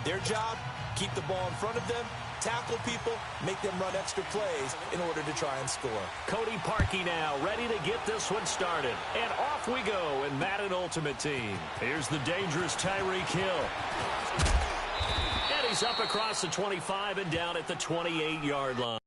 Their job, keep the ball in front of them, tackle people, make them run extra plays in order to try and score. Cody Parkey now ready to get this one started. And off we go in Madden Ultimate Team. Here's the dangerous Tyreek Hill. And he's up across the 25 and down at the 28-yard line.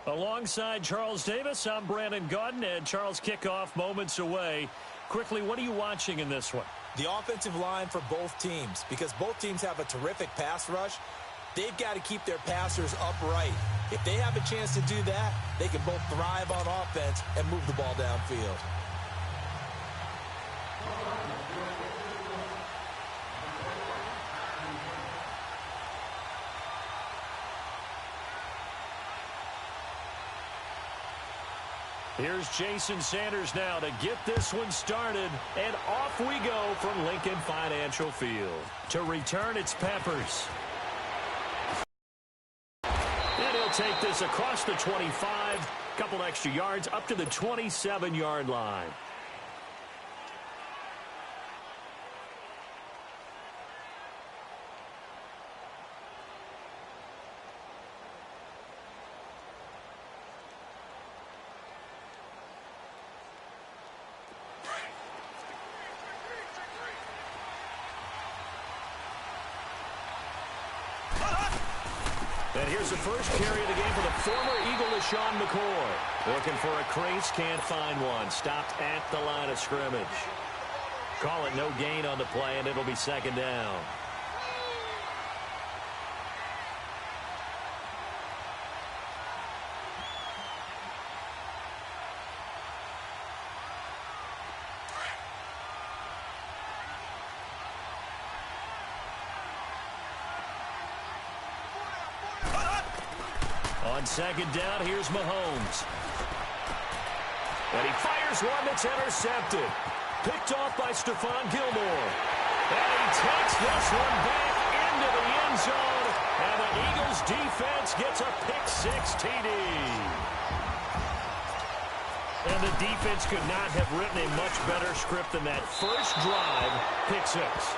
Alongside Charles Davis, I'm Brandon Gaudin, and Charles, kickoff moments away. Quickly, what are you watching in this one? The offensive line for both teams, because both teams have a terrific pass rush. They've got to keep their passers upright. If they have a chance to do that, they can both thrive on offense and move the ball downfield. Here's Jason Sanders now to get this one started. And off we go from Lincoln Financial Field. To return, it's Peppers. And he'll take this across the 25. Couple extra yards up to the 27-yard line. And here's the first carry of the game for the former Eagle, LaShawn McCoy. Looking for a crease, can't find one. Stopped at the line of scrimmage. Call it no gain on the play, and it'll be second down. On second down, here's Mahomes. And he fires one that's intercepted. Picked off by Stephon Gilmore. And he takes this one back into the end zone. And the Eagles defense gets a pick-six TD. And the defense could not have written a much better script than that first drive, pick-six.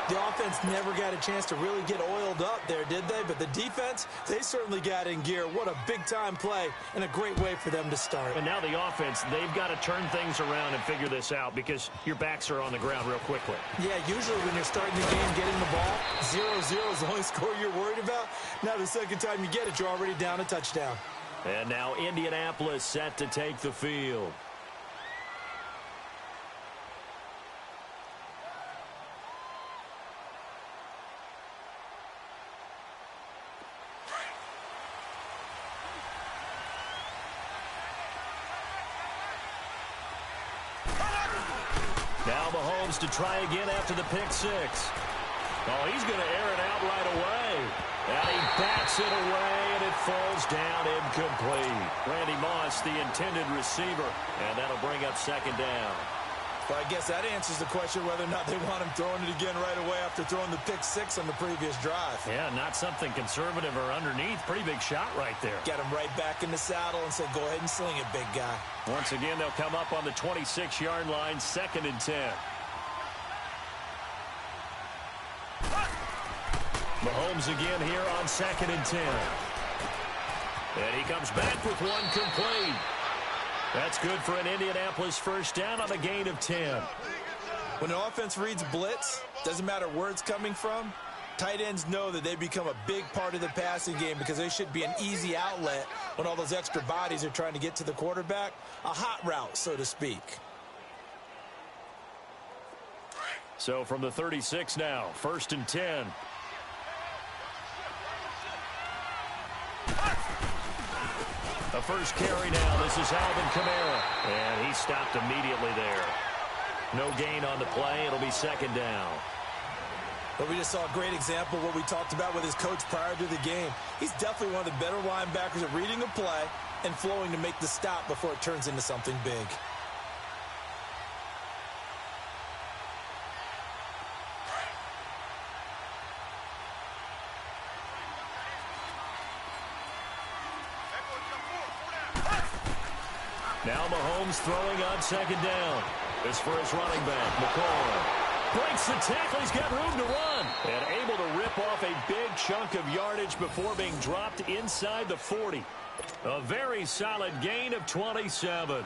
The offense never got a chance to really get oiled up there, did they? But the defense, they certainly got in gear. What a big-time play and a great way for them to start. And now the offense, they've got to turn things around and figure this out because your backs are on the ground real quickly. Yeah, usually when you're starting the game, getting the ball, 0-0 is the only score you're worried about. Now the second time you get it, you're already down a touchdown. And now Indianapolis set to take the field. Now Mahomes to try again after the pick six. Oh, he's going to air it out right away. And he bats it away, and it falls down incomplete. Randy Moss, the intended receiver, and that'll bring up second down. Well, I guess that answers the question whether or not they want him throwing it again right away after throwing the pick six on the previous drive. Yeah, not something conservative or underneath. Pretty big shot right there. Get him right back in the saddle and say, go ahead and sling it, big guy. Once again, they'll come up on the 26-yard line, 2nd and 10. Mahomes again here on 2nd and 10. And he comes back with one complete. That's good for an Indianapolis first down on a gain of 10. When an offense reads blitz, doesn't matter where it's coming from, tight ends know that they become a big part of the passing game because they should be an easy outlet when all those extra bodies are trying to get to the quarterback. A hot route, so to speak. So from the 36 now, 1st and 10. A first carry now. This is Alvin Kamara. And he stopped immediately there. No gain on the play. It'll be second down. But we just saw a great example of what we talked about with his coach prior to the game. He's definitely one of the better linebackers at reading a play and flowing to make the stop before it turns into something big. Now Mahomes throwing on second down. This for his running back, McCoy. Breaks the tackle. He's got room to run. And able to rip off a big chunk of yardage before being dropped inside the 40. A very solid gain of 27.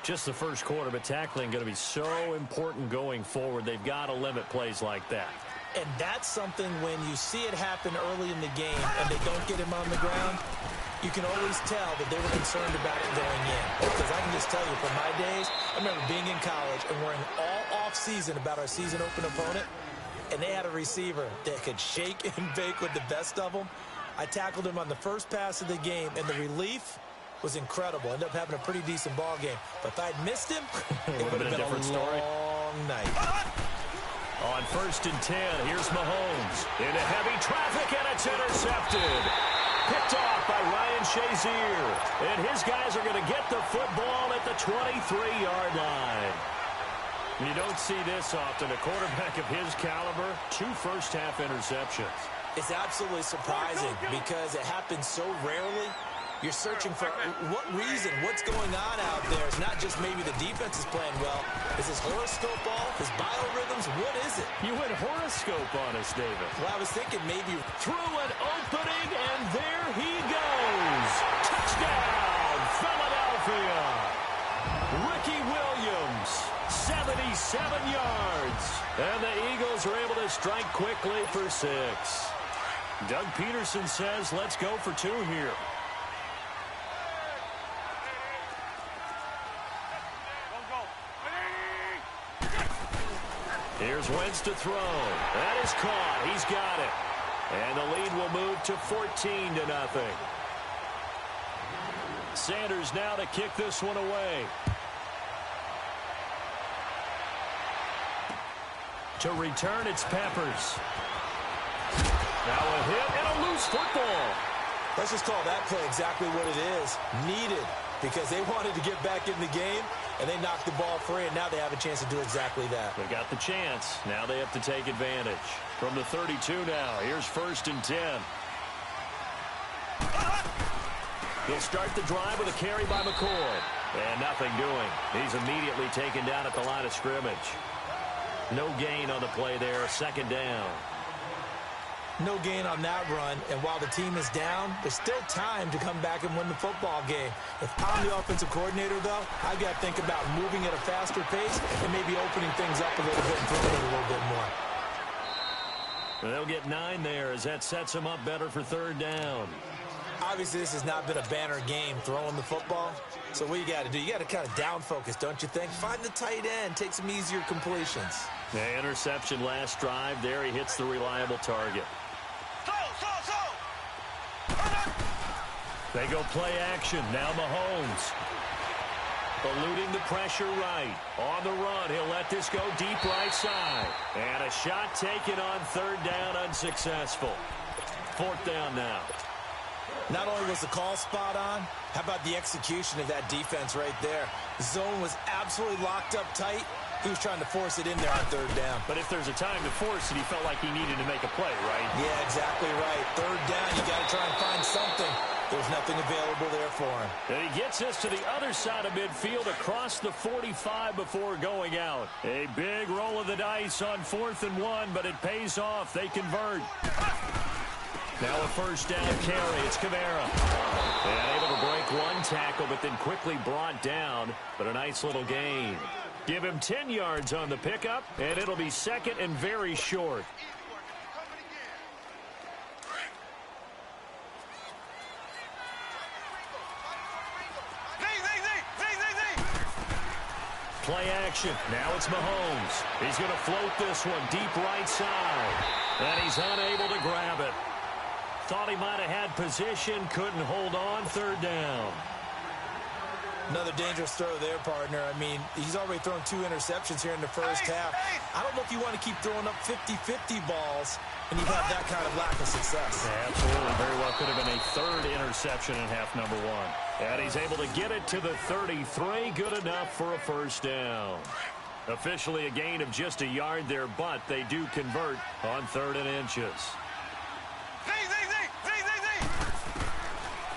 Just the first quarter, but tackling going to be so important going forward. They've got to limit plays like that. And that's something when you see it happen early in the game and they don't get him on the ground, you can always tell that they were concerned about it going in. Because I can just tell you from my days, I remember being in college and worrying all off-season about our season open opponent, and they had a receiver that could shake and bake with the best of them. I tackled him on the first pass of the game, and the relief was incredible. Ended up having a pretty decent ball game. But if I'd missed him, it would have been a different story. Long night. On 1st and 10, here's Mahomes. Into heavy traffic, and it's intercepted. Picked off by Ryan Shazier. And his guys are going to get the football at the 23-yard line. You don't see this often. A quarterback of his caliber, 2 first-half interceptions. It's absolutely surprising because it happens so rarely. You're searching for what reason, what's going on out there. It's not just maybe the defense is playing well. Is his horoscope off? His biorhythms? What is it? You went horoscope on us, David. Well, I was thinking maybe through an opening, and there he goes. Touchdown, Philadelphia. Ricky Williams, 77 yards. And the Eagles are able to strike quickly for 6. Doug Peterson says, let's go for 2 here. Here's Wentz to throw. That is caught. He's got it. And the lead will move to 14-0. Sanders now to kick this one away. To return, it's Peppers. Now a hit and a loose football. Let's just call that play exactly what it is. Needed, because they wanted to get back in the game, and they knocked the ball free, and now they have a chance to do exactly that. They got the chance. Now they have to take advantage. From the 32 now, here's 1st and 10. He'll start the drive with a carry by McCoy. And nothing doing. He's immediately taken down at the line of scrimmage. No gain on the play there, 2nd down. No gain on that run, and while the team is down, there's still time to come back and win the football game. If I'm the offensive coordinator, though, I've got to think about moving at a faster pace and maybe opening things up a little bit and throwing it a little bit more. They'll get 9 there as that sets them up better for 3rd down. Obviously, this has not been a banner game throwing the football. So what you got to do, you got to kind of down focus, don't you think? Find the tight end, take some easier completions. The interception last drive there. He hits the reliable target. They go play action. Now Mahomes. Eluding the pressure right. On the run, he'll let this go deep right side. And a shot taken on 3rd down, unsuccessful. 4th down now. Not only was the call spot on, how about the execution of that defense right there? The zone was absolutely locked up tight. He was trying to force it in there on 3rd down. But if there's a time to force it, he felt like he needed to make a play, right? Yeah, exactly right. 3rd down, you got to try and find something. There's nothing available there for him. And he gets us to the other side of midfield across the 45 before going out. A big roll of the dice on 4th and 1, but it pays off. They convert. Now a 1st down carry. It's Kamara. And able to break 1 tackle, but then quickly brought down. But a nice little gain. Give him 10 yards on the pickup, and it'll be 2nd and very short. Play action. Now it's Mahomes. He's going to float this one deep right side. And he's unable to grab it. Thought he might have had position. Couldn't hold on. 3rd down. Another dangerous throw there, partner. I mean, he's already thrown 2 interceptions here in the first half. I don't know if you want to keep throwing up 50-50 balls and you have that kind of lack of success. Yeah, absolutely. Very well could have been a 3rd interception in half number 1. And he's able to get it to the 33. Good enough for a first down. Officially a gain of just a yard there, but they do convert on 3rd and inches.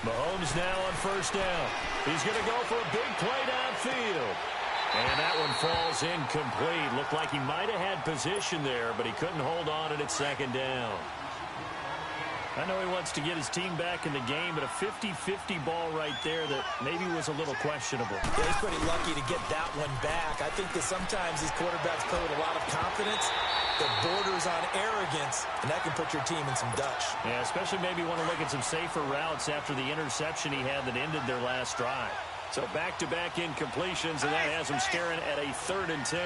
Mahomes now on first down. He's going to go for a big play downfield. And that one falls incomplete. Looked like he might have had position there, but he couldn't hold on and it's 2nd down. I know he wants to get his team back in the game, but a 50-50 ball right there that maybe was a little questionable. Yeah, he's pretty lucky to get that one back. I think that sometimes these quarterbacks play with a lot of confidence that borders on arrogance, and that can put your team in some Dutch. Yeah, especially maybe want to look at some safer routes after the interception he had that ended their last drive. So back-to-back incompletions, and that has him staring at a 3rd and 10.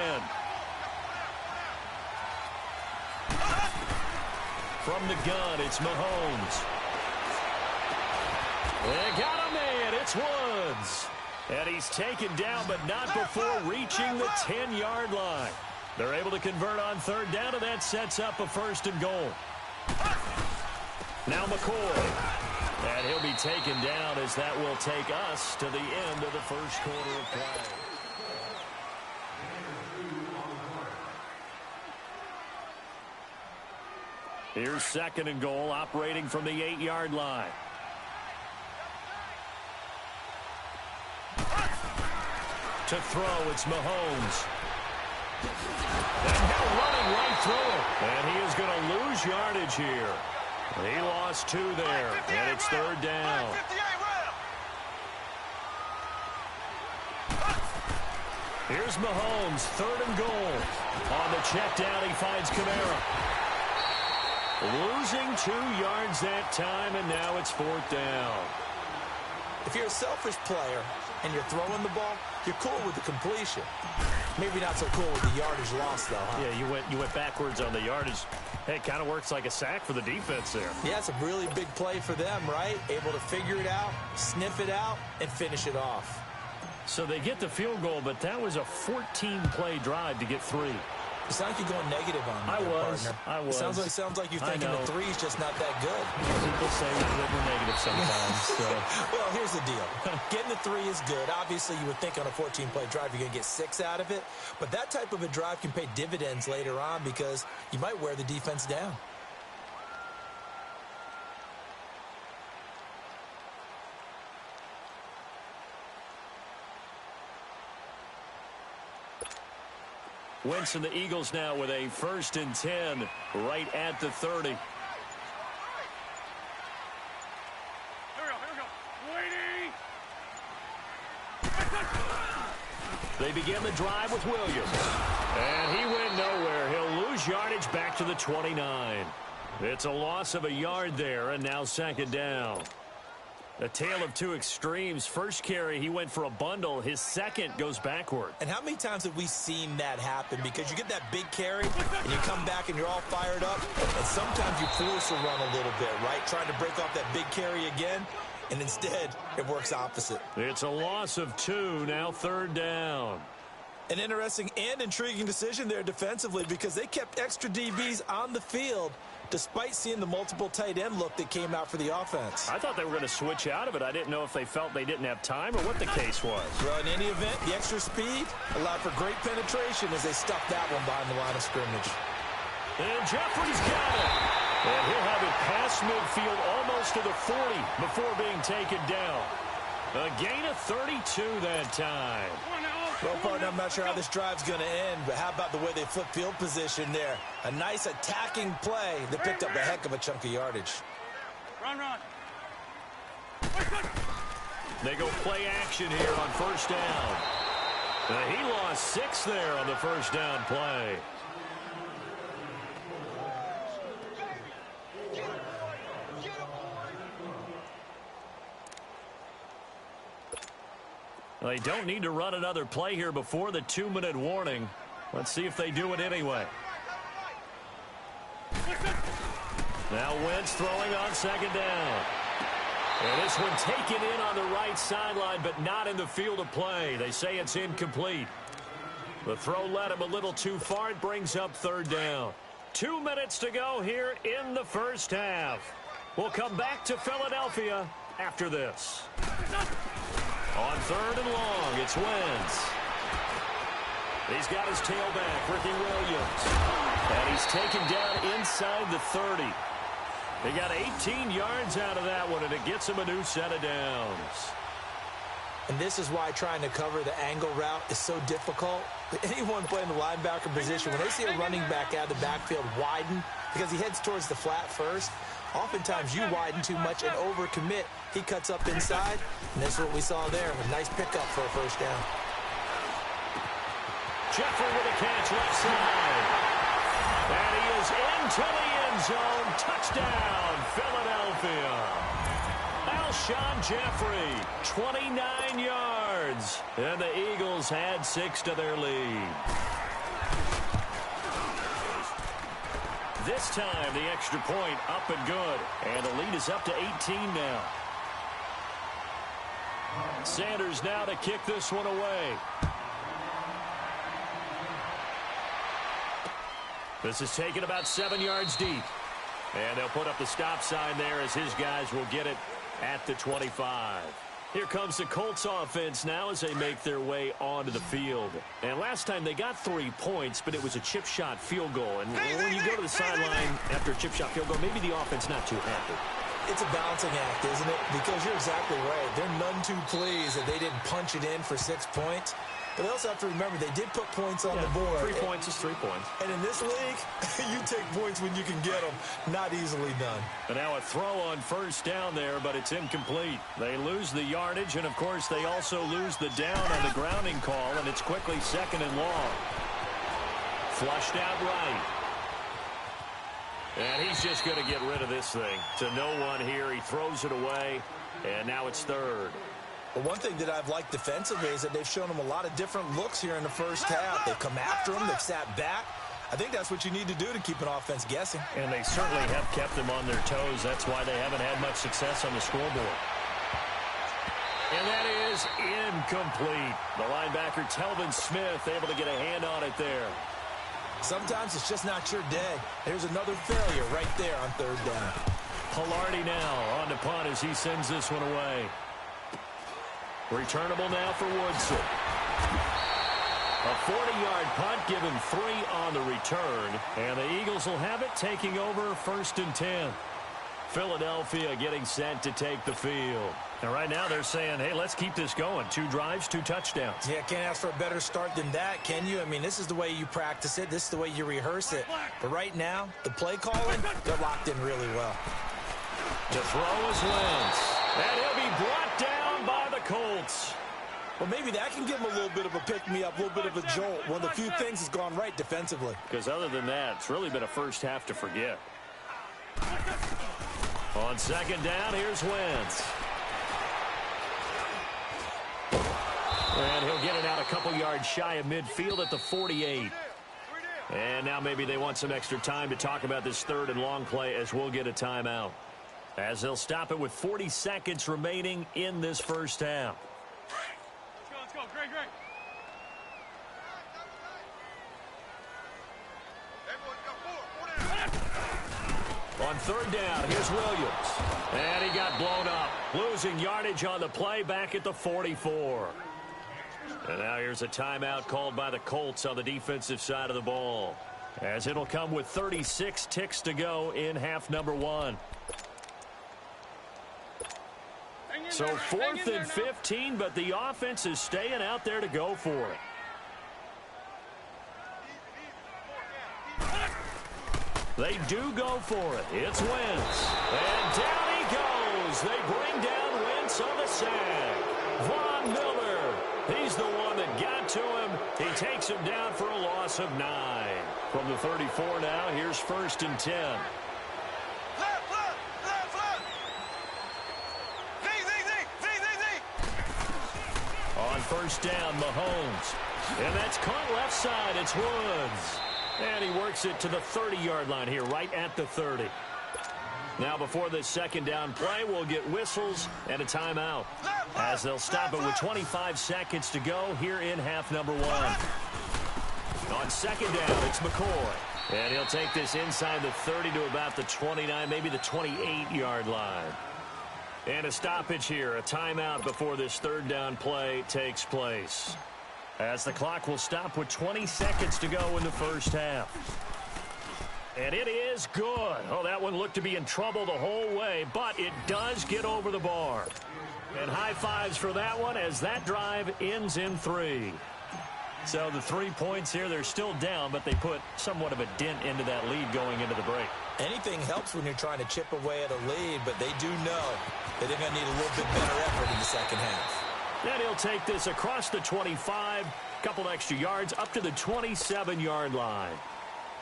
From the gun, it's Mahomes. They got a man. It's Woods. And he's taken down, but not before reaching the 10-yard line. They're able to convert on 3rd down, and that sets up a 1st and goal. Now McCoy. And he'll be taken down as that will take us to the end of the first quarter of play. Here's 2nd and goal, operating from the 8-yard line. To throw, it's Mahomes. And now running right through it. And he is going to lose yardage here. He lost 2 there, and it's 3rd down. Here's Mahomes, 3rd and goal. On the check down, he finds Kamara. Losing 2 yards that time, and now it's 4th down. If you're a selfish player and you're throwing the ball, you're cool with the completion. Maybe not so cool with the yardage loss, though, huh? Yeah, you went backwards on the yardage. Hey, it kind of works like a sack for the defense there. Yeah, it's a really big play for them, right? Able to figure it out, sniff it out, and finish it off. So they get the field goal, but that was a 14-play drive to get 3. It sounds like you're going negative on me, partner. I was. It sounds like you're thinking the 3's just not that good. People say we're negative sometimes. So. Well, here's the deal. Getting the 3 is good. Obviously, you would think on a 14-play drive you're going to get 6 out of it. But that type of a drive can pay dividends later on because you might wear the defense down. Wentz and the Eagles now with a 1st and 10 right at the 30. Here we go. They begin the drive with Williams. And he went nowhere. He'll lose yardage back to the 29. It's a loss of a yard there, and now 2nd down. A tale of 2 extremes. First carry, he went for a bundle. His 2nd goes backward. And how many times have we seen that happen? Because you get that big carry, and you come back and you're all fired up, and sometimes you force a run a little bit, right? Trying to break off that big carry again, and instead it works opposite. It's a loss of 2, now 3rd down. An interesting and intriguing decision there defensively because they kept extra DBs on the field despite seeing the multiple tight end look that came out for the offense. I thought they were going to switch out of it. I didn't know if they felt they didn't have time or what the case was. Well, in any event, the extra speed allowed for great penetration as they stuffed that one behind the line of scrimmage. And Jeffrey's got it. And he'll have it past midfield almost to the 40 before being taken down. A gain of 32 that time. Well, partner, I'm not sure how this drive's going to end, but how about the way they flip field position there? A nice attacking play that picked up a heck of a chunk of yardage. Run. They go play action here on 1st down. He lost 6 there on the 1st down play. They don't need to run another play here before the 2-minute warning. Let's see if they do it anyway. Now Wentz throwing on 2nd down. And this one taken in on the right sideline, but not in the field of play. They say it's incomplete. The throw led him a little too far. It brings up third down. 2 minutes to go here in the first half. We'll come back to Philadelphia after this. On third and long, it's Wentz. He's got his tailback, Ricky Williams. And he's taken down inside the 30. They got 18 yards out of that one, and it gets him a new set of downs. And this is why trying to cover the angle route is so difficult. Anyone playing the linebacker position, when they see a running back out of the backfield widen, because he heads towards the flat first, oftentimes you widen too much and overcommit. He cuts up inside, and that's what we saw there. A nice pickup for a first down. Jeffrey with a catch left side. And he is into the end zone. Touchdown, Philadelphia. Alshon Jeffrey, 29 yards. And the Eagles had 6 to their lead. This time, the extra point up and good. And the lead is up to 18 now. Sanders now to kick this one away. This is taken about 7 yards deep. And they'll put up the stop sign there as his guys will get it at the 25. Here comes the Colts offense now as they make their way onto the field. And last time they got 3 points, but it was a chip shot field goal. And when you go to the sideline after a chip shot field goal, maybe the offense not too happy. It's a balancing act, isn't it? Because you're exactly right. They're none too pleased that they didn't punch it in for 6 points. But they also have to remember they did put points on the board. 3 points is 3 points. And in this league, you take points when you can get them. Not easily done. And now a throw on first down there, but it's incomplete. They lose the yardage, and, of course, they also lose the down on the grounding call, and it's quickly 2nd and long. Flushed out right. And he's just going to get rid of this thing. To no one here. He throws it away, and now it's 3rd. Well, one thing that I've liked defensively is that they've shown them a lot of different looks here in the first half. They've come after them. They've sat back. I think that's what you need to do to keep an offense guessing. And they certainly have kept them on their toes. That's why they haven't had much success on the scoreboard. And that is incomplete. The linebacker, Telvin Smith, able to get a hand on it there. Sometimes it's just not your day. There's another failure right there on 3rd down. Pilardi now on the punt as he sends this one away. Returnable now for Woodson. A 40-yard punt, given 3 on the return. And the Eagles will have it, taking over 1st and 10. Philadelphia getting set to take the field. And right now they're saying, hey, let's keep this going. 2 drives, 2 touchdowns. Yeah, can't ask for a better start than that, can you? I mean, this is the way you practice it. This is the way you rehearse it. But right now, the play calling, they're locked in really well. To throw is Wentz. And he'll be brought down by the Colts. Well, maybe that can give him a little bit of a pick-me-up, a little bit of a jolt. One of the few things that's gone right defensively. Because other than that, it's really been a first half to forget. On 2nd down, here's Wentz. And he'll get it out a couple yards shy of midfield at the 48. And now maybe they want some extra time to talk about this 3rd and long play as we'll get a timeout. As they'll stop it with 40 seconds remaining in this first half. Let's go, Greg. On 3rd down, here's Williams. And he got blown up. Losing yardage on the play back at the 44. And now here's a timeout called by the Colts on the defensive side of the ball. As it'll come with 36 ticks to go in half number 1. So 4th and 15, but the offense is staying out there to go for it. They do go for it. It's Wentz. And down he goes. They bring down Wentz on the sack. Von Miller. He's the one that got to him. He takes him down for a loss of 9. From the 34 now, here's 1st and 10. On 1st down, Mahomes. And that's caught left side. It's Woods. And he works it to the 30-yard line here, right at the 30. Now before this second down play, we'll get whistles and a timeout, as they'll stop it with 25 seconds to go here in half number one. On second down, it's McCoy. And he'll take this inside the 30 to about the 29, maybe the 28-yard line. And a stoppage here, a timeout before this third down play takes place, as the clock will stop with 20 seconds to go in the first half. And it is good. Oh, that one looked to be in trouble the whole way, but it does get over the bar. And high fives for that one as that drive ends in 3. So the 3 points here, they're still down, but they put somewhat of a dent into that lead going into the break. Anything helps when you're trying to chip away at a lead, but they do know that they're going to need a little bit better effort in the second half. Then he'll take this across the 25, couple extra yards up to the 27-yard line.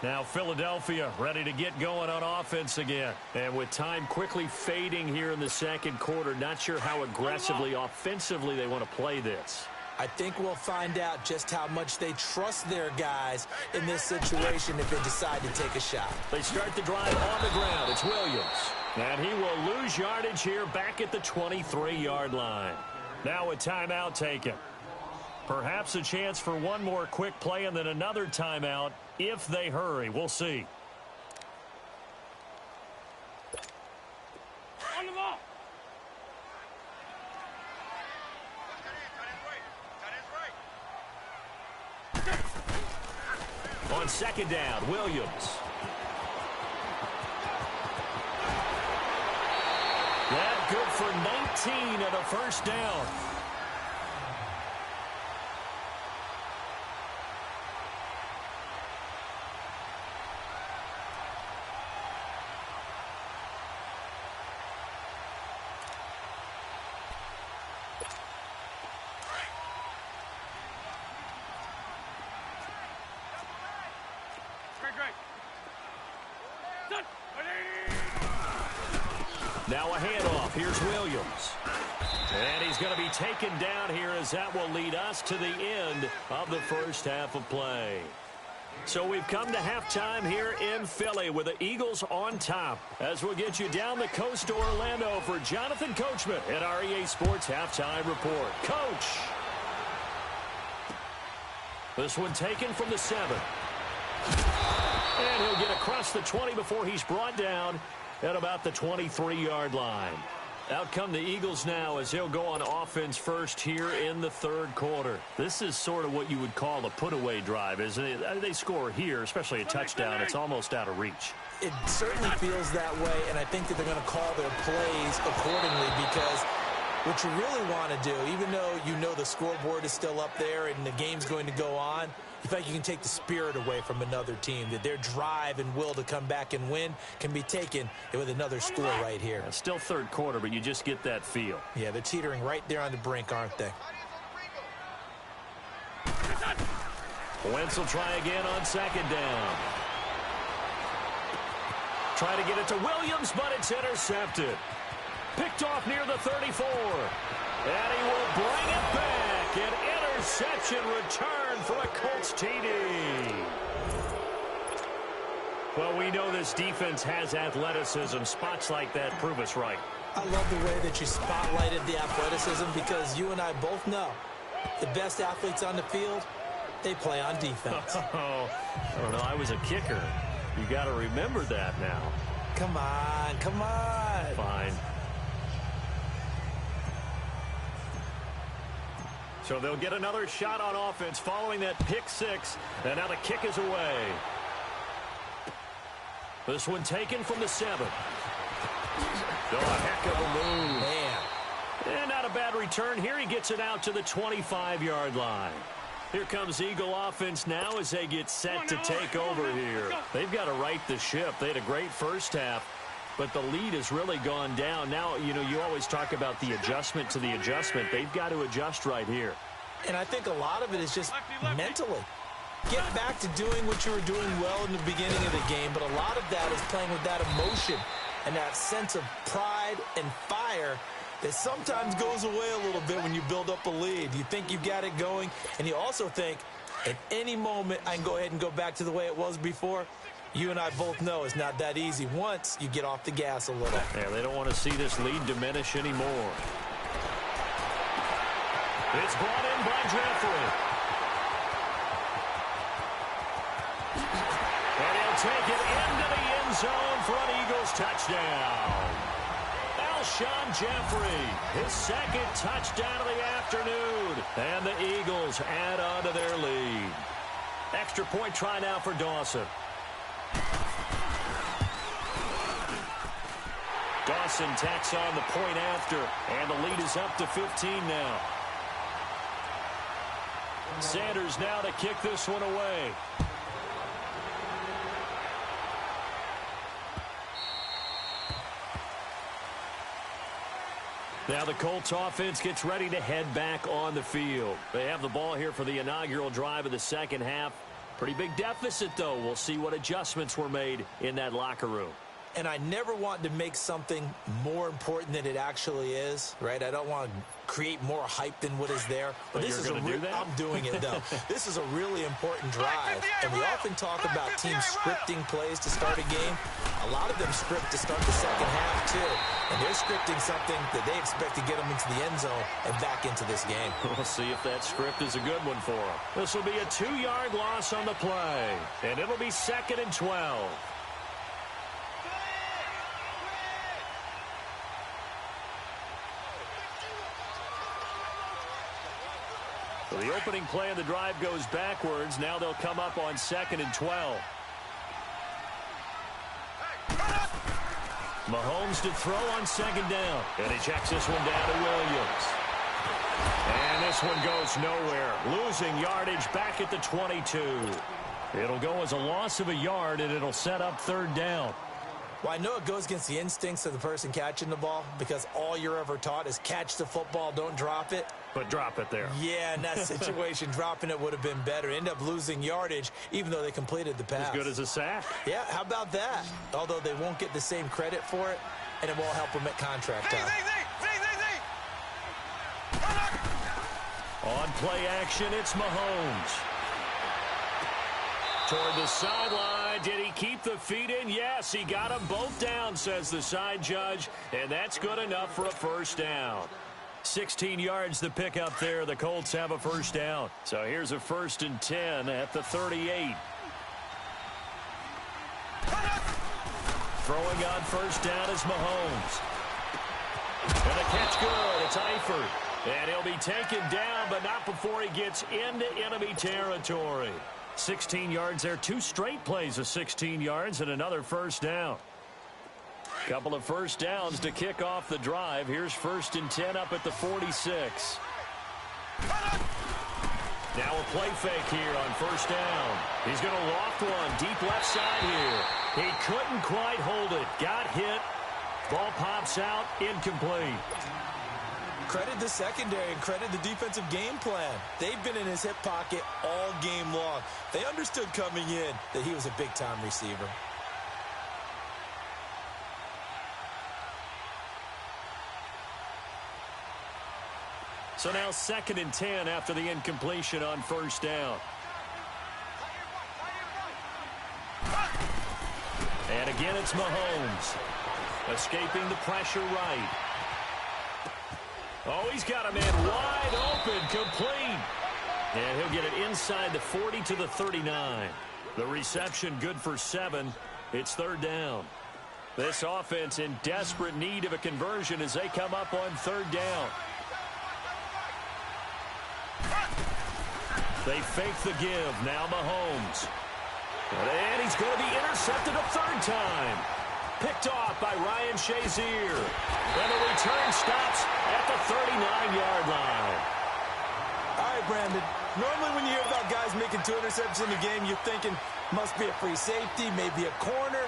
Now Philadelphia ready to get going on offense again. And with time quickly fading here in the second quarter, not sure how aggressively, offensively they want to play this. I think we'll find out just how much they trust their guys in this situation if they decide to take a shot. They start the drive on the ground. It's Williams. And he will lose yardage here back at the 23-yard line. Now a timeout taken. Perhaps a chance for one more quick play and then another timeout if they hurry. We'll see. On the ball. On second down, Williams. That good for 19 and a first down. Now a handoff. Here's Williams. And he's going to be taken down here as that will lead us to the end of the first half of play. So we've come to halftime here in Philly with the Eagles on top. As we'll get you down the coast to Orlando for Jonathan Coachman at our EA Sports Halftime Report. Coach. This one taken from the 7. And he'll get across the 20 before he's brought down at about the 23-yard line. Out come the Eagles now as they'll go on offense first here in the third quarter. This is sort of what you would call a put-away drive, isn't it? They score here, especially a touchdown. It's almost out of reach. It certainly feels that way, and I think that they're going to call their plays accordingly because what you really want to do, even though you know the scoreboard is still up there and the game's going to go on, you feel like you can take the spirit away from another team, that their drive and will to come back and win can be taken with another score right here. It's still third quarter, but you just get that feel. Yeah, they're teetering right there on the brink, aren't they? Wentz will try again on second down. Try to get it to Williams, but it's intercepted. Picked off near the 34. And he will bring it back. An interception return for a Colts TD. Well, we know this defense has athleticism. Spots like that prove us right. I love the way that you spotlighted the athleticism because you and I both know the best athletes on the field, they play on defense. Oh, I don't know. I was a kicker. You got to remember that now. Come on, come on. Fine. So they'll get another shot on offense following that pick six. And now the kick is away. This one taken from the 7. Oh, a heck of a move. Man. And not a bad return. Here he gets it out to the 25-yard line. Here comes Eagle offense now as they get set to take over here. They've got to right the ship. They had a great first half, but the lead has really gone down. Now, you know, you always talk about the adjustment to the adjustment. They've got to adjust right here. And I think a lot of it is just mentally. Get back to doing what you were doing well in the beginning of the game, but a lot of that is playing with that emotion and that sense of pride and fire that sometimes goes away a little bit when you build up a lead. You think you've got it going, and you also think at any moment I can go ahead and go back to the way it was before. You and I both know it's not that easy once you get off the gas a little. Yeah, they don't want to see this lead diminish anymore. It's brought in by Jeffrey. And he'll take it into the end zone for an Eagles touchdown. Alshon Jeffrey, his second touchdown of the afternoon. And the Eagles add on to their lead. Extra point try now for Dawson. Dawson tacks on the point after, and the lead is up to 15 now. Sanders now to kick this one away. Now the Colts offense gets ready to head back on the field. They have the ball here for the inaugural drive of the second half. Pretty big deficit, though. We'll see what adjustments were made in that locker room. And I never want to make something more important than it actually is, right? I don't want to create more hype than what is there. But this is I'm doing it, though. This is a really important drive. And we often talk about teams scripting plays to start a game. A lot of them script to start the second half, too. And they're scripting something that they expect to get them into the end zone and back into this game. We'll see if that script is a good one for them. This will be a 2-yard loss on the play. And it'll be 2nd and 12. So the opening play of the drive goes backwards. Now they'll come up on 2nd and 12. Mahomes to throw on 2nd down. And he checks this one down to Williams. And this one goes nowhere. Losing yardage back at the 22. It'll go as a loss of a yard, and it'll set up 3rd down. Well, I know it goes against the instincts of the person catching the ball because all you're ever taught is catch the football, don't drop it. But drop it there. Yeah, in that situation, dropping it would have been better. End up losing yardage, even though they completed the pass. As good as a sack. Yeah, how about that? Although they won't get the same credit for it, and it won't help them at contract time. On play action, it's Mahomes. Toward the sideline. Did he keep the feet in? Yes, he got them both down, says the side judge. And that's good enough for a 1st down. 16 yards to pick up there. The Colts have a 1st down. So here's a 1st and 10 at the 38. Throwing on 1st down is Mahomes. And the catch good. It's Eifert. And he'll be taken down, but not before he gets into enemy territory. 16 yards there. 2 straight plays of 16 yards and another 1st down. Couple of 1st downs to kick off the drive. Here's 1st and 10 up at the 46. Now a play fake here on 1st down. He's going to loft one deep left side here. He couldn't quite hold it. Got hit. Ball pops out. Incomplete. Credit the secondary and credit the defensive game plan. They've been in his hip pocket all game long. They understood coming in that he was a big-time receiver. So now 2nd and 10 after the incompletion on 1st down. And again, it's Mahomes. Escaping the pressure right. Oh, he's got a man wide open, complete. And he'll get it inside the 40 to the 39. The reception good for 7. It's 3rd down. This offense in desperate need of a conversion as they come up on 3rd down. They fake the give. Now Mahomes. And he's going to be intercepted a 3rd time. Picked off by Ryan Shazier. And the return stops at the 39-yard line. All right, Brandon. Normally when you hear about guys making 2 interceptions in the game, you're thinking must be a free safety, maybe a corner.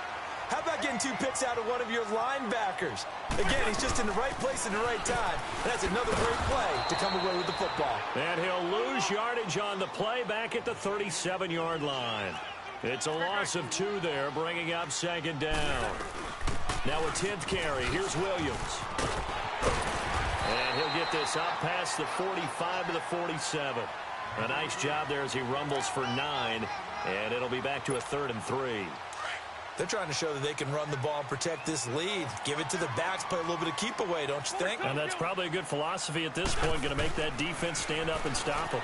How about getting 2 picks out of one of your linebackers? Again, he's just in the right place at the right time. That's another great play to come away with the football. And he'll lose yardage on the play back at the 37-yard line. It's a loss of 2 there, bringing up 2nd down. Now a 10th carry. Here's Williams. And he'll get this up past the 45 to the 47. A nice job there as he rumbles for 9. And it'll be back to a 3rd and 3. They're trying to show that they can run the ball and protect this lead. Give it to the backs, play a little bit of keep away, don't you think? And that's probably a good philosophy at this point, going to make that defense stand up and stop them.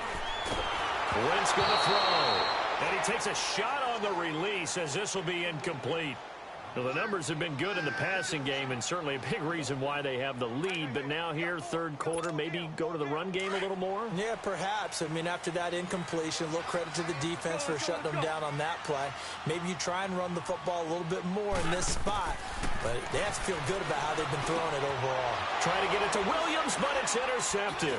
Wentz going to throw. And he takes a shot on the release as this will be incomplete. Well, the numbers have been good in the passing game and certainly a big reason why they have the lead. But now here, third quarter, maybe go to the run game a little more? Yeah, perhaps. I mean, after that incompletion, a little credit to the defense for shutting them down on that play. Maybe you try and run the football a little bit more in this spot. But they have to feel good about how they've been throwing it overall. Trying to get it to Williams, but it's intercepted.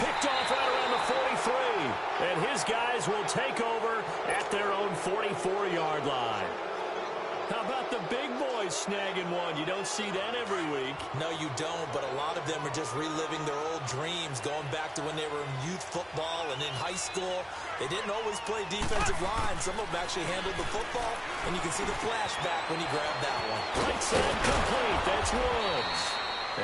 Picked off right around the 43. And his guys will take over at their own 44-yard line. How about the big boys snagging one? You don't see that every week. No, you don't, but a lot of them are just reliving their old dreams, going back to when they were in youth football and in high school. They didn't always play defensive line. Some of them actually handled the football, and you can see the flashback when he grabbed that one. Right side complete. That's Woods.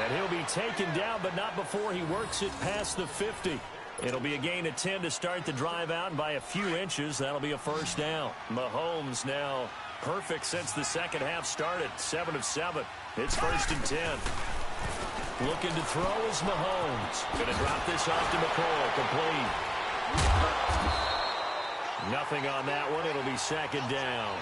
And he'll be taken down, but not before he works it past the 50. It'll be a gain of 10 to start the drive out, and by a few inches, that'll be a first down. Mahomes now perfect since the second half started. 7 of 7. It's 1st and 10. Looking to throw is Mahomes. Going to drop this off to McCoy. Complete. Nothing on that one. It'll be 2nd down.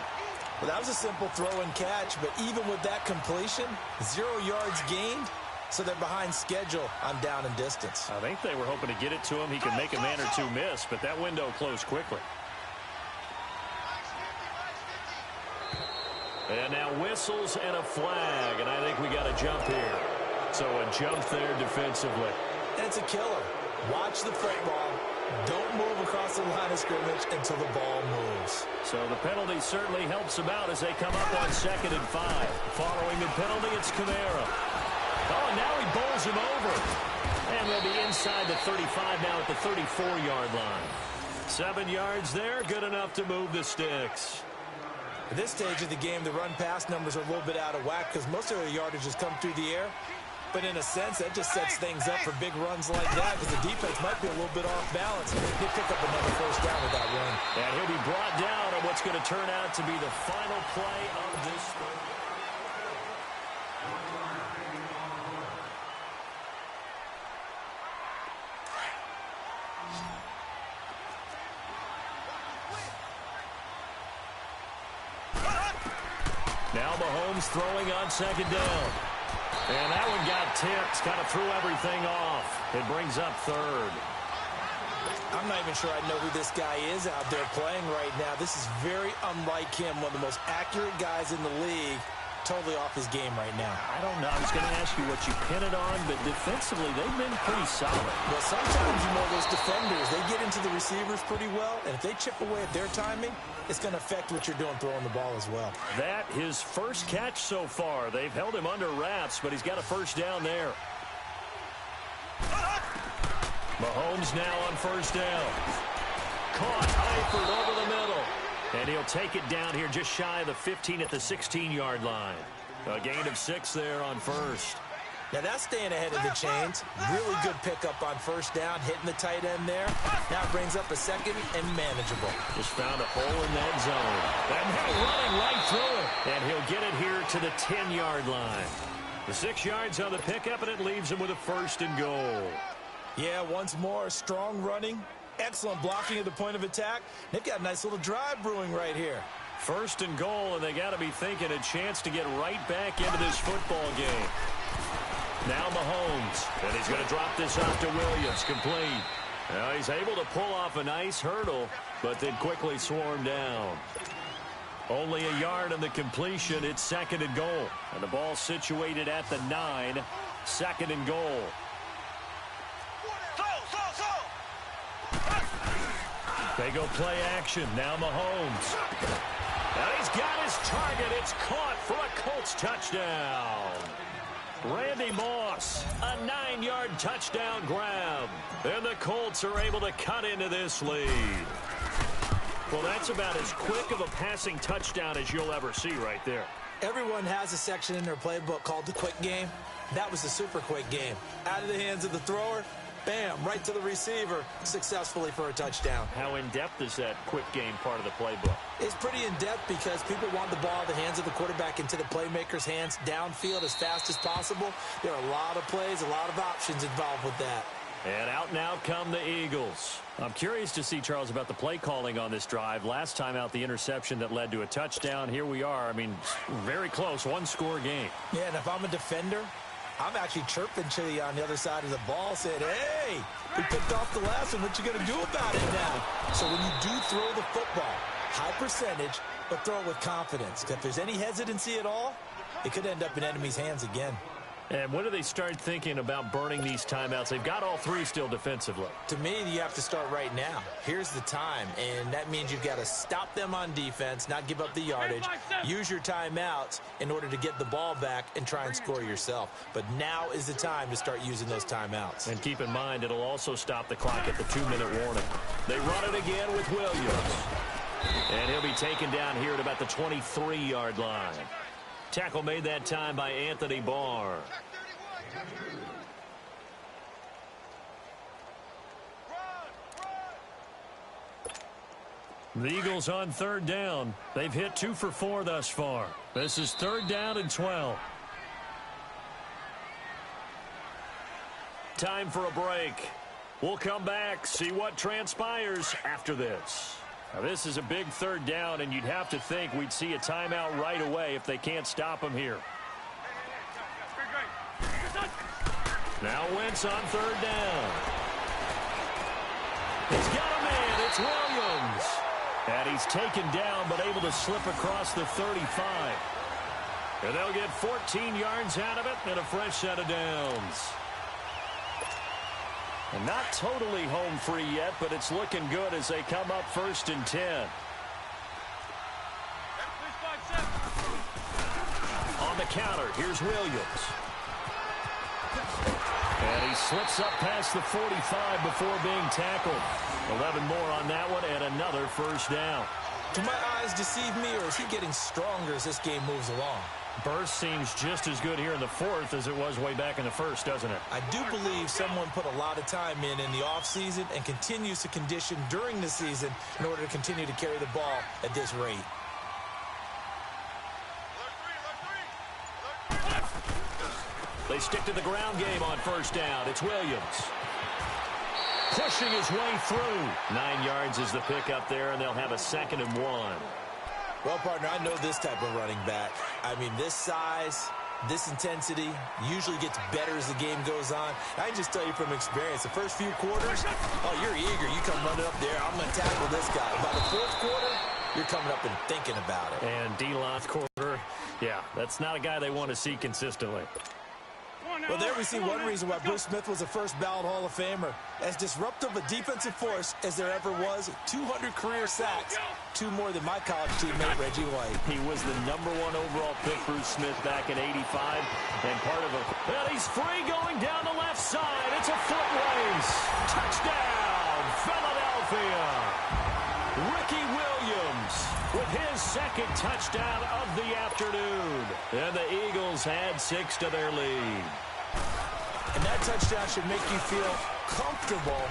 Well, that was a simple throw and catch, but even with that completion, 0 yards gained, so they're behind schedule on down and distance. I think they were hoping to get it to him. He could make a man or two miss, but that window closed quickly. And now whistles and a flag, and I think we got a jump here. So a jump there defensively. And it's a killer. Watch the football. Don't move across the line of scrimmage until the ball moves. So the penalty certainly helps them out as they come up on 2nd and 5. Following the penalty, it's Kamara. Oh, and now he bowls him over. And they'll be inside the 35 now at the 34-yard line. 7 yards there, good enough to move the sticks. At this stage of the game, the run-pass numbers are a little bit out of whack because most of their yardage has come through the air. But in a sense, that just sets things up for big runs like that because the defense might be a little bit off balance. They pick up another first down with that run. And he'll be brought down on what's going to turn out to be the final play of this third. Now Mahomes throwing on 2nd down. And that one got tipped, kind of threw everything off. It brings up 3rd. I'm not even sure I know who this guy is out there playing right now. This is very unlike him, one of the most accurate guys in the league. Totally off his game right now. I don't know. I was going to ask you what you pin it on, but defensively, they've been pretty solid. Well, sometimes, those defenders, they get into the receivers pretty well, and if they chip away at their timing, it's going to affect what you're doing throwing the ball as well. That, his first catch so far. They've held him under wraps, but he's got a first down there. Mahomes now on 1st down. Caught, Eifert over the middle. And he'll take it down here just shy of the 15 at the 16-yard line. A gain of 6 there on 1st. Now that's staying ahead of the chains. Really good pickup on 1st down, hitting the tight end there. Now it brings up a 2nd and manageable. Just found a hole in that zone. And now running right through it. And he'll get it here to the 10-yard line. The 6 yards on the pickup, and it leaves him with a 1st and goal. Yeah, once more, strong running. Excellent blocking at the point of attack. They've got a nice little drive brewing right here. 1st and goal, and they got to be thinking a chance to get right back into this football game. Now Mahomes, and he's going to drop this off to Williams, complete. Now he's able to pull off a nice hurdle, but then quickly swarmed down. Only a yard on the completion. It's 2nd and goal, and the ball situated at the 9. 2nd and goal. They go play action. Now Mahomes. And he's got his target. It's caught for a Colts touchdown. Randy Moss, a 9-yard touchdown grab. And the Colts are able to cut into this lead. Well, that's about as quick of a passing touchdown as you'll ever see right there. Everyone has a section in their playbook called the quick game. That was the super quick game. Out of the hands of the thrower, Bam, right to the receiver, successfully for a touchdown. How in-depth is that quick game part of the playbook? It's pretty in-depth because people want the ball in the hands of the quarterback into the playmaker's hands downfield as fast as possible. There are a lot of plays, a lot of options involved with that. And out now come the Eagles. I'm curious to see, Charles, about the play calling on this drive. Last time out, the interception that led to a touchdown. Here we are. I mean, very close, one-score game. Yeah, and if I'm a defender, I'm actually chirping to you on the other side of the ball, saying, hey, we picked off the last one. What you going to do about it now? So when you do throw the football, high percentage, but throw it with confidence. Because if there's any hesitancy at all, it could end up in enemy's hands again. And when do they start thinking about burning these timeouts? They've got all three still defensively. To me, you have to start right now. Here's the time, and that means you've got to stop them on defense, not give up the yardage, use your timeouts in order to get the ball back and try and score yourself. But now is the time to start using those timeouts. And keep in mind, it'll also stop the clock at the 2-minute warning. They run it again with Williams. And he'll be taken down here at about the 23-yard line. Tackle made that time by Anthony Barr. The Eagles on third down. They've hit 2 for 4 thus far. This is third down and 12. Time for a break. We'll come back, see what transpires after this. Now, this is a big third down, and you'd have to think we'd see a timeout right away if they can't stop him here. Now Wentz on third down. He's got a man. It's Williams. And he's taken down, but able to slip across the 35. And they'll get 14 yards out of it and a fresh set of downs. And not totally home free yet, but it's looking good as they come up 1st and 10. On the counter, here's Williams. And he slips up past the 45 before being tackled. 11 more on that one and another first down. Do my eyes deceive me, or is he getting stronger as this game moves along? Burst seems just as good here in the 4th as it was way back in the 1st, doesn't it? I do believe someone put a lot of time in the offseason and continues to condition during the season in order to continue to carry the ball at this rate. They stick to the ground game on first down. It's Williams. Pushing his way through. 9 yards is the pickup there, and they'll have a 2nd and 1. Well, partner, I know this type of running back. I mean, this size, this intensity usually gets better as the game goes on. I can just tell you from experience, the first few quarters, oh, you're eager. You come running up there. I'm going to tackle this guy. By the 4th quarter, you're coming up and thinking about it. And D-line quarter, yeah, that's not a guy they want to see consistently. Well, there we see one reason why Bruce Smith was a first ballot Hall of Famer. As disruptive a defensive force as there ever was, 200 career sacks, 2 more than my college teammate Reggie White. He was the #1 overall pick, Bruce Smith, back in '85, and part of a... And he's free going down the left side. It's a foot race. Touchdown, Philadelphia. Ricky Williams with his 2nd touchdown of the afternoon. And the Eagles add 6 to their lead. And that touchdown should make you feel comfortable.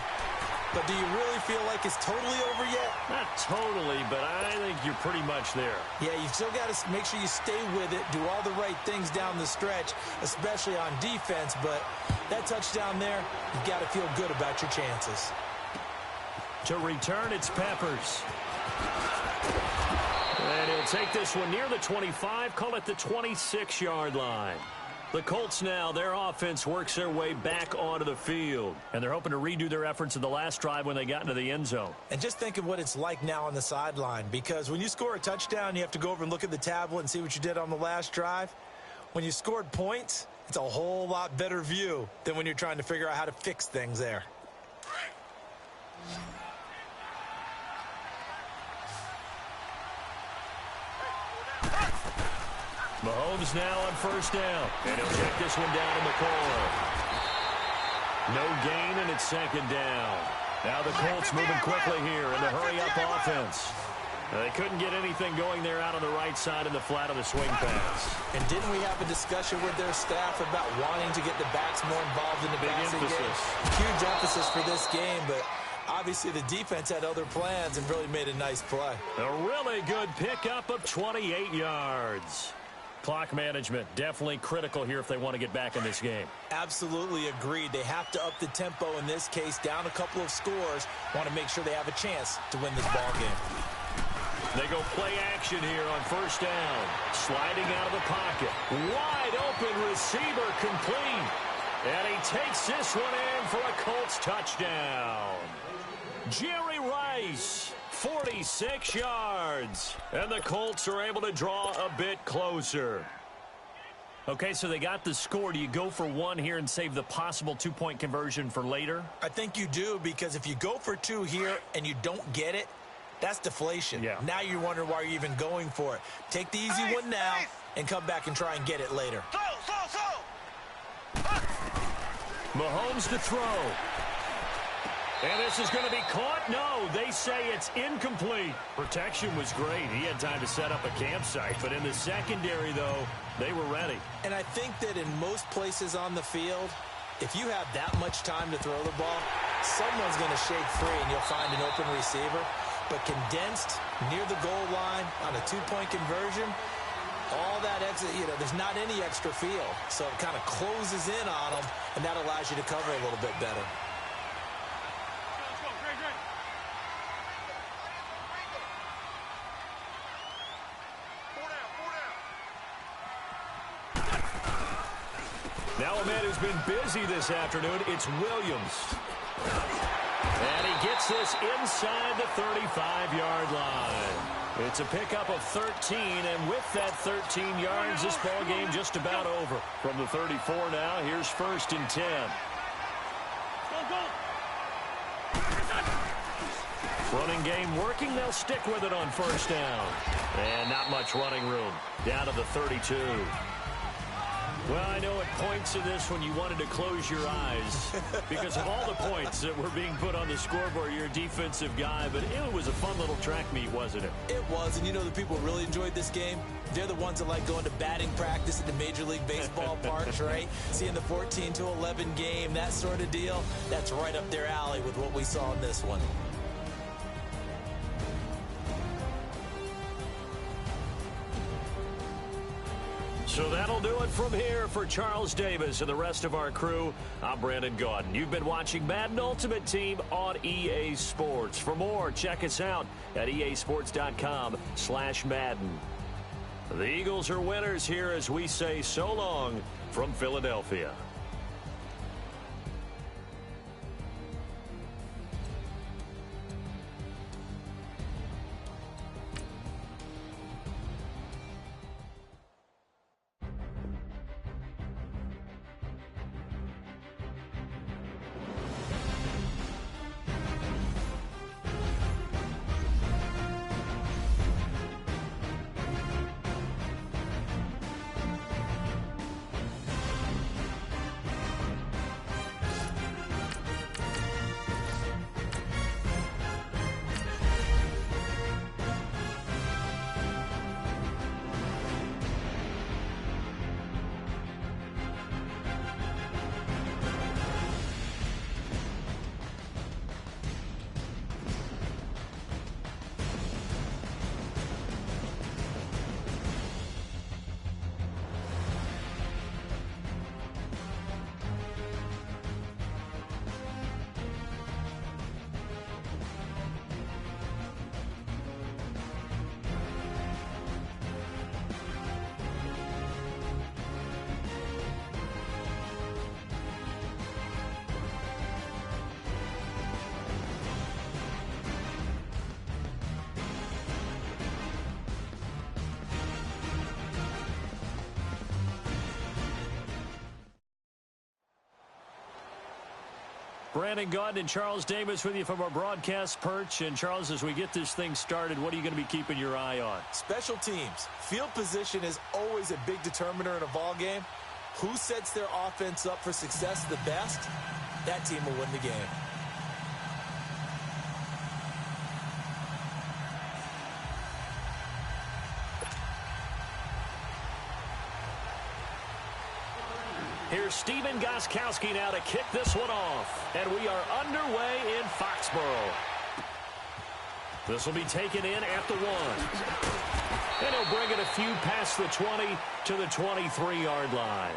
But do you really feel like it's totally over yet? Not totally, but I think you're pretty much there. Yeah, you still got to make sure you stay with it, do all the right things down the stretch, especially on defense. But that touchdown there, you've got to feel good about your chances. To return, it's Peppers. And he'll take this one near the 25, call it the 26-yard line. The Colts now, their offense works their way back onto the field. And they're hoping to redo their efforts in the last drive when they got into the end zone. And just think of what it's like now on the sideline. Because when you score a touchdown, you have to go over and look at the tablet and see what you did on the last drive. When you scored points, it's a whole lot better view than when you're trying to figure out how to fix things there. Mahomes now on first down. And he'll check this one down in the corner. No gain, and it's 2nd down. Now the Colts moving quickly here in the hurry-up offense. They couldn't get anything going there out on the right side in the flat of the swing pass. And didn't we have a discussion with their staff about wanting to get the backs more involved in the passing game? Huge emphasis for this game, but obviously the defense had other plans and really made a nice play. A really good pickup of 28 yards. Clock management definitely critical here if they want to get back in this game. Absolutely agreed. They have to up the tempo in this case, down a couple of scores. Want to make sure they have a chance to win this ball game. They go play action here on first down. Sliding out of the pocket. Wide open receiver complete. And he takes this one in for a Colts touchdown. Jerry Rice, 46 yards. And the Colts are able to draw a bit closer. Okay, so they got the score. Do you go for one here and save the possible two-point conversion for later? I think you do, because if you go for two here and you don't get it, that's deflation. Yeah. Now you're wondering why you're even going for it. Take the easy one now and come back and try and get it later. Mahomes to throw. And this is going to be caught. No, they say it's incomplete. Protection was great. He had time to set up a campsite. But in the secondary, though, they were ready. And I think that in most places on the field, if you have that much time to throw the ball, someone's going to shake free and you'll find an open receiver. But condensed near the goal line on a two-point conversion, all that exit, there's not any extra field. So it kind of closes in on them, and that allows you to cover a little bit better. Let's go. Great, great. Now a man who's been busy this afternoon, it's Williams. And he gets this inside the 35-yard line. It's a pickup of 13, and with that 13 yards, this ball game just about over. From the 34 now, here's first and 10. Go. Running game working. They'll stick with it on first down. And not much running room. Down to the 32. Well, I know at points of this when you wanted to close your eyes because of all the points that were being put on the scoreboard. You're a defensive guy, but it was a fun little track meet, wasn't it? It was, and the people who really enjoyed this game, they're the ones that like going to batting practice at the Major League Baseball parks, right? Seeing the 14-11 game, that sort of deal, that's right up their alley with what we saw in this one. So that'll do it from here for Charles Davis and the rest of our crew. I'm Brandon Gaudin. You've been watching Madden Ultimate Team on EA Sports. For more, check us out at easports.com/Madden. The Eagles are winners here as we say so long from Philadelphia. Brandon Gaudin and Charles Davis with you from our broadcast perch. And, Charles, as we get this thing started, what are you going to be keeping your eye on? Special teams. Field position is always a big determiner in a ball game. Who sets their offense up for success the best, that team will win the game. Here's Steven Gostkowski now to kick this one off. And we are underway in Foxborough. This will be taken in at the 1. And he'll bring it a few past the 20 to the 23-yard line.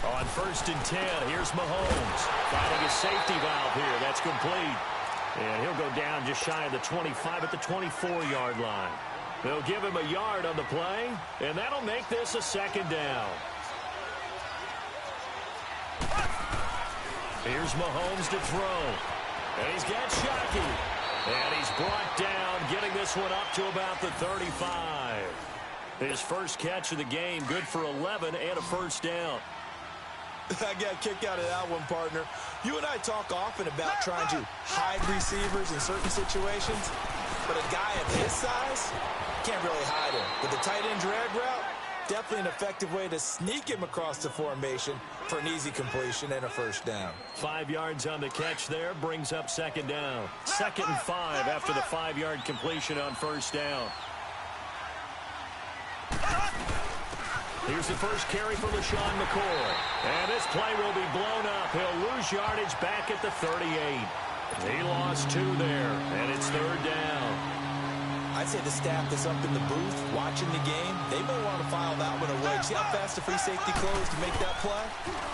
On 1st and 10, here's Mahomes finding a safety valve here. That's complete. And he'll go down just shy of the 25 at the 24-yard line. They'll give him a yard on the play, and that'll make this a 2nd down. Here's Mahomes to throw. And he's got Shockey. And he's brought down, getting this one up to about the 35. His first catch of the game, good for 11 and a 1st down. I got a kick out of that one, partner. You and I talk often about trying to hide receivers in certain situations, but a guy of his size can't really hide him. With the tight end drag route, definitely an effective way to sneak him across the formation for an easy completion and a 1st down. 5 yards on the catch there, brings up 2nd down. 2nd and 5 after the 5-yard completion on 1st down. Here's the first carry for LaShawn McCoy. And this play will be blown up. He'll lose yardage back at the 38. He lost 2 there, and it's 3rd down. I'd say the staff that's up in the booth watching the game, they may want to file that one away. See how fast the free safety closed to make that play?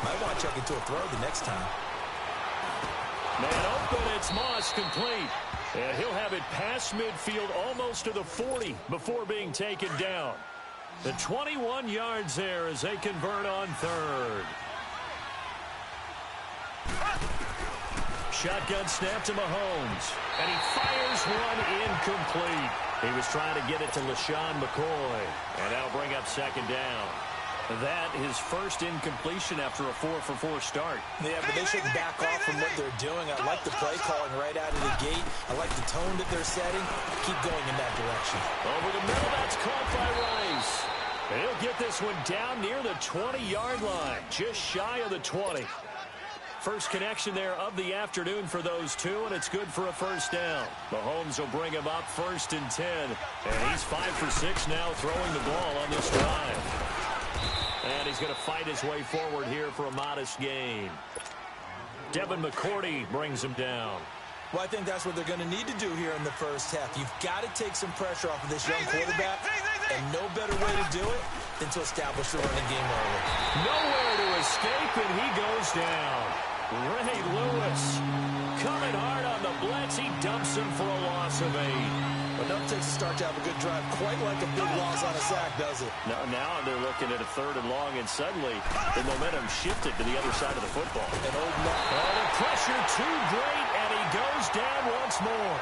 Might want to check into a throw the next time. Man open, it's Moss, complete. And he'll have it past midfield almost to the 40 before being taken down. The 21 yards there as they convert on 3rd. Shotgun snap to Mahomes. And he fires one incomplete. He was trying to get it to LaShawn McCoy. And that'll bring up 2nd down. That is first incompletion after a 4-for-4 start. Yeah, but they shouldn't back off from what they're doing. I like the play calling right out of the gate. I like the tone that they're setting. Keep going in that direction. Over the middle, that's caught by Rice. And he'll get this one down near the 20-yard line, just shy of the 20. First connection there of the afternoon for those two, and it's good for a 1st down. Mahomes will bring him up 1st and 10, and he's 5 for 6 now throwing the ball on this drive. And he's going to fight his way forward here for a modest gain. Devin McCourty brings him down. Well, I think that's what they're going to need to do here in the first half. You've got to take some pressure off of this young quarterback, and no better way to do it than to establish the running game early. Nowhere to escape, and he goes down. Ray Lewis coming hard on the blitz. He dumps him for a loss of 8. But nothing takes a start to have a good drive quite like a big loss on a sack, does it? Now they're looking at a 3rd and long, and suddenly the momentum shifted to the other side of the football. An old man. Oh, the pressure too great, and he goes down once more.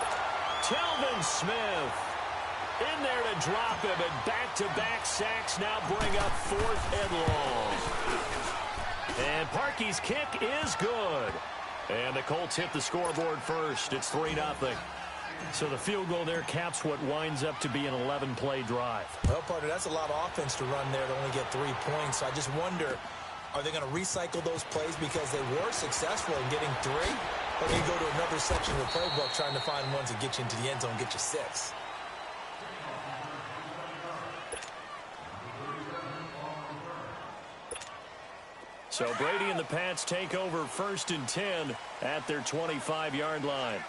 Telvin Smith in there to drop him, and back-to-back sacks now bring up 4th and long. And Parkey's kick is good. And the Colts hit the scoreboard first. It's 3-0. So the field goal there caps what winds up to be an 11-play drive. Well, partner, that's a lot of offense to run there to only get 3 points. So I just wonder, are they going to recycle those plays because they were successful in getting 3? Or do you go to another section of the playbook trying to find ones that get you into the end zone and get you 6? So Brady and the Pats take over 1st and 10 at their 25-yard line.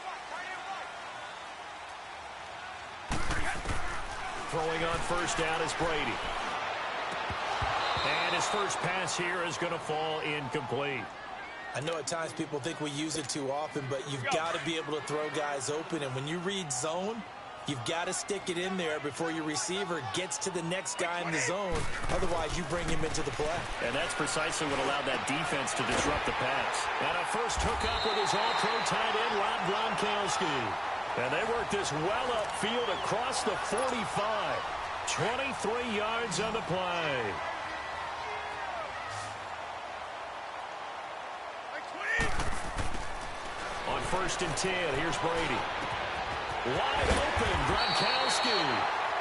Throwing on 1st down is Brady. And his first pass here is going to fall incomplete. I know at times people think we use it too often, but you've got to be able to throw guys open. And when you read zone, you've got to stick it in there before your receiver gets to the next guy in the zone. Otherwise, you bring him into the play. And that's precisely what allowed that defense to disrupt the pass. And a first hookup with his all-pro tight end, Rob Gronkowski. And they work this well upfield across the 45. 23 yards on the play. On 1st and 10, here's Brady. Wide open, Gronkowski.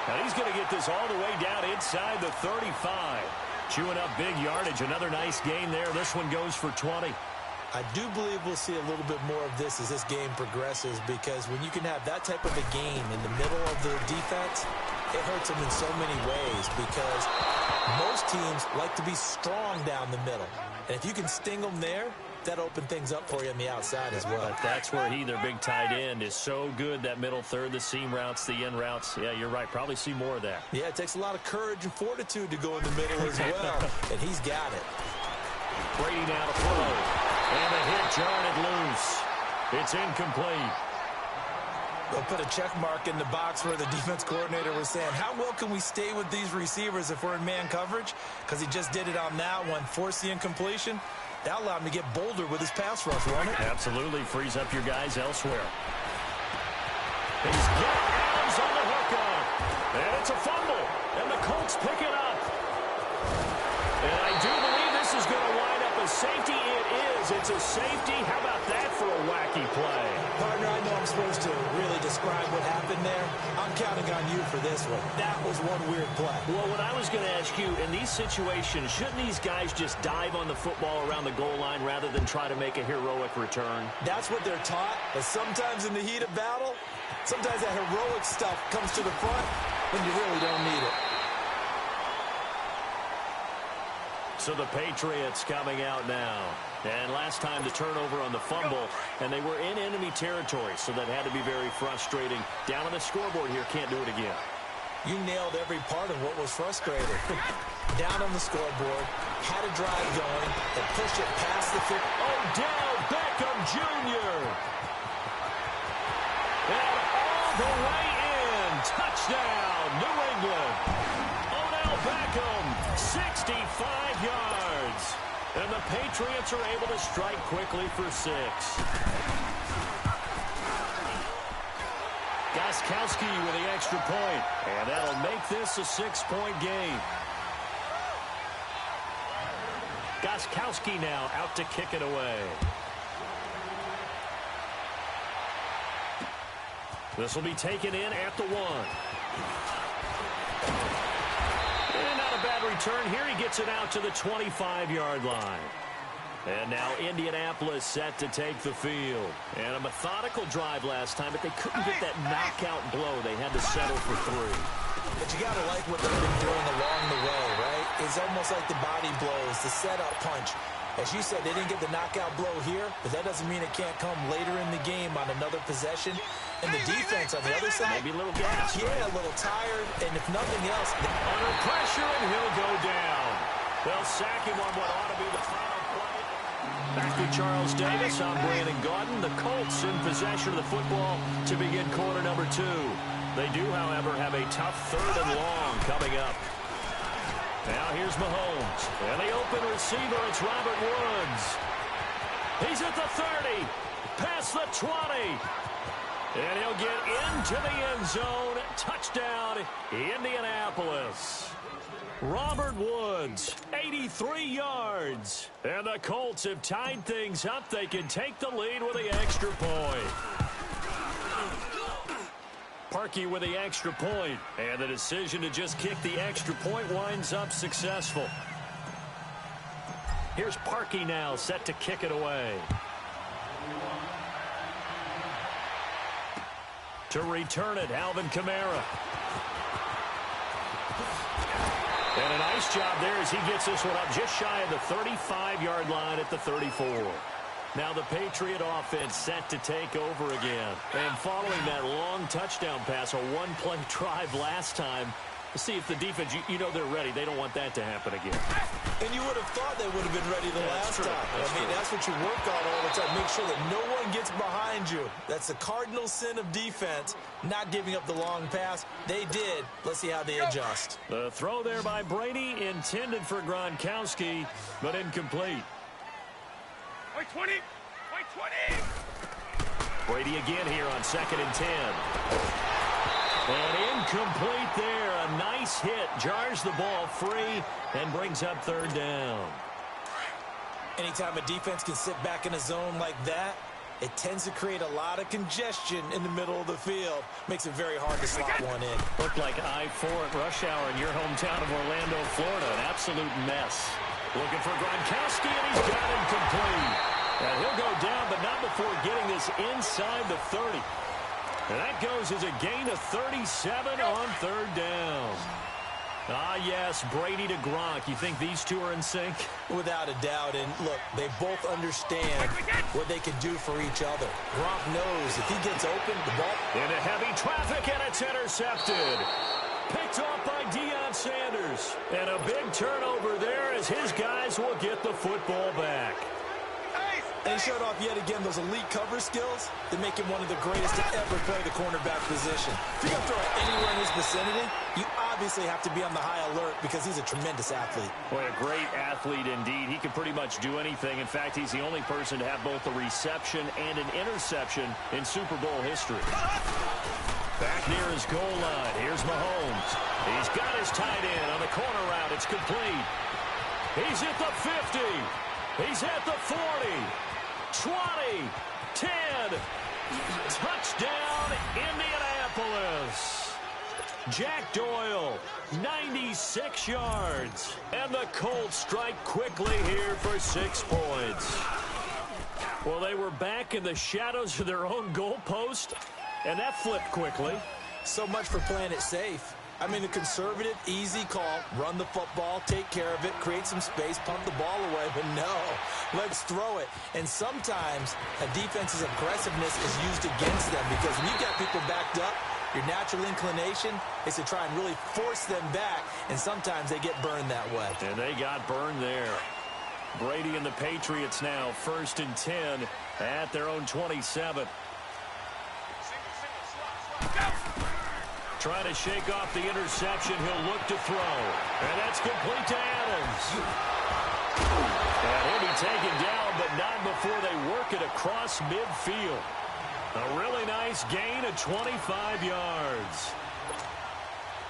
And he's going to get this all the way down inside the 35. Chewing up big yardage. Another nice gain there. This one goes for 20. I do believe we'll see a little bit more of this as this game progresses, because when you can have that type of a game in the middle of the defense, it hurts them in so many ways, because most teams like to be strong down the middle. And if you can sting them there, that opens things up for you on the outside as well. But that's where their big tight end, is so good, that middle third, the seam routes, the in routes. Yeah, you're right. Probably see more of that. Yeah, it takes a lot of courage and fortitude to go in the middle as well, and he's got it. Brady now to throw. And a hit, jarred it loose. It's incomplete. They'll put a check mark in the box where the defense coordinator was saying, how well can we stay with these receivers if we're in man coverage? Because he just did it on that one, forced the incompletion. That allowed him to get bolder with his pass rush, won't it? Absolutely. Frees up your guys elsewhere. He's got Adams on the hookup. And it's a fumble. And the Colts pick it up. And I do believe this is going to wind up a safety. It is. It's a safety. How about that for a wacky play? Partner, I know I'm supposed to really describe what happened there. I'm counting on you for this one. That was one weird play. Well, what I was going to ask you, in these situations, shouldn't these guys just dive on the football around the goal line rather than try to make a heroic return? That's what they're taught, but sometimes in the heat of battle, sometimes that heroic stuff comes to the front when you really don't need it. So the Patriots coming out now. And last time the turnover on the fumble, and they were in enemy territory, so that had to be very frustrating. Down on the scoreboard here, can't do it again. You nailed every part of what was frustrating. Down on the scoreboard, had a drive going, and pushed it past the 50. Odell Beckham Jr. And all the way in. Touchdown, New England. Odell Beckham, 65 yards. And the Patriots are able to strike quickly for 6. Gostkowski with the extra point. And that'll make this a 6-point game. Gostkowski now out to kick it away. This will be taken in at the 1. And not a bad return here. He gets it out to the 25-yard line. And now Indianapolis set to take the field. And a methodical drive last time, but they couldn't get that knockout blow. They had to settle for 3. But you got to like what they've been doing along the way, right? It's almost like the body blows, the setup punch. As you said, they didn't get the knockout blow here, but that doesn't mean it can't come later in the game on another possession. And the defense on the other side, maybe a little gas. Yeah, a little tired, and if nothing else, under pressure, and he'll go down. They'll sack him on what ought to be the final play. Back to Charles Davis. I'm Brandon Gaudin. The Colts in possession of the football to begin quarter number 2. They do, however, have a tough 3rd and long coming up. Now here's Mahomes. And the open receiver, it's Robert Woods. He's at the 30. Past the 20. And he'll get into the end zone. Touchdown, Indianapolis. Robert Woods, 83 yards. And the Colts have tied things up. They can take the lead with the extra point. Parkey with the extra point. And the decision to just kick the extra point winds up successful. Here's Parkey now, set to kick it away. To return it, Alvin Kamara. And a nice job there as he gets this one up just shy of the 35-yard line at the 34. Now the Patriot offense set to take over again. And following that long touchdown pass, a one-play drive last time, to see if the defense, you know they're ready. They don't want that to happen again. And you would have thought they would have been ready the last time. That's what you work on all the time. Make sure that no one gets behind you. That's the cardinal sin of defense, not giving up the long pass. They did. Let's see how they adjust. The throw there by Brady, intended for Gronkowski, but incomplete. White 20! White 20! Brady again here on 2nd and 10. And incomplete there. A nice hit. Jars the ball free and brings up 3rd down. Anytime a defense can sit back in a zone like that, it tends to create a lot of congestion in the middle of the field. Makes it very hard to slot one in. Looked like I-4 at rush hour in your hometown of Orlando, Florida. An absolute mess. Looking for Gronkowski, and he's got him complete. And he'll go down, but not before getting this inside the 30. And that goes as a gain of 37 on third down. Ah, yes, Brady to Gronk. You think these two are in sync? Without a doubt. And look, they both understand what they can do for each other. Gronk knows if he gets open, the ball... Into heavy traffic, and it's intercepted. Picked off by Deion Sanders. And a big turnover there as his guys will get the football back. And he showed off yet again those elite cover skills that make him one of the greatest to ever play the cornerback position. If you're going to throw it anywhere in his vicinity, you obviously have to be on the high alert because he's a tremendous athlete. Boy, a great athlete indeed. He can pretty much do anything. In fact, he's the only person to have both a reception and an interception in Super Bowl history. Back near his goal line. Here's Mahomes. He's got his tight end on the corner route. It's complete. He's at the 50. He's at the 40. 20, 10, touchdown, Indianapolis. Jack Doyle, 96 yards. And the Colts strike quickly here for 6 points. Well, they were back in the shadows of their own goalpost, and that flipped quickly. So much for playing it safe. I mean, the conservative, easy call, run the football, take care of it, create some space, pump the ball away. But no, let's throw it. And sometimes a defense's aggressiveness is used against them because when you've got people backed up, your natural inclination is to try and really force them back, and sometimes they get burned that way. And they got burned there. Brady and the Patriots now 1st and 10 at their own 27. Trying to shake off the interception. He'll look to throw. And that's complete to Adams. And he'll be taken down, but not before they work it across midfield. A really nice gain of 25 yards.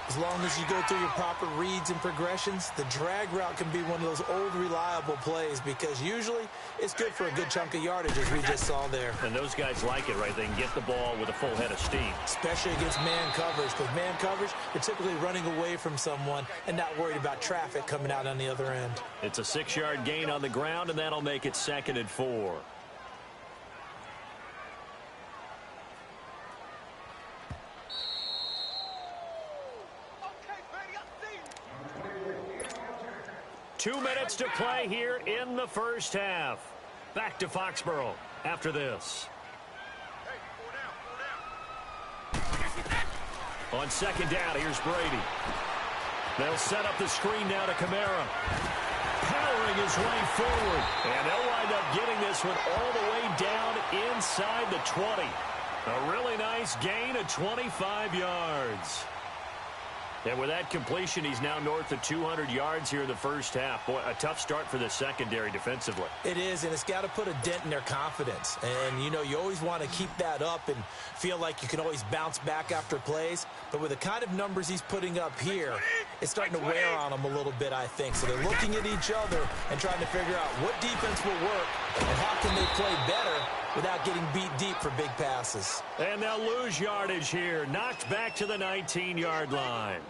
As long as you go through your proper reads and progressions, the drag route can be one of those old reliable plays because usually it's good for a good chunk of yardage as we just saw there. And those guys like it, right? They can get the ball with a full head of steam. Especially against man coverage, because man coverage, they're typically running away from someone and not worried about traffic coming out on the other end. It's a 6-yard gain on the ground, and that'll make it 2nd and 4. 2 minutes to play here in the first half. Back to Foxborough after this. On 2nd down, here's Brady. They'll set up the screen now to Kamara. Powering his way forward. And they'll wind up getting this one all the way down inside the 20. A really nice gain of 25 yards. And with that completion, he's now north of 200 yards here in the first half. Boy, a tough start for the secondary defensively. It is, and it's got to put a dent in their confidence. And, you know, you always want to keep that up and feel like you can always bounce back after plays. But with the kind of numbers he's putting up here, it's starting to wear on them a little bit, I think. So they're looking at each other and trying to figure out what defense will work and how can they play better without getting beat deep for big passes. And they'll lose yardage here. Knocked back to the 19-yard line.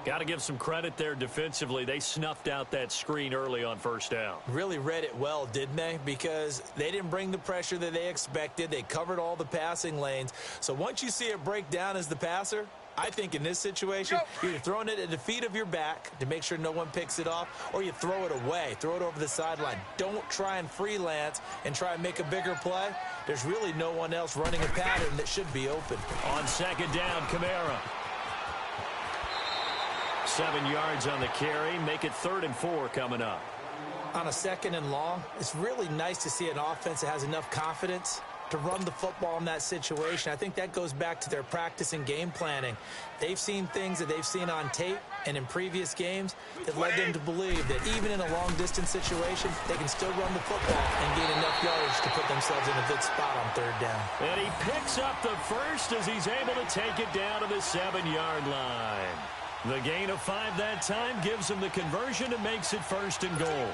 Got to give some credit there defensively. They snuffed out that screen early on 1st down. Really read it well, didn't they? Because they didn't bring the pressure that they expected. They covered all the passing lanes. So once you see it break down as the passer, I think in this situation, you're throwing it at the feet of your back to make sure no one picks it off, or you throw it away, throw it over the sideline. Don't try and freelance and try and make a bigger play. There's really no one else running a pattern that should be open. On 2nd down, Kamara. 7 yards on the carry. Make it 3rd and 4 coming up. On a 2nd and long, it's really nice to see an offense that has enough confidence to run the football in that situation. I think that goes back to their practice and game planning. They've seen things that they've seen on tape and in previous games that led them to believe that even in a long-distance situation, they can still run the football and gain enough yardage to put themselves in a good spot on 3rd down. And he picks up the first as he's able to take it down to the 7-yard line. The gain of 5 that time gives him the conversion and makes it 1st and goal.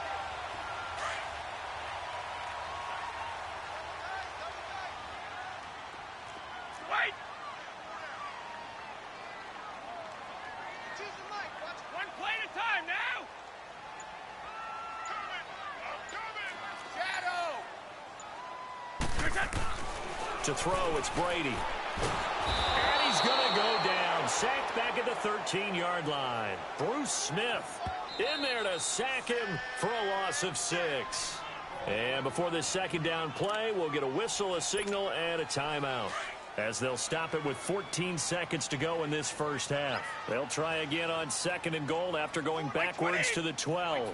To throw, it's Brady. And he's going to go down. Sacked back at the 13-yard line. Bruce Smith in there to sack him for a loss of 6. And before this second down play, we'll get a whistle, a signal, and a timeout, as they'll stop it with 14 seconds to go in this first half. They'll try again on 2nd and goal after going backwards to the 12.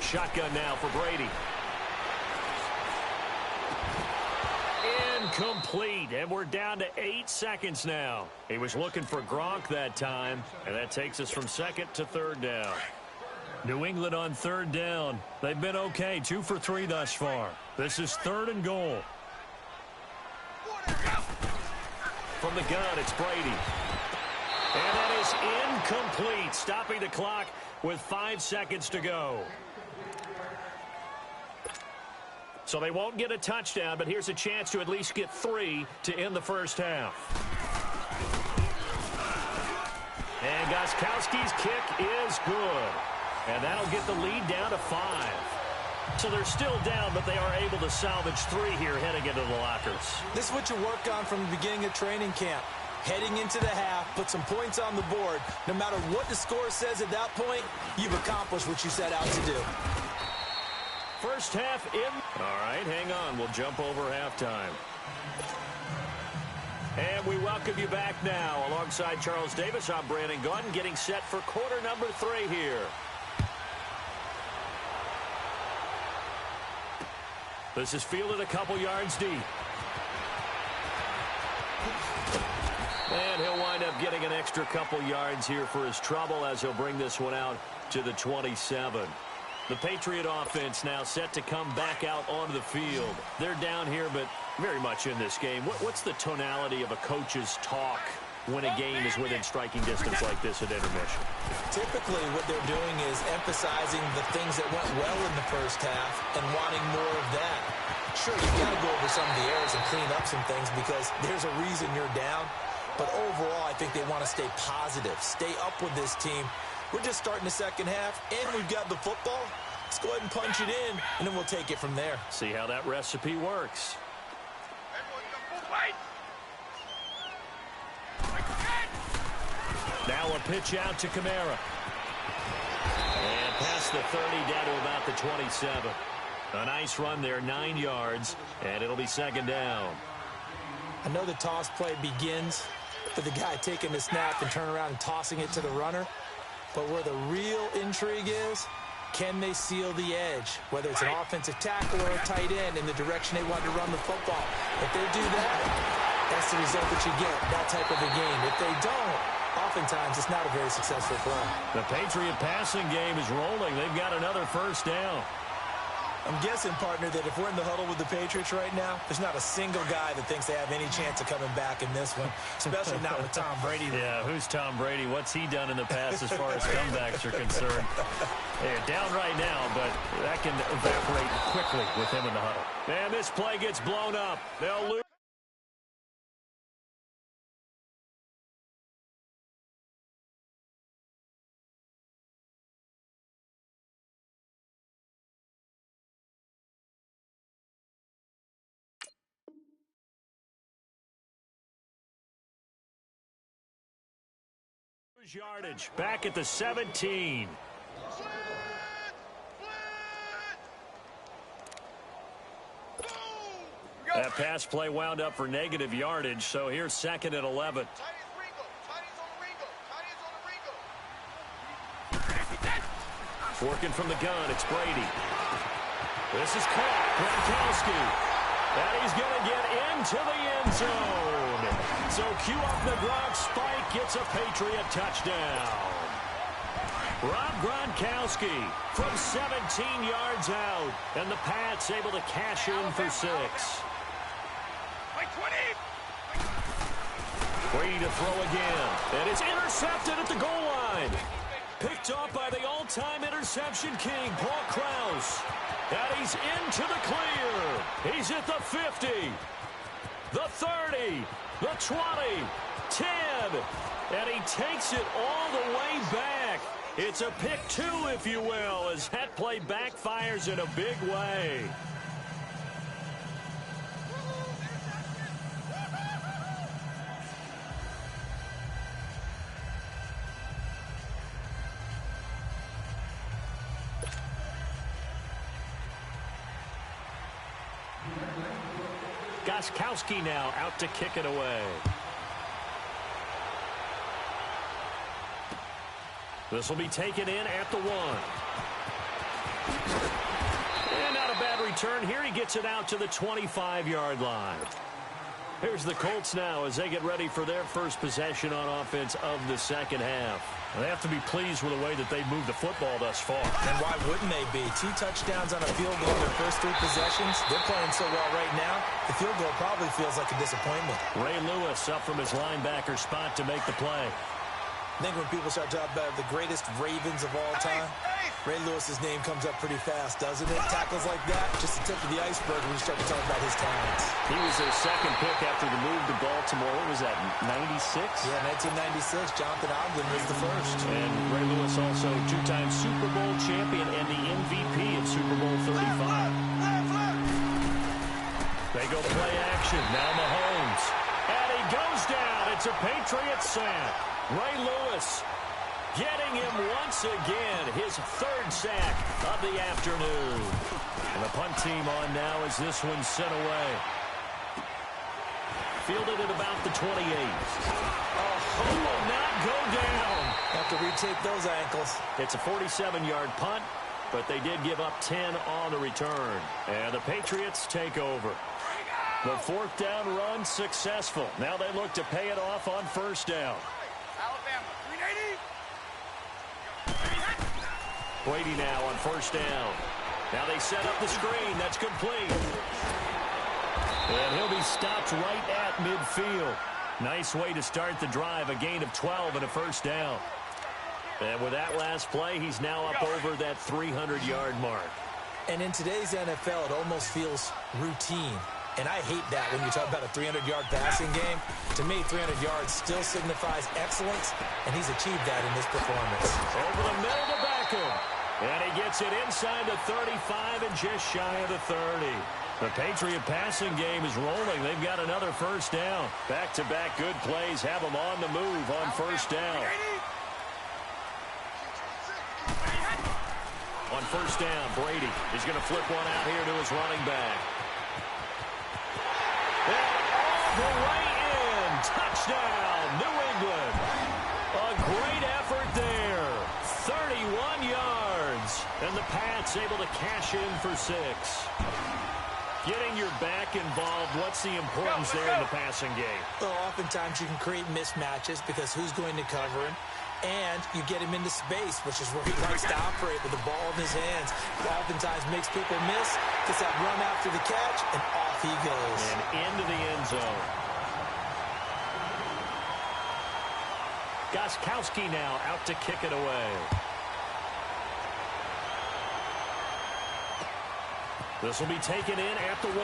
Shotgun now for Brady. Incomplete, and we're down to 8 seconds now. He was looking for Gronk that time, and that takes us from 2nd to 3rd down. New England on 3rd down. They've been okay, 2 for 3 thus far. This is 3rd and goal. From the gun, it's Brady. And that is incomplete, stopping the clock with 5 seconds to go. So they won't get a touchdown, but here's a chance to at least get 3 to end the first half. And Gostkowski's kick is good. And that'll get the lead down to 5. So they're still down, but they are able to salvage 3 here heading into the lockers. This is what you work on from the beginning of training camp. Heading into the half, put some points on the board. No matter what the score says at that point, you've accomplished what you set out to do. First half in. All right, hang on. We'll jump over halftime. And we welcome you back now. Alongside Charles Davis, I'm Brandon Gunn, getting set for quarter number 3 here. This is fielded a couple yards deep. And he'll wind up getting an extra couple yards here for his trouble as he'll bring this one out to the 27. The Patriot offense now set to come back out onto the field. They're down here, but very much in this game. What's the tonality of a coach's talk when a game is within striking distance like this at intermission? Typically, what they're doing is emphasizing the things that went well in the first half and wanting more of that. Sure, you've got to go over some of the errors and clean up some things because there's a reason you're down. But overall, I think they want to stay positive, stay up with this team. We're just starting the second half, and we've got the football. Let's go ahead and punch it in, and then we'll take it from there. See how that recipe works. Now a pitch out to Kamara. And past the 30, down to about the 27. A nice run there, 9 yards, and it'll be second down. I know the toss play begins with the guy taking the snap and turn around and tossing it to the runner. But where the real intrigue is, can they seal the edge? Whether it's an offensive tackle or a tight end in the direction they want to run the football. If they do that, that's the result that you get, that type of a game. If they don't, oftentimes it's not a very successful play. The Patriot passing game is rolling. They've got another first down. I'm guessing, partner, that if we're in the huddle with the Patriots right now, there's not a single guy that thinks they have any chance of coming back in this one, especially not with Tom Brady. Yeah, who's Tom Brady? What's he done in the past as far as comebacks are concerned? They're down right now, but that can evaporate quickly with him in the huddle. And this play gets blown up. They'll lose. Yardage back at the 17. That pass play wound up for negative yardage, so here's second and 11. Working from the gun, it's Brady. This is caught, Gronkowski. And he's going to get into the end zone. So cue up the Gronk spike, gets a Patriot touchdown. Rob Gronkowski from 17 yards out. And the Pats able to cash in for 6. Brady to throw again. And it's intercepted at the goal line. Picked off by the all-time interception king, Paul Krause. And he's into the clear. He's at the 50, the 30, the 20, 10. And he takes it all the way back. It's a pick 2, if you will, as that play backfires in a big way. Gostkowski now out to kick it away. This will be taken in at the 1. And not a bad return here. He gets it out to the 25-yard line. Here's the Colts now as they get ready for their first possession on offense of the second half. They have to be pleased with the way that they've moved the football thus far. And why wouldn't they be? 2 touchdowns on a field goal in their first 3 possessions. They're playing so well right now, the field goal probably feels like a disappointment. Ray Lewis up from his linebacker spot to make the play. I think when people start talking about the greatest Ravens of all time, Ray Lewis's name comes up pretty fast, doesn't it? Tackles like that, just the tip of the iceberg when you start to talk about his talents. He was their second pick after the move to Baltimore. What was that, 96? Yeah, 1996. Jonathan Ogden was the first. And Ray Lewis also 2-time Super Bowl champion and the MVP of Super Bowl 35. They go play action. Now Mahomes. And he goes down. It's a Patriots sack. Ray Lewis getting him once again, his 3rd sack of the afternoon. And the punt team on now as this one's sent away. Fielded at about the 28. Oh, he will not go down. Have to retake those ankles. It's a 47-yard punt, but they did give up 10 on the return. And the Patriots take over. The 4th down run successful. Now they look to pay it off on 1st down. Alabama, 380. Brady now on 1st down. Now they set up the screen. That's complete. And he'll be stopped right at midfield. Nice way to start the drive. A gain of 12 and a 1st down. And with that last play, he's now up over that 300-yard mark. And in today's NFL, it almost feels routine. And I hate that when you talk about a 300-yard passing game. To me, 300 yards still signifies excellence, and he's achieved that in this performance. Over the middle to Beckham. And he gets it inside the 35 and just shy of the 30. The Patriot passing game is rolling. They've got another 1st down. Back-to-back good plays have them on the move on 1st down. On 1st down, Brady is going to flip one out here to his running back. And all the way in. Touchdown, New England. A great effort there. 31 yards. And the Pats able to cash in for 6. Getting your back involved, what's the importance there in the passing game? Well, oftentimes you can create mismatches because who's going to cover him? And you get him into space, which is where he likes to operate with the ball in his hands. Oftentimes makes people miss, gets that run after the catch, and off he goes. And into the end zone. Gostkowski now out to kick it away. This will be taken in at the 1.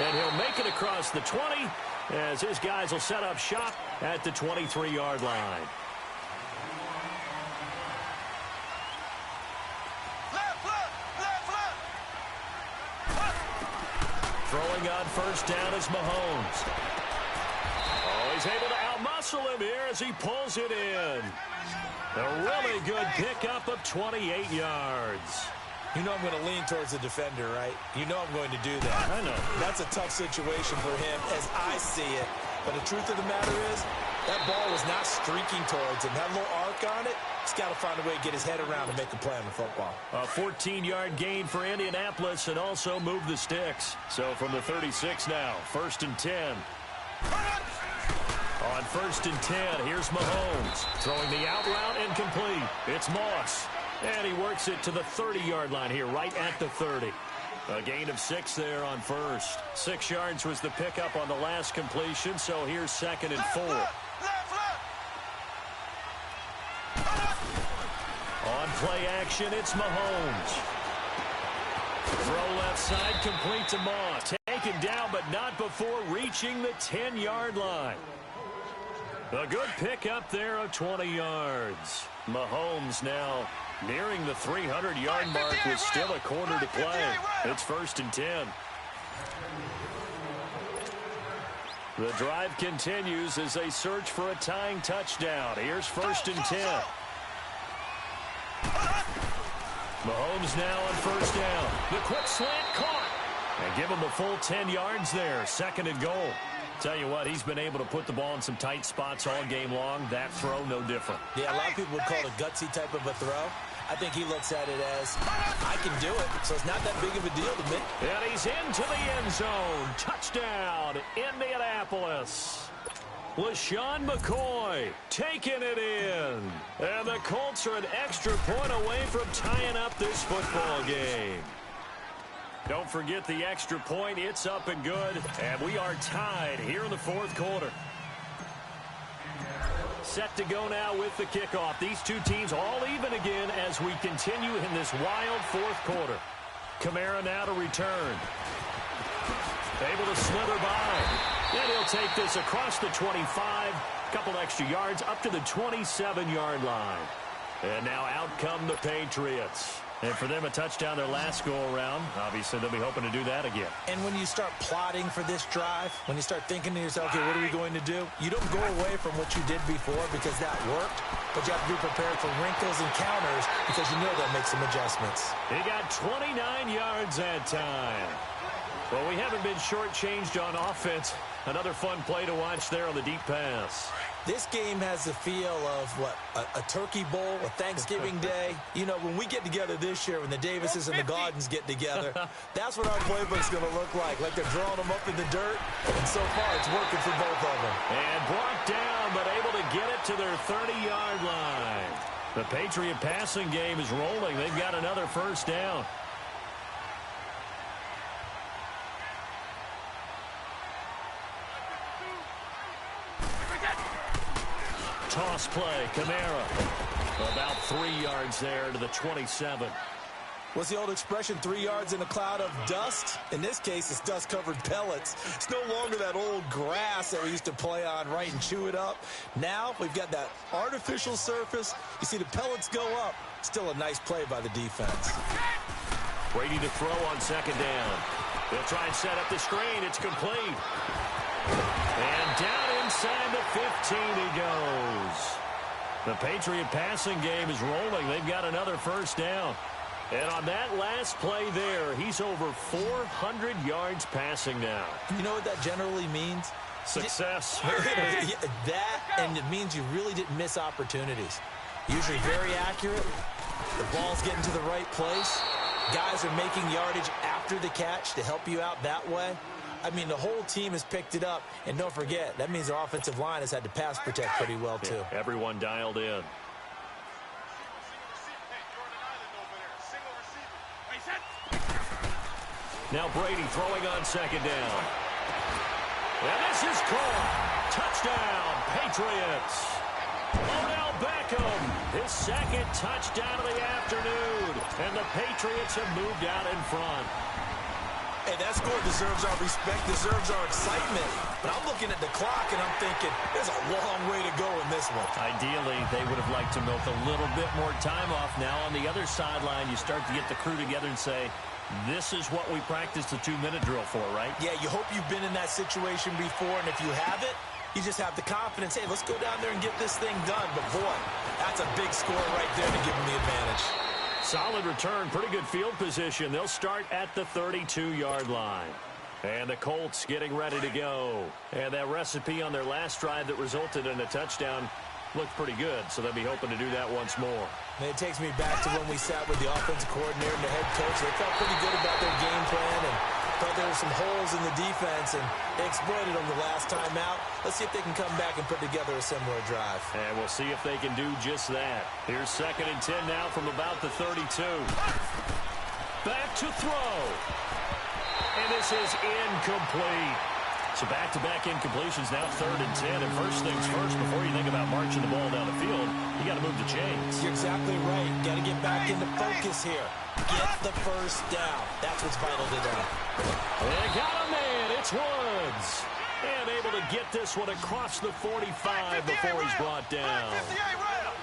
And he'll make it across the 20 as his guys will set up shop at the 23-yard line. Throwing on 1st down is Mahomes. Oh, he's able to outmuscle him here as he pulls it in. A really good pickup of 28 yards. You know I'm going to lean towards the defender, right? You know I'm going to do that. I know. That's a tough situation for him as I see it. But the truth of the matter is, that ball was not streaking towards him. That little arc on it, he's got to find a way to get his head around and make a play on the football. A 14-yard gain for Indianapolis and also move the sticks. So from the 36 now, 1st and 10. On 1st and 10, here's Mahomes. Throwing the out route incomplete. It's Moss. And he works it to the 30-yard line here, right at the 30. A gain of 6 there on 1st. 6 yards was the pickup on the last completion, so here's 2nd and 4. On play action, it's Mahomes. Throw left side, complete to Moss. Taken down, but not before reaching the 10-yard line. A good pickup there of 20 yards. Mahomes now nearing the 300-yard mark with still a quarter to play. It's 1st and 10. The drive continues as they search for a tying touchdown. Here's 1st and 10. Mahomes now on 1st down. The quick slant caught. And give him a full 10 yards there. 2nd and goal. Tell you what, he's been able to put the ball in some tight spots all game long. That throw, no different. Yeah, a lot of people would call it a gutsy type of a throw. I think he looks at it as, I can do it, so it's not that big of a deal to me. And he's into the end zone. Touchdown, Indianapolis. LaShawn McCoy taking it in. And the Colts are an extra point away from tying up this football game. Don't forget the extra point. It's up and good. And we are tied here in the 4th quarter. Set to go now with the kickoff. These two teams all even again as we continue in this wild 4th quarter. Kamara now to return. Able to slither by. And he'll take this across the 25. Couple extra yards up to the 27-yard line. And now out come the Patriots. And for them, a touchdown their last go-around. Obviously, they'll be hoping to do that again. And when you start plotting for this drive, when you start thinking to yourself, okay, what are we going to do? You don't go away from what you did before because that worked, but you have to be prepared for wrinkles and counters because you know they'll make some adjustments. He got 29 yards that time. Well, we haven't been shortchanged on offense. Another fun play to watch there on the deep pass. This game has the feel of, what, a turkey bowl, a Thanksgiving day. You know, when we get together this year, when the Davises and the Gaudens get together, that's what our playbook's going to look like they're drawing them up in the dirt. And so far, it's working for both of them. And brought down, but able to get it to their 30-yard line. The Patriot passing game is rolling. They've got another first down. Toss play, Kamara. About 3 yards there to the 27. What's the old expression, 3 yards in a cloud of dust? In this case, it's dust-covered pellets. It's no longer that old grass that we used to play on, right, and chew it up. Now we've got that artificial surface. You see the pellets go up. Still a nice play by the defense. Brady to throw on 2nd down. They'll try and set up the screen. It's complete. And down inside the 15 he goes. The Patriot passing game is rolling. They've got another first down. And on that last play there, he's over 400 yards passing now. You know what that generally means? Success. That, and it means you really didn't miss opportunities. Usually very accurate. The ball's getting to the right place. Guys are making yardage after the catch to help you out that way. I mean, the whole team has picked it up. And don't forget, that means the offensive line has had to pass protect pretty well, too. Yeah, everyone dialed in. Now Brady throwing on 2nd down. And this is caught. Touchdown, Patriots. Odell Beckham, his 2nd touchdown of the afternoon. And the Patriots have moved out in front. Hey, that score deserves our respect, deserves our excitement. But I'm looking at the clock, and I'm thinking, there's a long way to go in this one. Ideally, they would have liked to milk a little bit more time off. Now, on the other sideline, you start to get the crew together and say, this is what we practiced the 2-minute drill for, right? Yeah, you hope you've been in that situation before, and if you haven't, you just have the confidence, hey, let's go down there and get this thing done. But, boy, that's a big score right there to give them the advantage. Solid return, pretty good field position. They'll start at the 32-yard line. And the Colts getting ready to go. And that recipe on their last drive that resulted in a touchdown looked pretty good, so they'll be hoping to do that once more. And it takes me back to when we sat with the offensive coordinator and the head coach. They felt pretty good about their game plan and thought there were some holes in the defense, and they exploited them the last time out. Let's see if they can come back and put together a similar drive. And we'll see if they can do just that. Here's 2nd and 10 now from about the 32. Back to throw. And this is incomplete. So back-to-back incompletions, now 3rd and 10. And first things first, before you think about marching the ball down the field, you got to move the chains. You're exactly right. Got to get back into focus here. Get the first down. That's what's vital to them. They got a man. It's Woods. And able to get this one across the 45 before he's brought down.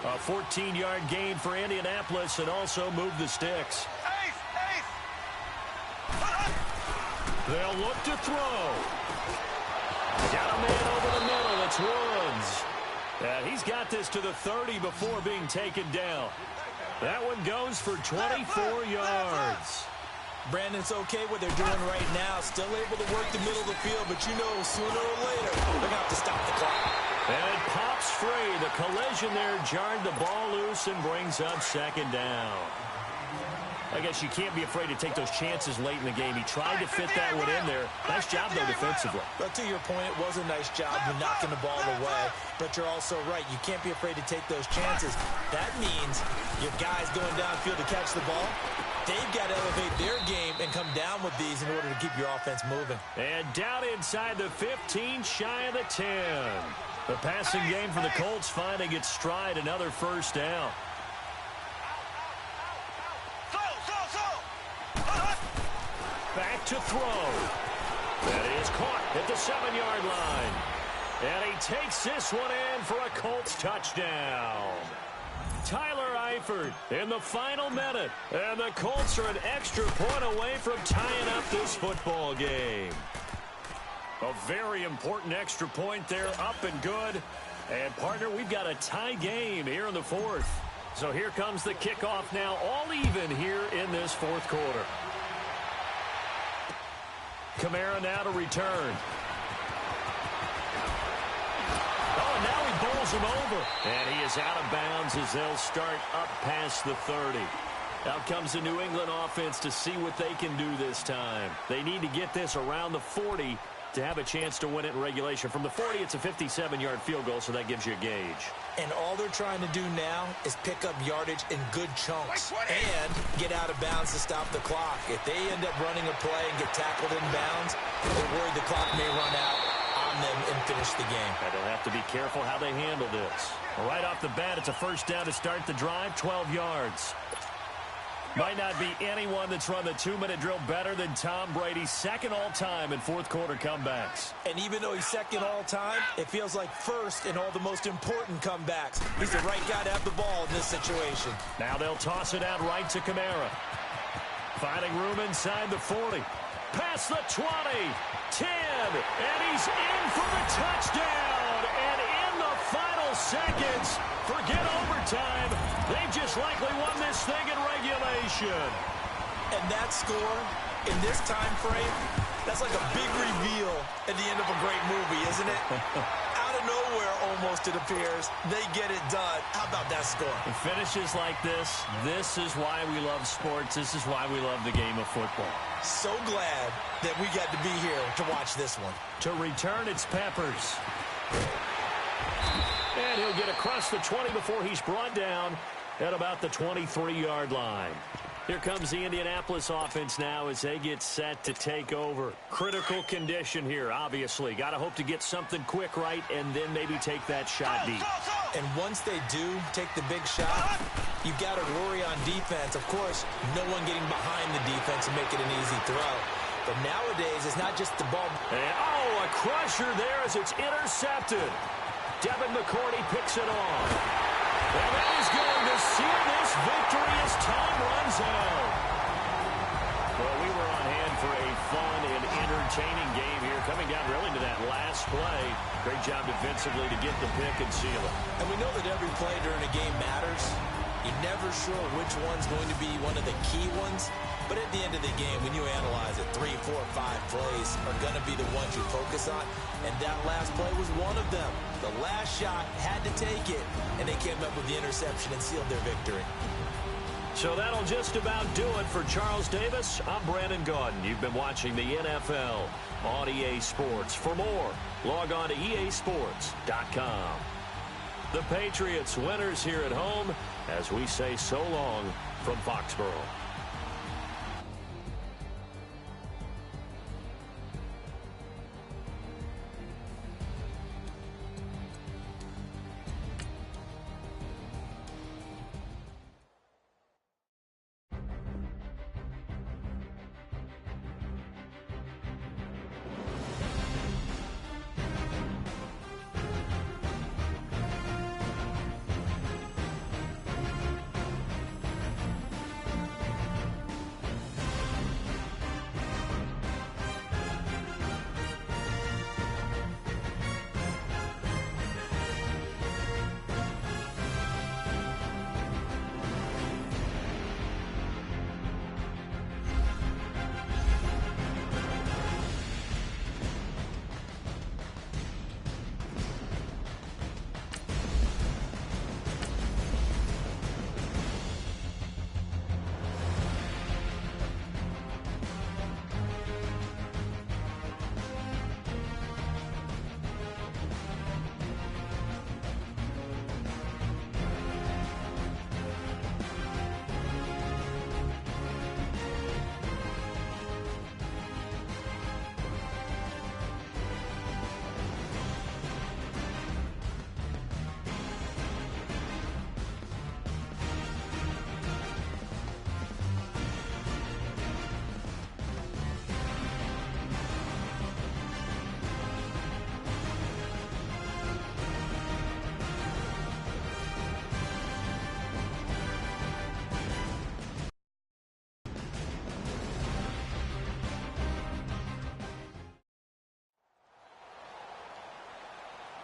A 14-yard gain for Indianapolis and also move the sticks. They'll look to throw. Got a man over the middle. It's Woods. And he's got this to the 30 before being taken down. That one goes for 24 yards. Brandon, it's okay what they're doing right now. Still able to work the middle of the field, but you know sooner or later they're going to have to stop the clock. And it pops free. The collision there jarred the ball loose and brings up second down. I guess you can't be afraid to take those chances late in the game. He tried to fit that one in there. Nice job, though, defensively. But to your point, it was a nice job of knocking the ball away. But you're also right. You can't be afraid to take those chances. That means your guys going downfield to catch the ball, they've got to elevate their game and come down with these in order to keep your offense moving. And down inside the 15, shy of the 10. The passing game for the Colts finding its stride, another first down. Back to throw. That is caught at the 7-yard line. And he takes this one in for a Colts touchdown. Tyler Eifert in the final minute. And the Colts are an extra point away from tying up this football game. A very important extra point there, up and good. And, partner, we've got a tie game here in the fourth. So here comes the kickoff now, all even here in this fourth quarter. Kamara now to return. Oh, and now he bowls him over. And he is out of bounds as they'll start up past the 30. Out comes the New England offense to see what they can do this time. They need to get this around the 40 to have a chance to win it in regulation. From the 40, it's a 57-yard field goal, so that gives you a gauge. And all they're trying to do now is pick up yardage in good chunks and get out of bounds to stop the clock. If they end up running a play and get tackled in bounds, they're worried the clock may run out on them and finish the game. And they'll have to be careful how they handle this. Right off the bat, it's a first down to start the drive, 12 yards. Might not be anyone that's run the 2-minute drill better than Tom Brady, second all-time in fourth-quarter comebacks. And even though he's second all-time, it feels like first in all the most important comebacks. He's the right guy to have the ball in this situation. Now they'll toss it out right to Kamara. Finding room inside the 40. Past the 20, 10, and he's in for the touchdown. And in the final seconds, forget overtime, they've just likely won this thing in regulation. And that score, in this time frame, that's like a big reveal at the end of a great movie, isn't it? Out of nowhere, almost, it appears. They get it done. How about that score? It finishes like this. This is why we love sports. This is why we love the game of football. So glad that we got to be here to watch this one. To return, it's Peppers. And he'll get across the 20 before he's brought down at about the 23-yard line. Here comes the Indianapolis offense now as they get set to take over. Critical condition here, obviously. Got to hope to get something quick right and then maybe take that shot deep. And once they do take the big shot, you've got to worry on defense. Of course, no one getting behind the defense and make it an easy throw. But nowadays, it's not just the ball. And, oh, a crusher there as it's intercepted. Devin McCourty picks it off. And that is going to seal this victory as time runs out. Well, we were on hand for a fun and entertaining game here, coming down really to that last play. Great job defensively to get the pick and seal it. And we know that every play during a game matters. You're never sure which one's going to be one of the key ones. But at the end of the game, when you analyze it, 3, 4, 5 plays are going to be the ones you focus on. And that last play was one of them. The last shot had to take it, and they came up with the interception and sealed their victory. So that'll just about do it for Charles Davis. I'm Brandon Gaudin. You've been watching the NFL on EA Sports. For more, log on to easports.com. The Patriots winners here at home as we say so long from Foxborough.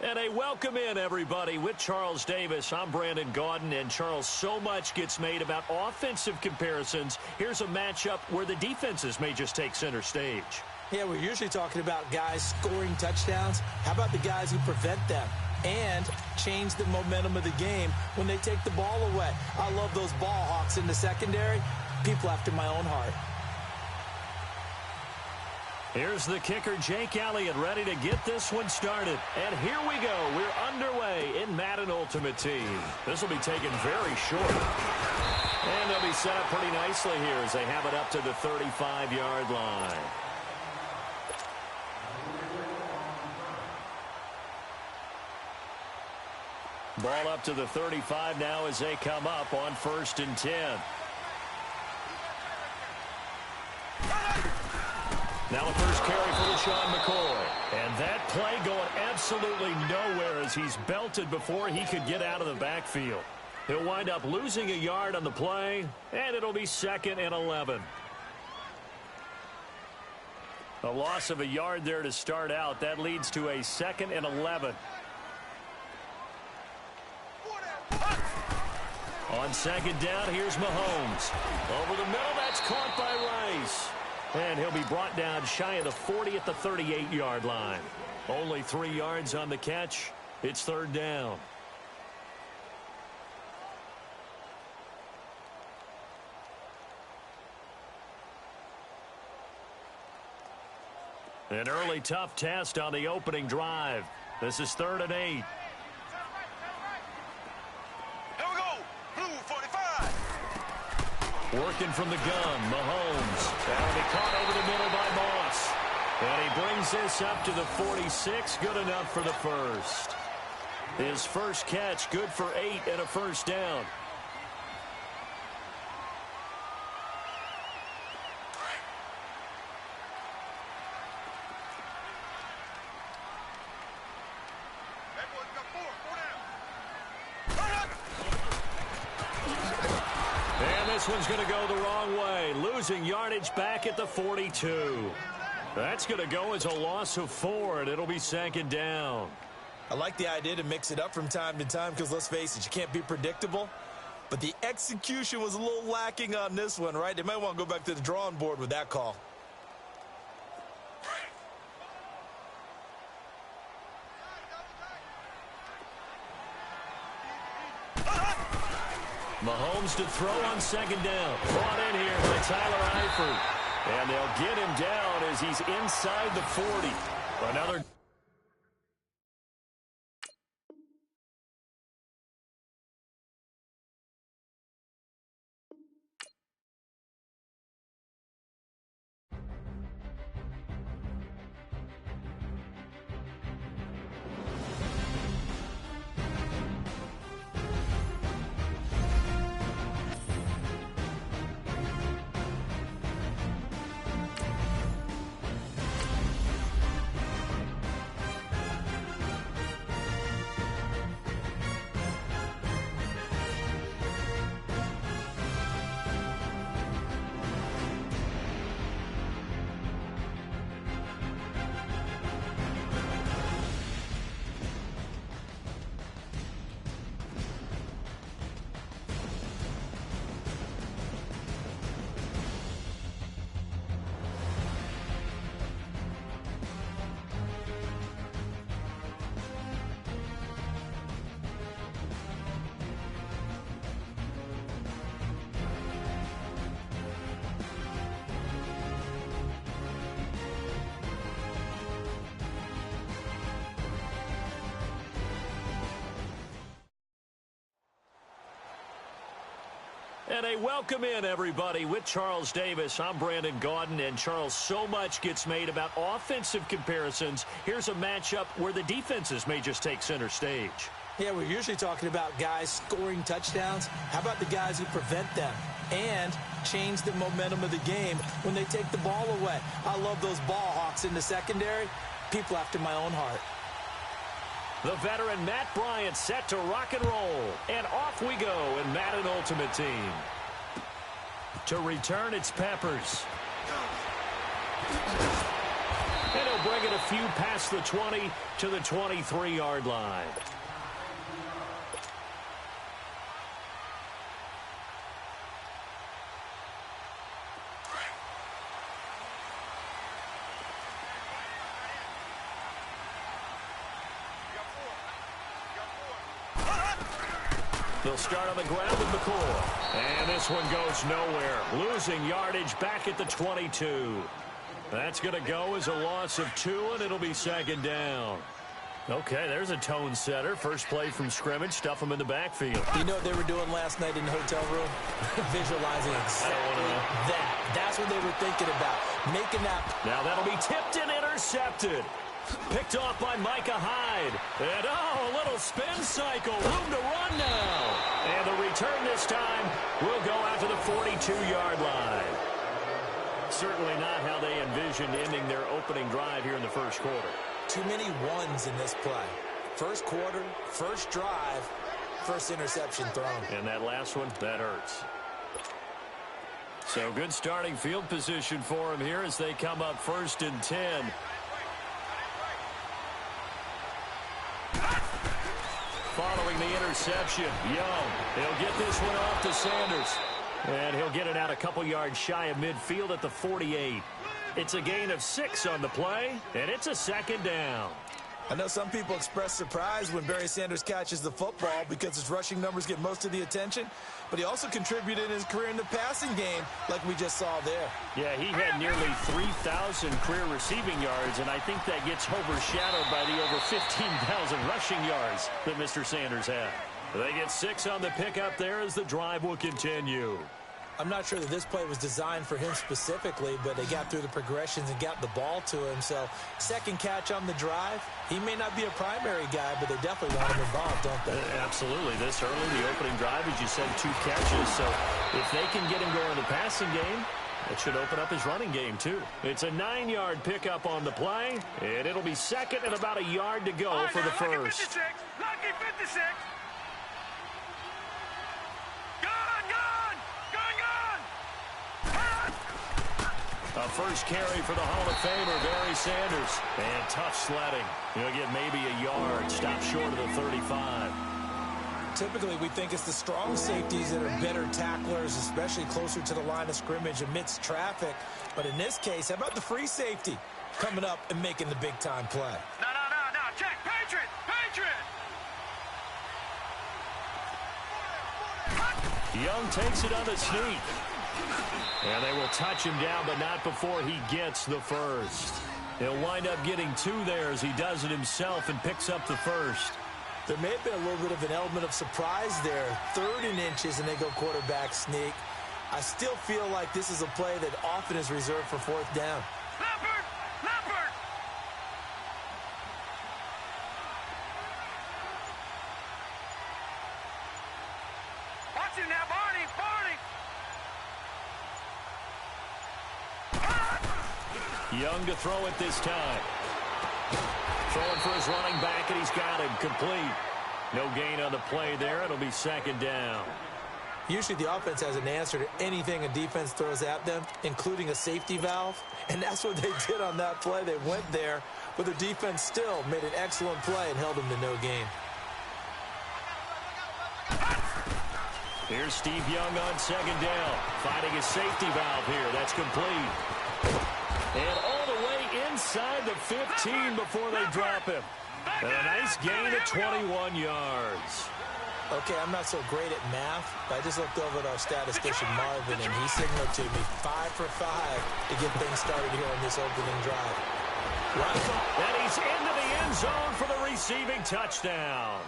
And a welcome in, everybody, with Charles Davis. I'm Brandon Gaudin, and Charles, so much gets made about offensive comparisons. Here's a matchup where the defenses may just take center stage. Yeah, we're usually talking about guys scoring touchdowns. How about the guys who prevent them and change the momentum of the game when they take the ball away? I love those ball hawks in the secondary. People after my own heart. Here's the kicker, Jake Elliott, ready to get this one started. And here we go. We're underway in Madden Ultimate Team. This will be taken very short. And they'll be set up pretty nicely here as they have it up to the 35-yard line. Ball up to the 35 now as they come up on 1st and 10. Now the first carry for LaShawn McCoy. And that play going absolutely nowhere as he's belted before he could get out of the backfield. He'll wind up losing a yard on the play, and it'll be 2nd and 11. A loss of a yard there to start out. That leads to a 2nd and 11. On 2nd down, here's Mahomes. Over the middle, that's caught by Rice. And he'll be brought down shy of the 40 at the 38-yard line. Only 3 yards on the catch. It's 3rd down. An early tough test on the opening drive. This is 3rd and 8. Working from the gun, Mahomes. That'll be caught over the middle by Moss. And he brings this up to the 46. Good enough for the first. His first catch, good for 8 and a 1st down. This one's going to go the wrong way. Losing yardage back at the 42. That's going to go as a loss of 4, and it'll be 2nd down. I like the idea to mix it up from time to time because, let's face it, you can't be predictable. But the execution was a little lacking on this one, right? They might want to go back to the drawing board with that call. Mahomes to throw on 2nd down. Brought in here by Tyler Eifert. And they'll get him down as he's inside the 40. Another. And a welcome in, everybody, with Charles Davis. I'm Brandon Gaudin, and Charles, so much gets made about offensive comparisons. Here's a matchup where the defenses may just take center stage. Yeah, we're usually talking about guys scoring touchdowns. How about the guys who prevent them and change the momentum of the game when they take the ball away? I love those ball hawks in the secondary. People after my own heart. The veteran Matt Bryant set to rock and roll. And off we go in Madden Ultimate Team. To return, it's Peppers. And he'll bring it a few past the 20 to the 23-yard line. They'll start on the ground with McCoy. And this one goes nowhere. Losing yardage back at the 22. That's going to go as a loss of 2, and it'll be second down. Okay, there's a tone setter. First play from scrimmage. Stuff them in the backfield. You know what they were doing last night in the hotel room? Visualizing exactly that. That's what they were thinking about. Making that. Now that'll be tipped and intercepted. Picked off by Micah Hyde. And, a little spin cycle. Room to run now. And the return this time will go out to the 42-yard line. Certainly not how they envisioned ending their opening drive here in the first quarter. Too many ones in this play. First quarter, first drive, first interception thrown. And that last one, that hurts. So good starting field position for him here as they come up 1st and 10. Following the interception, Young. He'll get this one off to Sanders. And he'll get it out a couple yards shy of midfield at the 48. It's a gain of 6 on the play, and it's a second down. I know some people express surprise when Barry Sanders catches the football because his rushing numbers get most of the attention, but he also contributed in his career in the passing game like we just saw there. Yeah, he had nearly 3,000 career receiving yards, and I think that gets overshadowed by the over 15,000 rushing yards that Mr. Sanders had. They get 6 on the pickup there as the drive will continue. I'm not sure that this play was designed for him specifically, but they got through the progressions and got the ball to him. So, second catch on the drive. He may not be a primary guy, but they definitely want him involved, don't they? Absolutely. This early, the opening drive, as you said, 2 catches. So, if they can get him going in the passing game, it should open up his running game, too. It's a 9-yard pickup on the play, and it'll be second and about a yard to go for the first. Lucky 56. A first carry for the Hall of Famer, Barry Sanders. And tough sledding. He'll get maybe a yard, stop short of the 35. Typically, we think it's the strong safeties that are better tacklers, especially closer to the line of scrimmage amidst traffic. But in this case, how about the free safety coming up and making the big-time play? No. Check. Patriot. Young takes it on the sneak. And they will touch him down, but not before he gets the first. He'll wind up getting 2 there as he does it himself and picks up the first. There may have been a little bit of an element of surprise there. 3rd and inches, and they go quarterback sneak. I still feel like this is a play that often is reserved for 4th down. Leopard! Watch him now, Barney! Young to throw it this time. Throwing for his running back, and he's got him complete. No gain on the play there. It'll be second down. Usually the offense has an answer to anything a defense throws at them, including a safety valve. And that's what they did on that play. They went there, but the defense still made an excellent play and held them to no gain. Here's Steve Young on second down. Finding his safety valve here. That's complete. And all the way inside the 15 before they drop him. And a nice gain of 21 yards. Okay, I'm not so great at math, but I just looked over at our statistician, Marvin, and he signaled to me 5 for 5 to get things started here on this opening drive. And he's into the end zone for the receiving touchdown.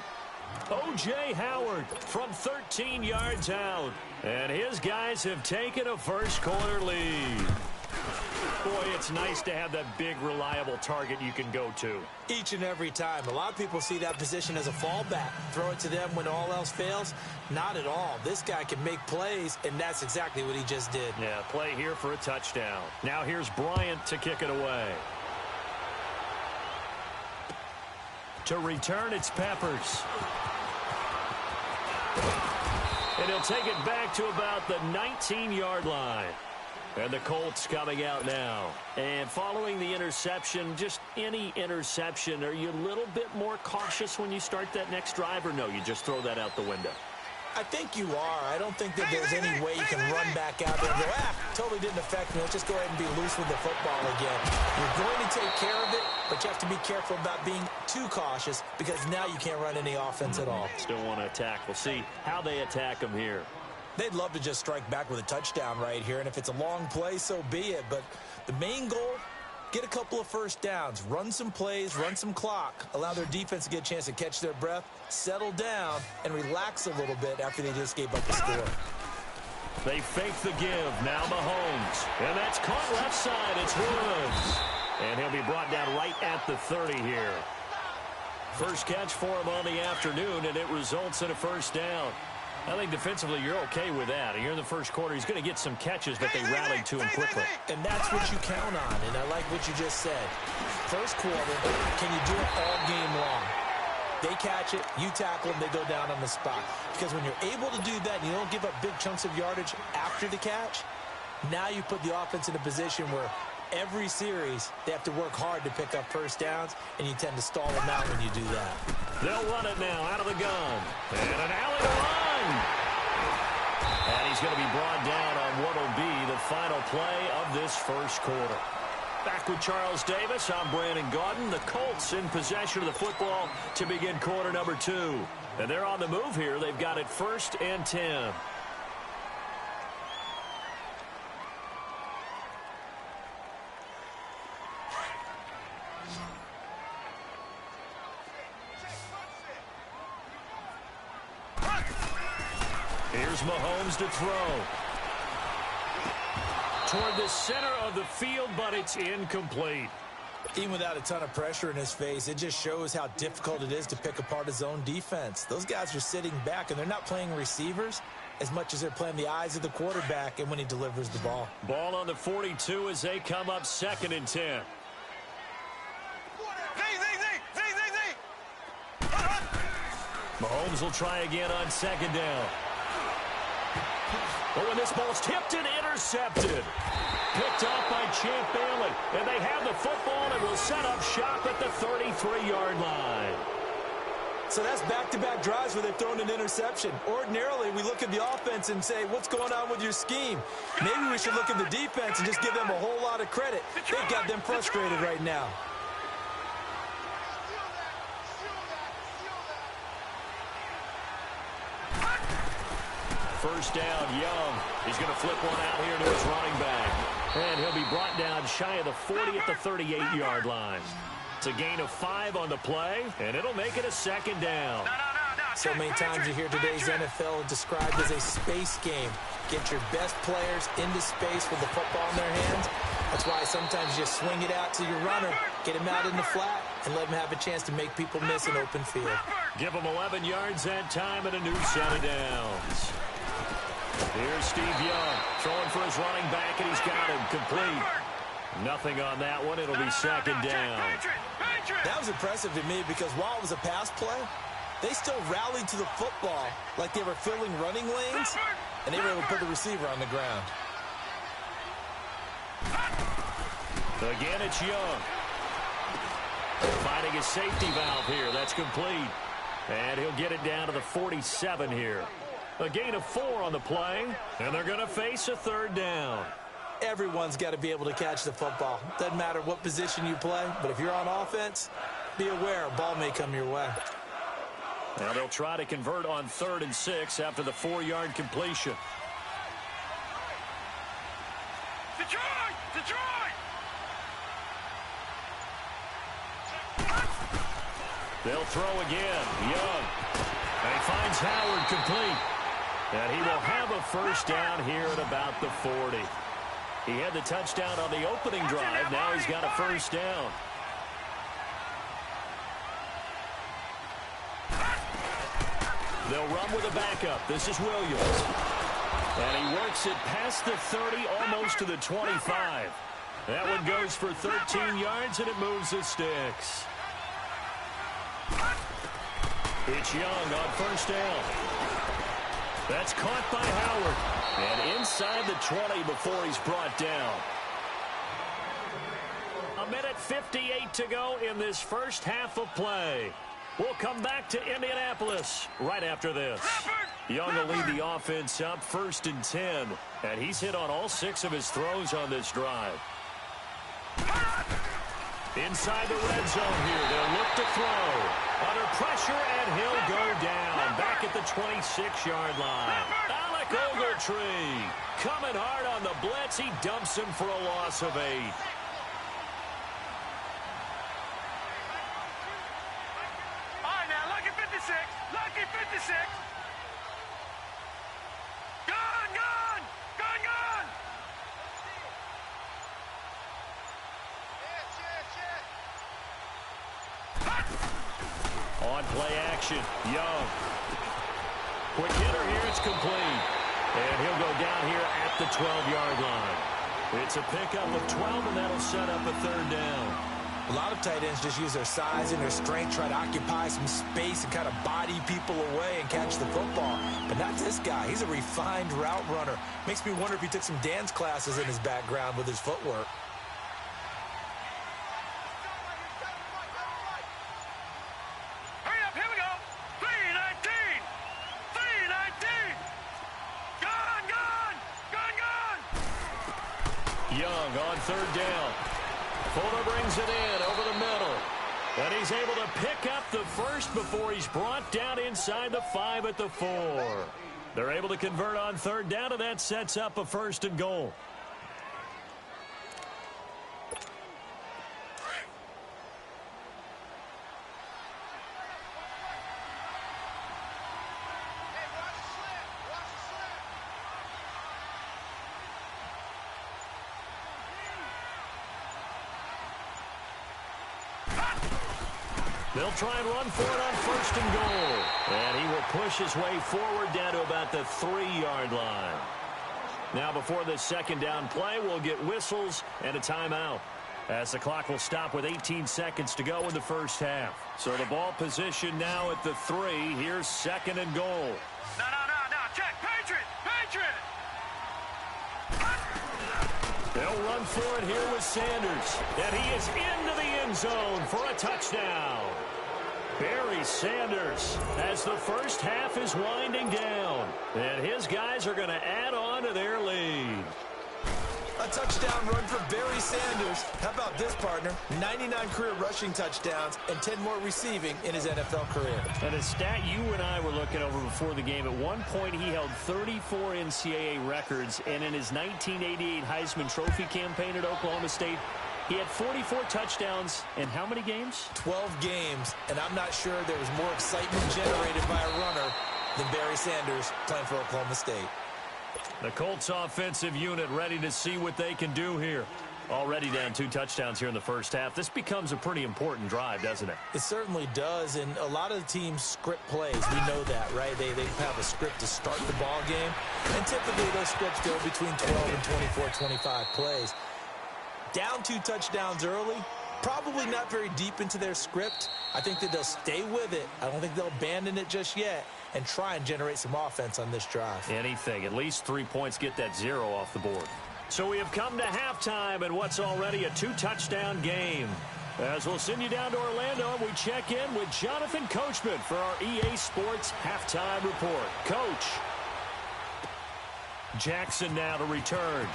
O.J. Howard from 13 yards out. And his guys have taken a first quarter lead. Boy, it's nice to have that big, reliable target you can go to. Each and every time. A lot of people see that position as a fallback. Throw it to them when all else fails. Not at all. This guy can make plays, and that's exactly what he just did. Yeah, play here for a touchdown. Now here's Bryant to kick it away. To return, it's Peppers. And he'll take it back to about the 19-yard line. And the Colts coming out now. And following the interception, just any interception, are you a little bit more cautious when you start that next drive, or no, you just throw that out the window? I think you are. I don't think that there's any way you can run back out there and go, totally didn't affect me. Let's just go ahead and be loose with the football again. You're going to take care of it, but you have to be careful about being too cautious because now you can't run any offense at all. Still want to attack. We'll see how they attack them here. They'd love to just strike back with a touchdown right here, and if it's a long play, so be it. But the main goal, get a couple of first downs, run some plays, run some clock, allow their defense to get a chance to catch their breath, settle down, and relax a little bit after they just gave up the score. They fake the give. Now Mahomes. And that's caught left side. It's Woods. And he'll be brought down right at the 30 here. First catch for him on the afternoon, and it results in a first down. I think defensively you're okay with that. Here in the first quarter, he's going to get some catches, but they rallied to him quickly. And that's what you count on, and I like what you just said. First quarter, can you do it all game long? They catch it, you tackle them, they go down on the spot. Because when you're able to do that and you don't give up big chunks of yardage after the catch, now you put the offense in a position where every series they have to work hard to pick up first downs, and you tend to stall them out when you do that. They'll run it now out of the gun. And an alley to run. And he's going to be brought down on what will be the final play of this first quarter. Back with Charles Davis, I'm Brandon Gaudin. The Colts in possession of the football to begin quarter number 2. And they're on the move here. They've got it 1st and 10. Here's Mahomes to throw. Toward the center of the field, but it's incomplete. Even without a ton of pressure in his face, it just shows how difficult it is to pick apart his own defense. Those guys are sitting back, and they're not playing receivers as much as they're playing the eyes of the quarterback and when he delivers the ball. Ball on the 42 as they come up 2nd and 10. Mahomes will try again on 2nd down. But when this ball's tipped and intercepted. Picked off by Champ Bailey. And they have the football and will set up shop at the 33-yard line. So that's back-to-back drives where they've thrown an interception. Ordinarily, we look at the offense and say, what's going on with your scheme? Maybe we should look at the defense and just give them a whole lot of credit. They've got them frustrated right now. First down, Young. He's going to flip one out here to his running back. And he'll be brought down shy of the 40 at the 38-yard line. It's a gain of 5 on the play, and it'll make it a 2nd down. So many times you hear today's NFL described as a space game. Get your best players into space with the football in their hands. That's why sometimes you just swing it out to your runner, get him out in the flat, and let him have a chance to make people miss an open field. Give him 11 yards that time and a new set of downs. Here's Steve Young throwing for his running back, and he's got him complete. Nothing on that one. It'll be 2nd down. That was impressive to me because while it was a pass play, they still rallied to the football like they were filling running lanes, and they were able to put the receiver on the ground. Again, it's Young. Finding a safety valve here. That's complete. And he'll get it down to the 47 here. A gain of 4 on the play, and they're going to face a 3rd down. Everyone's got to be able to catch the football. Doesn't matter what position you play, but if you're on offense, be aware a ball may come your way. Now they'll try to convert on 3rd and 6 after the 4-yard completion. Detroit! Detroit! They'll throw again. Young. And he finds Howard complete. And he will have a first down here at about the 40. He had the touchdown on the opening drive. Now he's got a first down. They'll run with a backup. This is Williams. And he works it past the 30, almost to the 25. That one goes for 13 yards, and it moves the sticks. It's Young on first down. That's caught by Howard. And inside the 20 before he's brought down. 1:58 to go in this first half of play. We'll come back to Indianapolis right after this. Young will lead the offense up 1st and 10. And he's hit on all 6 of his throws on this drive. Inside the red zone here, they'll look to throw. Under pressure, and he'll go down. Back at the 26-yard line. Alec Ogletree coming hard on the blitz. He dumps him for a loss of 8. All right, now, lucky 56. Lucky 56. Gone, gone. Gone, gone. On play action, Young. Quick hitter here, it's complete. And he'll go down here at the 12-yard line. It's a pickup of 12, and that'll set up a 3rd down. A lot of tight ends just use their size and their strength, try to occupy some space and kind of body people away and catch the football. But not this guy. He's a refined route runner. Makes me wonder if he took some dance classes in his background with his footwork. Young on 3rd down. Fuller brings it in over the middle. And he's able to pick up the first before he's brought down inside the 5 at the 4. They're able to convert on 3rd down, and that sets up a 1st and goal. They'll try and run for it on 1st and goal. And he will push his way forward down to about the 3-yard line. Now before this 2nd down play, we'll get whistles and a timeout, as the clock will stop with 18 seconds to go in the first half. So the ball position now at the 3. Here's 2nd and goal. No. Check. Patriot. They'll run for it here with Sanders. And he is into the end zone for a touchdown. Barry Sanders, as the first half is winding down. And his guys are going to add on to their lead. A touchdown run for Barry Sanders. How about this, partner? 99 career rushing touchdowns and 10 more receiving in his NFL career. And a stat you and I were looking over before the game, at one point he held 34 NCAA records, and in his 1988 Heisman Trophy campaign at Oklahoma State, he had 44 touchdowns in how many games? 12 games, and I'm not sure there was more excitement generated by a runner than Barry Sanders playing for Oklahoma State. The Colts offensive unit ready to see what they can do here. Already down 2 touchdowns here in the first half. This becomes a pretty important drive, doesn't it? It certainly does, and a lot of the teams script plays. We know that, right? They have a script to start the ball game, and typically those scripts go between 12 and 24, 25 plays. Down 2 touchdowns early, probably not very deep into their script. I think that they'll stay with it. I don't think they'll abandon it just yet and try and generate some offense on this drive. Anything. At least 3 points, get that 0 off the board. So we have come to halftime in what's already a 2-touchdown game. As we'll send you down to Orlando, we check in with Jonathan Coachman for our EA Sports Halftime Report. Coach. Jackson now to return.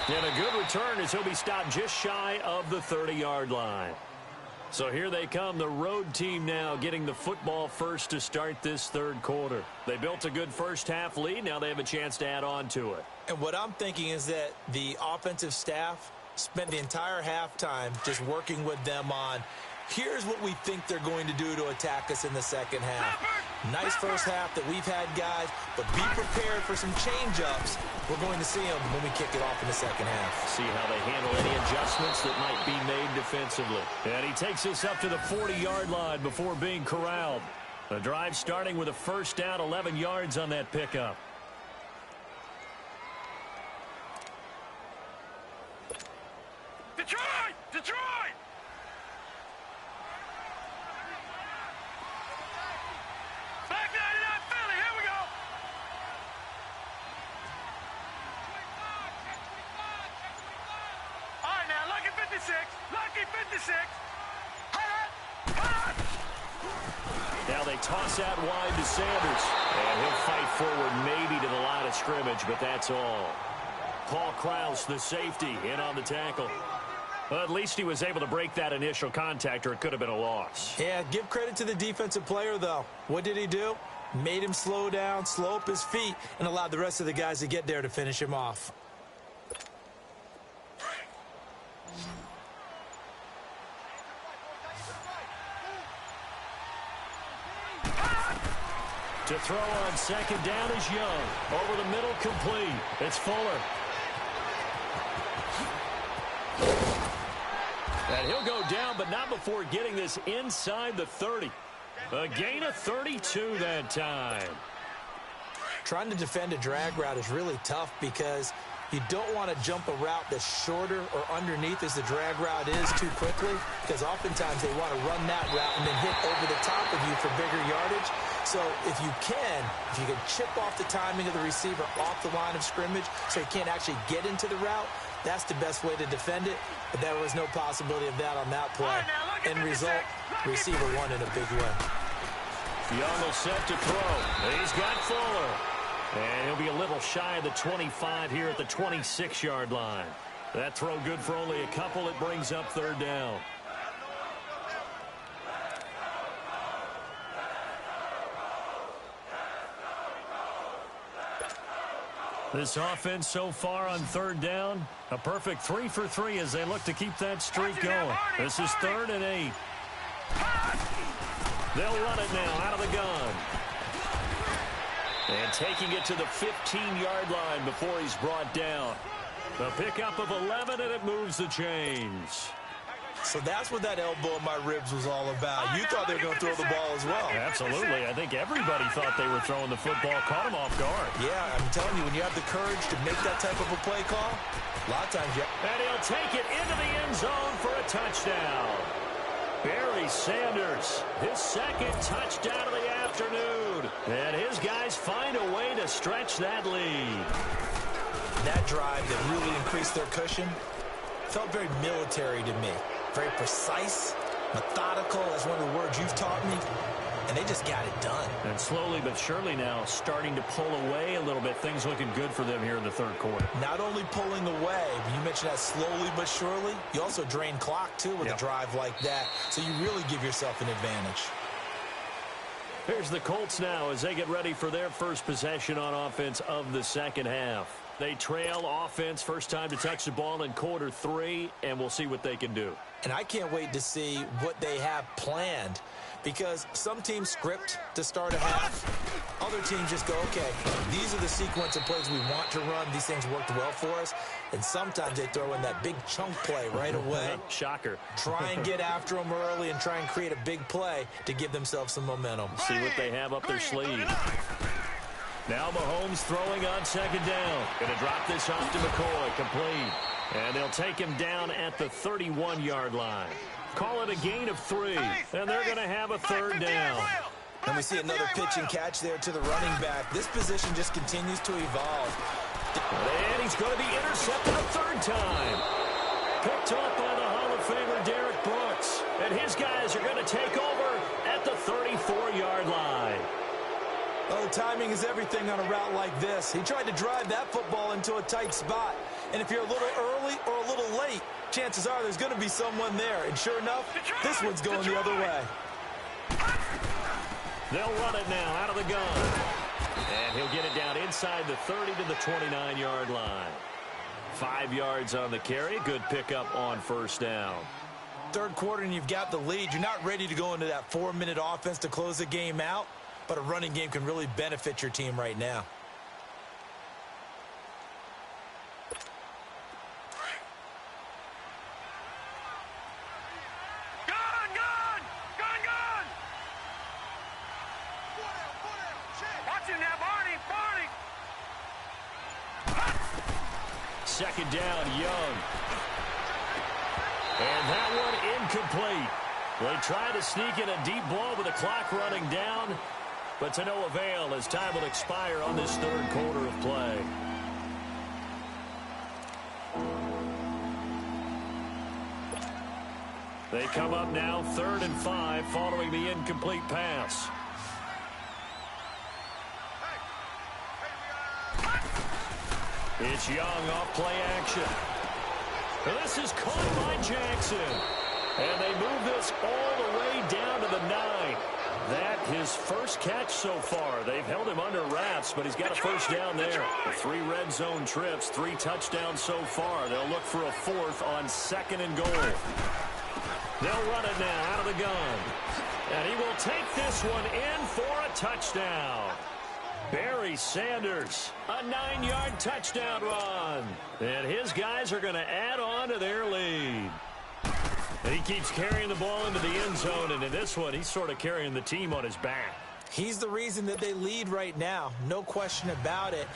And a good return as he'll be stopped just shy of the 30-yard line. So here they come, the road team now getting the football first to start this 3rd quarter. They built a good first half lead. Now they have a chance to add on to it. And what I'm thinking is that the offensive staff spent the entire halftime just working with them on, here's what we think they're going to do to attack us in the second half. Nice first half that we've had, guys, but be prepared for some change-ups. We're going to see them when we kick it off in the second half. See how they handle any adjustments that might be made defensively. And he takes us up to the 40-yard line before being corralled. The drive starting with a first down, 11 yards on that pickup. Detroit! Detroit! Back 99, 56. Lucky 56. Now they toss out wide to Sanders. And he'll fight forward maybe to the line of scrimmage, but that's all. Paul Krause, the safety, in on the tackle. Well, at least he was able to break that initial contact, or it could have been a loss. Yeah, give credit to the defensive player, though. What did he do? Made him slow down, slow up his feet, and allowed the rest of the guys to get there to finish him off. To throw on second down is Young. Over the middle, complete. It's Fuller. And he'll go down, but not before getting this inside the 30. A gain of 32 that time. Trying to defend a drag route is really tough because you don't want to jump a route that's shorter or underneath as the drag route is too quickly, because oftentimes they want to run that route and then hit over the top of you for bigger yardage. So if you can chip off the timing of the receiver off the line of scrimmage so he can't actually get into the route, that's the best way to defend it. But there was no possibility of that on that play. End result, receiver won in a big way. Young will set to throw. He's got Fuller. And he'll be a little shy of the 25 here at the 26-yard line. That throw good for only a couple. It brings up third down. This offense so far on third down, a perfect 3 for 3 as they look to keep that streak going. This is 3rd and 8. They'll run it now out of the gun. And taking it to the 15-yard line before he's brought down. The pickup of 11, and it moves the chains. So that's what that elbow in my ribs was all about. You thought they were going to throw the ball as well. Absolutely. I think everybody thought they were throwing the football, caught him off guard. Yeah, I'm telling you, when you have the courage to make that type of a play call, a lot of times you... And he'll take it into the end zone for a touchdown. Barry Sanders, his second touchdown of the afternoon. And his guys find a way to stretch that lead. That drive that really increased their cushion felt very military to me. Very precise, methodical. That's one of the words you've taught me. And they just got it done. And slowly but surely now starting to pull away a little bit. Things looking good for them here in the third quarter. Not only pulling away, but you mentioned that slowly but surely. You also drain clock, too, with a drive like that. So you really give yourself an advantage. Here's the Colts now as they get ready for their first possession on offense of the second half. They trail offense, first time to touch the ball in quarter 3, and we'll see what they can do. And I can't wait to see what they have planned, because some teams script to start a half. Other teams just go, okay, these are the sequence of plays we want to run. These things worked well for us. And sometimes they throw in that big chunk play right away. Shocker. Try and get after them early and try and create a big play to give themselves some momentum. See what they have up their sleeve. Now Mahomes throwing on second down. Going to drop this off to McCoy, complete. And they'll take him down at the 31-yard line. Call it a gain of 3, and they're going to have a third down. And we see another pitch and catch there to the running back. This position just continues to evolve. And he's going to be intercepted a third time. Picked up by the Hall of Famer Derek Brooks. And his guys are going to take over at the 34-yard line. Oh, timing is everything on a route like this. He tried to drive that football into a tight spot. And if you're a little early or a little late, chances are there's going to be someone there. And sure enough, this one's going the other way. They'll run it now out of the gun. And he'll get it down inside the 30 to the 29-yard line. 5 yards on the carry. Good pickup on first down. Third quarter and you've got the lead. You're not ready to go into that 4-minute offense to close the game out. But a running game can really benefit your team right now. Gun! Watch him now, Barney! Second down, Young. And that one incomplete. They try to sneak in a deep ball with the clock running down. But to no avail as time will expire on this third quarter of play. They come up now 3rd and 5 following the incomplete pass. It's Young off play action. This is caught by Jackson. And they move this all the way down to the 9. That his first catch so far. They've held him under wraps, but he's got a first down there. 3 red zone trips, 3 touchdowns so far. They'll look for a 4th on 2nd and goal. They'll run it now out of the gun. And he will take this one in for a touchdown. Barry Sanders, a 9-yard touchdown run. And his guys are going to add on to their lead. And he keeps carrying the ball into the end zone, and in this one, he's sort of carrying the team on his back. He's the reason that they lead right now, no question about it.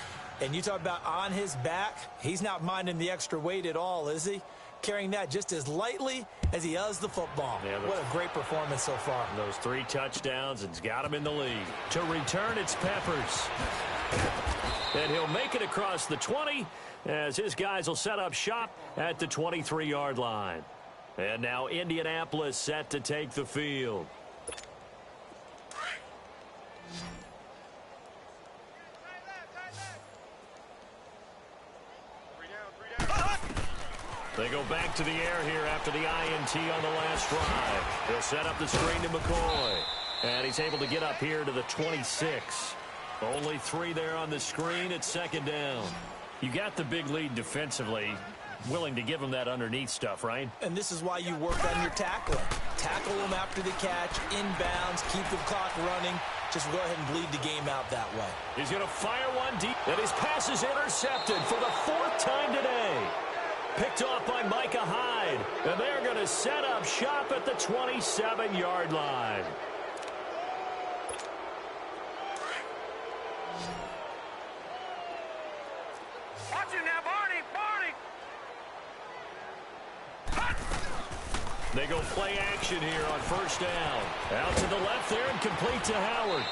And you talk about on his back, he's not minding the extra weight at all, is he? Carrying that just as lightly as he does the football. Yeah, what a great performance so far. Those 3 touchdowns, and he's got him in the lead. To return, it's Peppers. And he'll make it across the 20 as his guys will set up shop at the 23-yard line. And now Indianapolis set to take the field. They go back to the air here after the INT on the last drive. They'll set up the screen to McCoy. And he's able to get up here to the 26. Only 3 there on the screen at 2nd down. You got the big lead defensively. Willing to give him that underneath stuff, right? And this is why you work on your tackling. Tackle them after the catch, inbounds, keep the clock running. Just go ahead and bleed the game out that way. He's going to fire one deep. And his pass is intercepted for the 4th time today. Picked off by Micah Hyde. And they're going to set up shop at the 27-yard line. Watch him now, Barney! They go play action here on 1st down. Out to the left there and complete to Howard.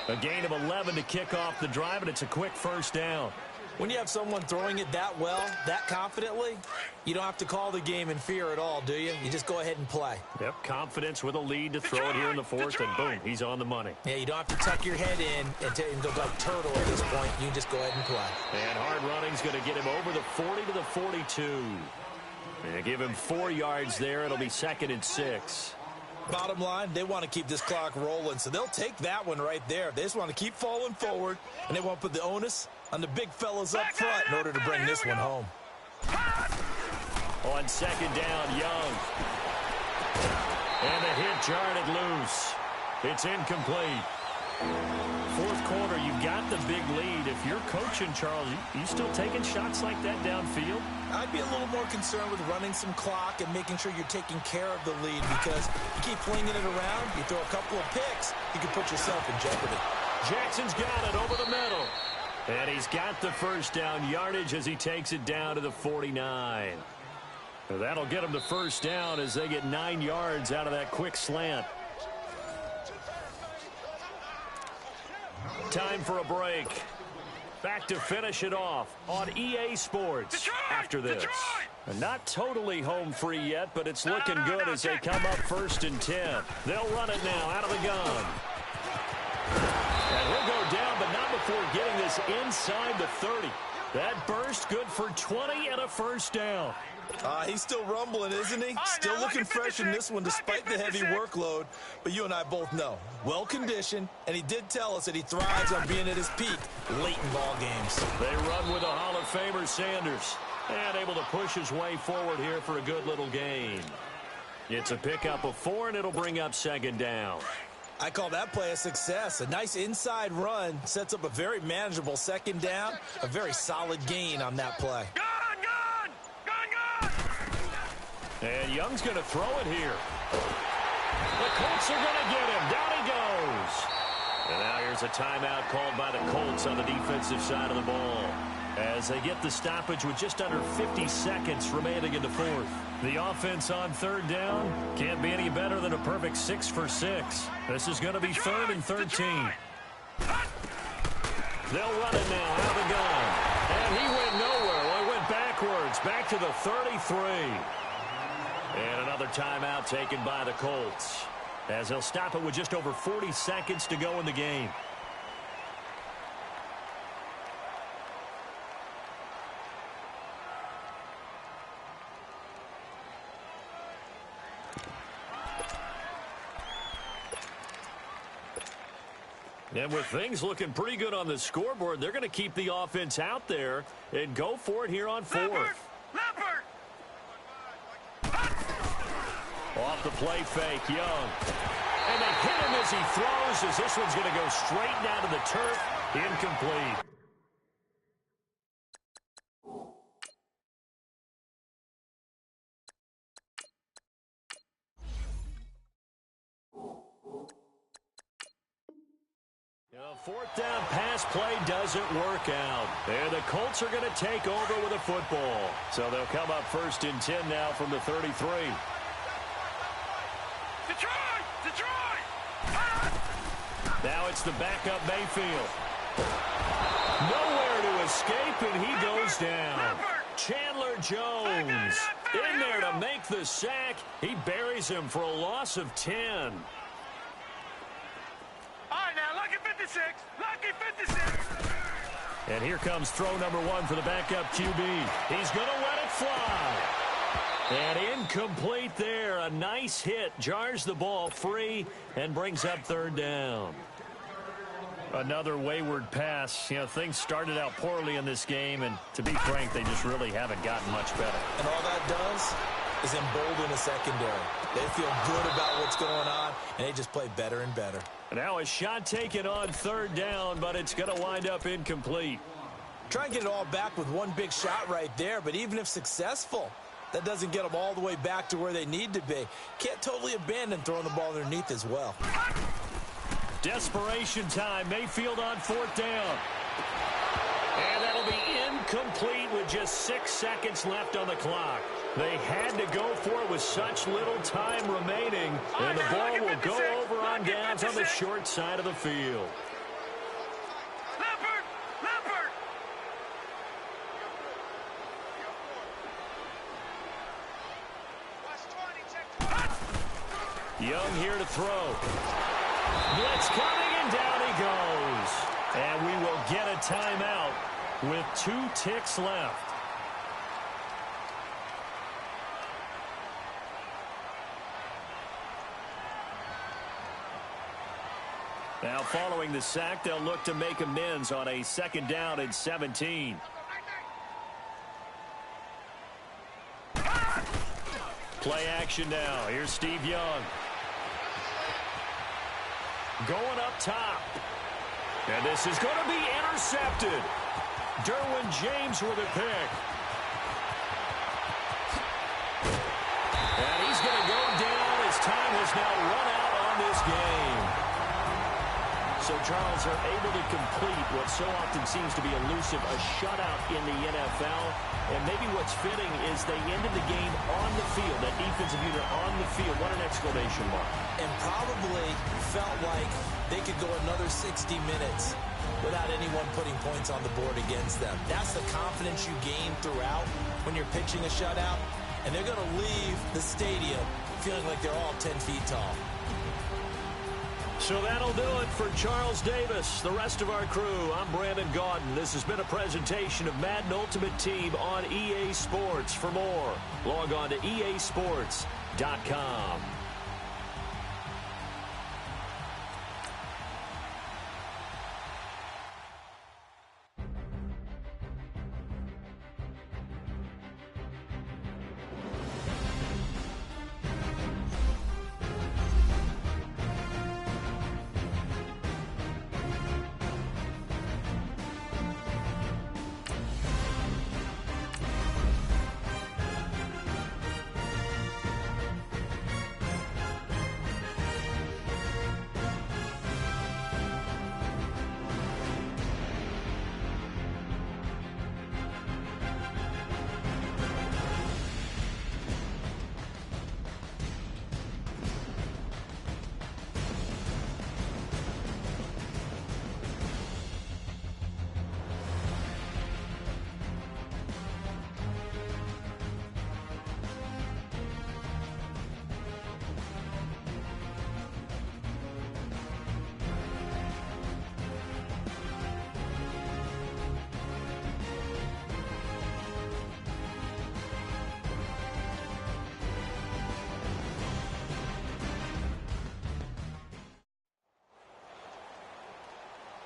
A gain of 11 to kick off the drive, and it's a quick 1st down. When you have someone throwing it that well, that confidently, you don't have to call the game in fear at all, do you? You just go ahead and play. Yep, confidence with a lead to throw it here in the 4th, and boom, he's on the money. Yeah, you don't have to tuck your head in and go like turtle at this point. You just go ahead and play. And hard running's going to get him over the 40 to the 42. And give him 4 yards there. It'll be 2nd and 6. Bottom line, they want to keep this clock rolling, so they'll take that one right there. They just want to keep falling forward, and they want to put the onus on the big fellas up front in order to bring this one home. On 2nd down, Young. And the hit jarred it loose. It's incomplete. 4th quarter, you've got the big lead. If you're coaching, Charles, you still taking shots like that downfield? I'd be a little more concerned with running some clock and making sure you're taking care of the lead, because you keep flinging it around, you throw a couple of picks, you can put yourself in jeopardy. Jackson's got it over the middle. And he's got the 1st down yardage as he takes it down to the 49. That'll get him the 1st down as they get 9 yards out of that quick slant. Time for a break. Back to finish it off on EA Sports Detroit, after this. Not totally home free yet, but it's looking good as they come up 1st and 10. They'll run it now out of the gun. And he'll go down, but not before getting this inside the 30. That burst good for 20 and a 1st down. He's still rumbling, isn't he? Still looking fresh in this one despite the heavy workload. But you and I both know, well-conditioned, and he did tell us that he thrives on being at his peak late in ball games. They run with the Hall of Famer Sanders, and able to push his way forward here for a good little gain. It's a pickup of 4, and it'll bring up 2nd down. I call that play a success. A nice inside run sets up a very manageable 2nd down, a very solid gain on that play. And Young's going to throw it here. The Colts are going to get him. Down he goes. And now here's a timeout called by the Colts on the defensive side of the ball, as they get the stoppage with just under 50 seconds remaining in the 4th. The offense on 3rd down can't be any better than a perfect 6 for 6. This is going to be 3rd and 13. They'll run it now out of the gun. And he went nowhere. Well, he went backwards, back to the 33. And another timeout taken by the Colts, as they'll stop it with just over 40 seconds to go in the game. And with things looking pretty good on the scoreboard, they're going to keep the offense out there and go for it here on fourth. Leopard! Off the play fake, Young. And they hit him as he throws, as this one's going to go straight down to the turf. Incomplete. Fourth down pass play doesn't work out. And the Colts are going to take over with a football. So they'll come up first and 10 now from the 33. Detroit! Now it's the backup Mayfield. Nowhere to escape, and he goes down. Chandler Jones in there to make the sack. He buries him for a loss of 10. Lucky 56. And here comes throw number 1 for the backup QB. He's going to let it fly. And incomplete there. A nice hit. Jars the ball free and brings up third down. Another wayward pass. You know, things started out poorly in this game, and to be frank, they just really haven't gotten much better. And all that does is embolden the secondary. They feel good about what's going on, and they just play better and better. Now a shot taken on third down, but it's going to wind up incomplete. Try and get it all back with one big shot right there, but even if successful, that doesn't get them all the way back to where they need to be. Can't totally abandon throwing the ball underneath as well. Desperation time. Mayfield on fourth down. And that'll be incomplete with just 6 seconds left on the clock. They had to go for it with such little time remaining. And the ball will go over on downs on the short side of the field. Leopard! Young here to throw. Blitz coming, and down he goes. And we will get a timeout with 2 ticks left. Now following the sack, they'll look to make amends on a second down and 17. Play action now. Here's Steve Young. Going up top. And this is going to be intercepted. Derwin James with a pick. And he's going to go down as time has now run out on this game. So, Charles, are able to complete what so often seems to be elusive, a shutout in the NFL. And maybe what's fitting is they ended the game on the field, that defensive unit on the field. What an exclamation mark. And probably felt like they could go another 60 minutes without anyone putting points on the board against them. That's the confidence you gain throughout when you're pitching a shutout. And they're going to leave the stadium feeling like they're all 10 feet tall. So that'll do it for Charles Davis, the rest of our crew. I'm Brandon Gaudin. This has been a presentation of Madden Ultimate Team on EA Sports. For more, log on to easports.com.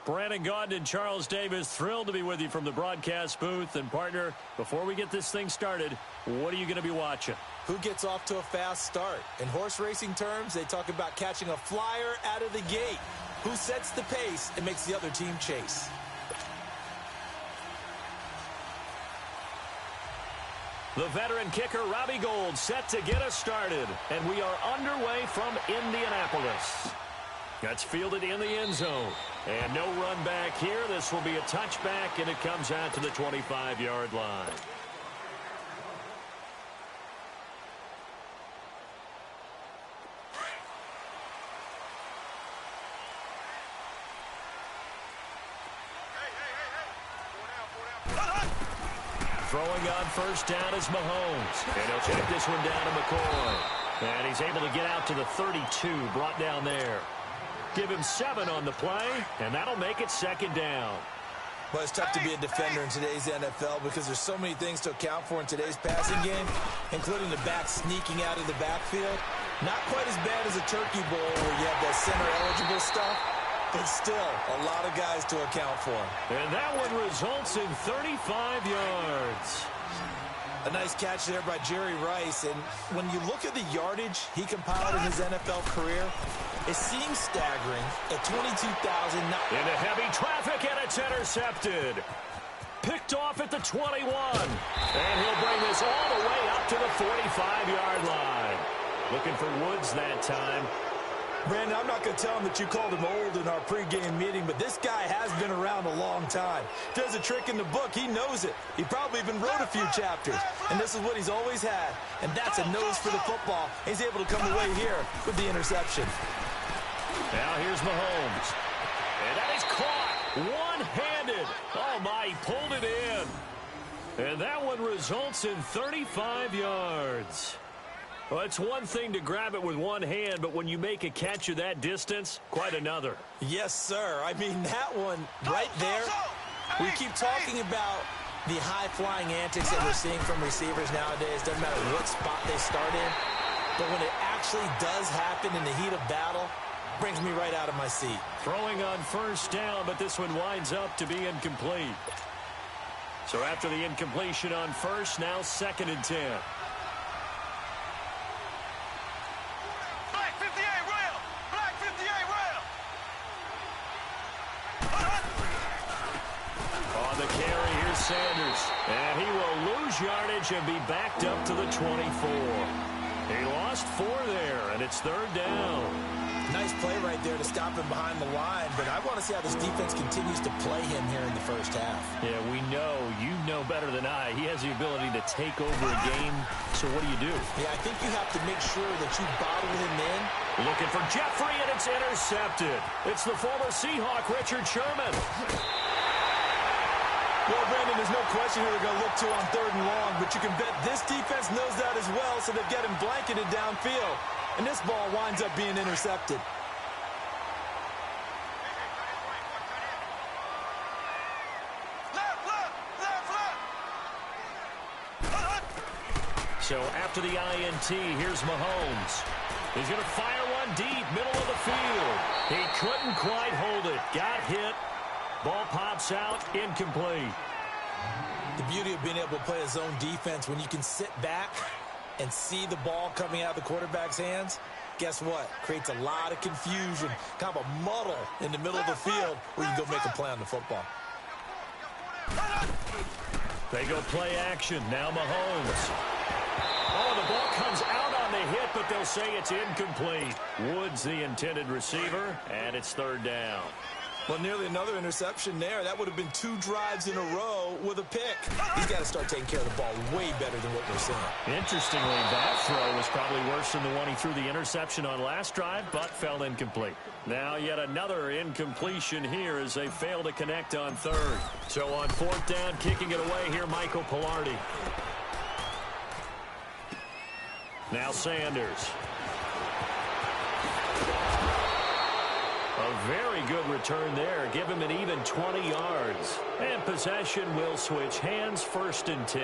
Brandon Gaudin and Charles Davis, thrilled to be with you from the broadcast booth. And, partner, before we get this thing started, what are you going to be watching? Who gets off to a fast start? In horse racing terms, they talk about catching a flyer out of the gate. Who sets the pace and makes the other team chase? The veteran kicker, Robbie Gould, set to get us started. And we are underway from Indianapolis. That's fielded in the end zone. And no run back here. This will be a touchback, and it comes out to the 25-yard line. Throwing on first down is Mahomes. And he'll check this one down to McCoy. And he's able to get out to the 32, brought down there. Give him 7 on the play, and that'll make it second down. Well, it's tough to be a defender in today's NFL because there's so many things to account for in today's passing game, including the back sneaking out of the backfield. Not quite as bad as a turkey bowl where you have that center-eligible stuff, but still a lot of guys to account for. And that one results in 35 yards. A nice catch there by Jerry Rice. And when you look at the yardage he compiled in his NFL career, it seems staggering at 22,000. Into heavy traffic, and it's intercepted. Picked off at the 21. And he'll bring this all the way up to the 45-yard line. Looking for Woods that time. Brandon, I'm not going to tell him that you called him old in our pregame meeting, but this guy has been around a long time. Does a trick in the book. He knows it. He probably even wrote a few chapters. And this is what he's always had. And that's a nose for the football. He's able to come away here with the interception. Now here's Mahomes. And that is caught one-handed. Oh, my, he pulled it in. And that one results in 35 yards. Well, it's one thing to grab it with one hand, but when you make a catch of that distance, quite another. Yes, sir. I mean, that one right there, we keep talking about the high-flying antics that we're seeing from receivers nowadays. Doesn't matter what spot they start in. But when it actually does happen in the heat of battle, brings me right out of my seat. Throwing on first down, but this one winds up to be incomplete. So after the incompletion on first, now 2nd and 10. Sanders. And he will lose yardage and be backed up to the 24. He lost 4 there, and it's 3rd down. Nice play right there to stop him behind the line, but I want to see how this defense continues to play him here in the first half. Yeah, we know. You know better than I. He has the ability to take over a game, so what do? Yeah, I think you have to make sure that you bottle him in. Looking for Jeffrey, and it's intercepted. It's the former Seahawk, Richard Sherman. Well, Brandon, there's no question who they're going to look to on 3rd and long, but you can bet this defense knows that as well, so they've got him blanketed downfield. And this ball winds up being intercepted. So after the INT, here's Mahomes. He's going to fire one deep, middle of the field. He couldn't quite hold it. Got hit. Ball pops out, incomplete. The beauty of being able to play a zone defense, when you can sit back and see the ball coming out of the quarterback's hands, guess what? Creates a lot of confusion, kind of a muddle in the middle of the field where you can go make a play on the football. They go play action. Now Mahomes. Oh, the ball comes out on the hit, but they'll say it's incomplete. Woods the intended receiver, and it's 3rd down. Well, nearly another interception there. That would have been 2 drives in a row with a pick. He's got to start taking care of the ball way better than what we're seeing. Interestingly, that throw was probably worse than the one he threw the interception on last drive, but fell incomplete. Now yet another incompletion here as they fail to connect on 3rd. So on 4th down, kicking it away here, Michael Pilardi. Now Sanders. A very good return there. Give him an even 20 yards. And possession will switch hands, 1st and 10.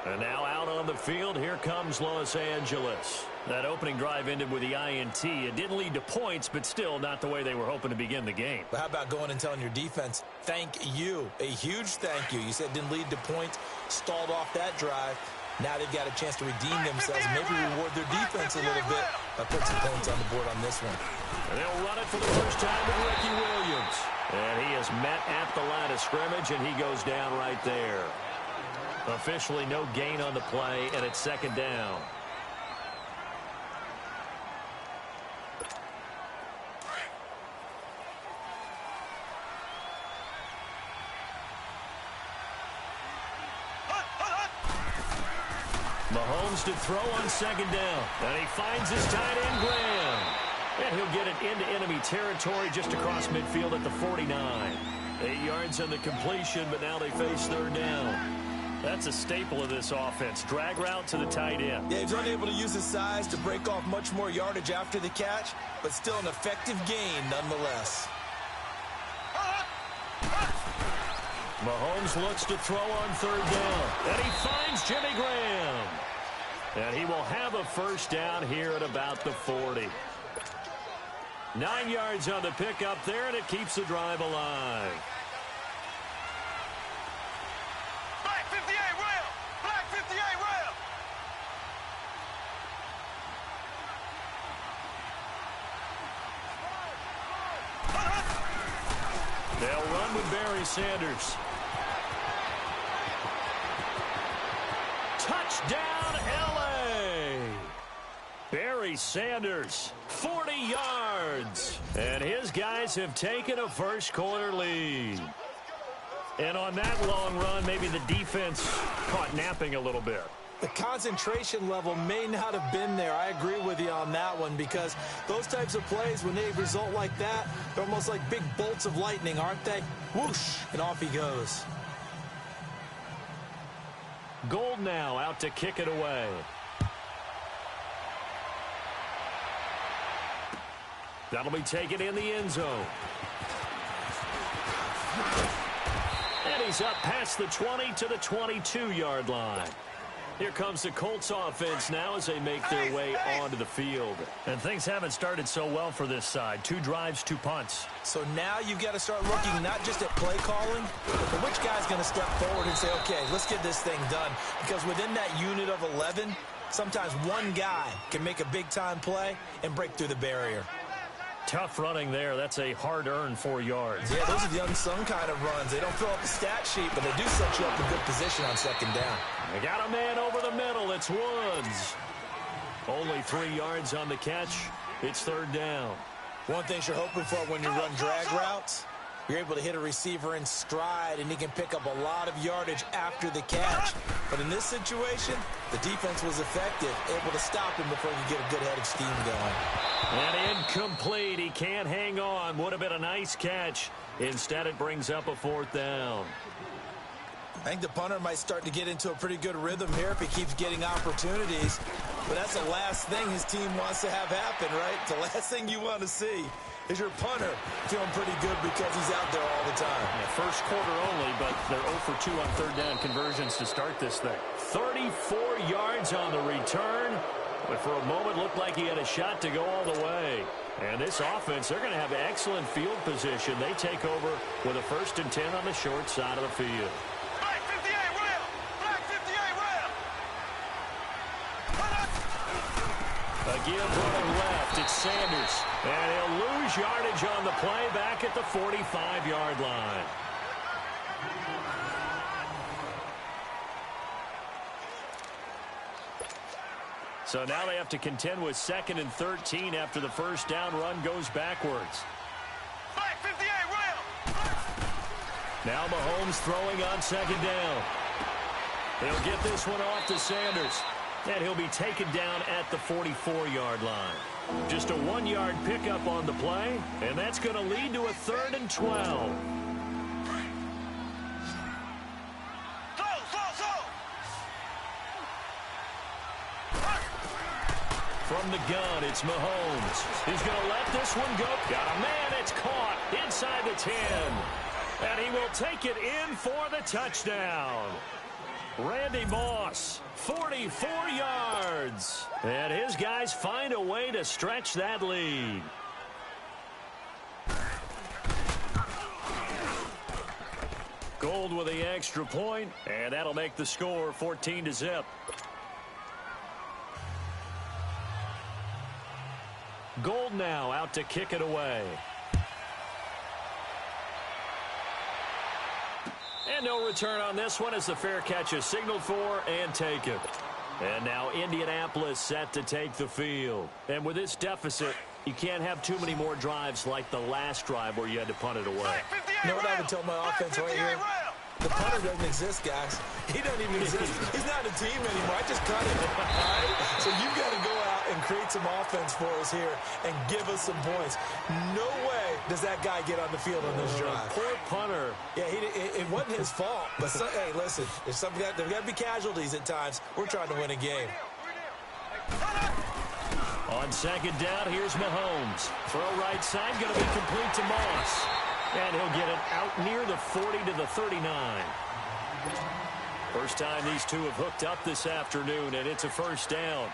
And now out on the field, here comes Los Angeles. That opening drive ended with the INT. It didn't lead to points, but still not the way they were hoping to begin the game. But how about going and telling your defense, thank you, a huge thank you. You said it didn't lead to points, stalled off that drive. Now they've got a chance to redeem themselves, maybe reward their defense a little bit by putting some points on the board on this one. And they'll run it for the first time with Ricky Williams. And he is met at the line of scrimmage, and he goes down right there. Officially no gain on the play, and it's second down. Mahomes to throw on second down. And he finds his tight end, Graham. And he'll get it into enemy territory just across midfield at the 49. 8 yards on the completion, but now they face third down. That's a staple of this offense. Drag route to the tight end. Yeah, he's unable to use his size to break off much more yardage after the catch, but still an effective gain nonetheless. Mahomes looks to throw on third down. And he finds Jimmy Graham. And he will have a first down here at about the 40. 9 yards on the pickup there, and it keeps the drive alive. Black 58 rail! Black 58 rail! They'll run with Barry Sanders. Touchdown, L.A. Barry Sanders, 40 yards. And his guys have taken a first-quarter lead. And on that long run, maybe the defense caught napping a little bit. The concentration level may not have been there. I agree with you on that one, because those types of plays, when they result like that, they're almost like big bolts of lightning, aren't they? Whoosh, and off he goes. Gold now out to kick it away. That'll be taken in the end zone. And he's up past the 20 to the 22-yard line. Here comes the Colts offense now as they make their way onto the field. And things haven't started so well for this side. 2 drives, 2 punts. So now you've got to start looking not just at play calling, but which guy's going to step forward and say, okay, let's get this thing done. Because within that unit of 11, sometimes one guy can make a big-time play and break through the barrier. Tough running there. That's a hard-earned 4 yards. Yeah, those are the unsung kind of runs. They don't fill up the stat sheet, but they do set you up in good position on second down. They got a man over the middle. It's Woods. Only 3 yards on the catch. It's third down. One thing you're hoping for when you run drag routes, you're able to hit a receiver in stride, and he can pick up a lot of yardage after the catch. But in this situation, the defense was effective, able to stop him before he could get a good head of steam going. And incomplete. He can't hang on. Would have been a nice catch. Instead, it brings up a fourth down. I think the punter might start to get into a pretty good rhythm here if he keeps getting opportunities. But that's the last thing his team wants to have happen, right? The last thing you want to see is your punter feeling pretty good because he's out there all the time. Yeah, first quarter only, but they're 0 for 2 on third down conversions to start this thing. 34 yards on the return, but for a moment looked like he had a shot to go all the way. And this offense, they're going to have excellent field position. They take over with a 1st and 10 on the short side of the field. Black 58 rail! Black 58 rail! A give running left. It's Sanders. And he'll lose yardage on the play back at the 45-yard line. So now they have to contend with 2nd and 13 after the first down run goes backwards. Black 58 rail! Now Mahomes throwing on second down. He'll get this one off to Sanders. And he'll be taken down at the 44-yard line. Just a 1-yard pickup on the play, and that's going to lead to a 3rd and 12. From the gun, it's Mahomes. He's going to let this one go. Got a man. It's caught inside the 10. And he will take it in for the touchdown. Randy Moss, 44 yards. And his guys find a way to stretch that lead. Gold with the extra point, and that'll make the score 14-0. Gold now out to kick it away. And no return on this one as the fair catch is signaled for and taken. And now Indianapolis set to take the field. And with this deficit, you can't have too many more drives like the last drive where you had to punt it away. You know what I would tell my offense right here? The punter doesn't exist, guys. He doesn't even exist. He's not a team anymore. I just cut him. All right? So you've got to go out and create some offense for us here and give us some points. No way does that guy get on the field on this drive. Poor punter. Yeah, it wasn't his fault. But, hey, listen, there's got to be casualties at times. We're trying to win a game. On second down, here's Mahomes. Throw right side, going to be complete to Moss. And he'll get it out near the 40 to the 39. First time these two have hooked up this afternoon, and it's a first down.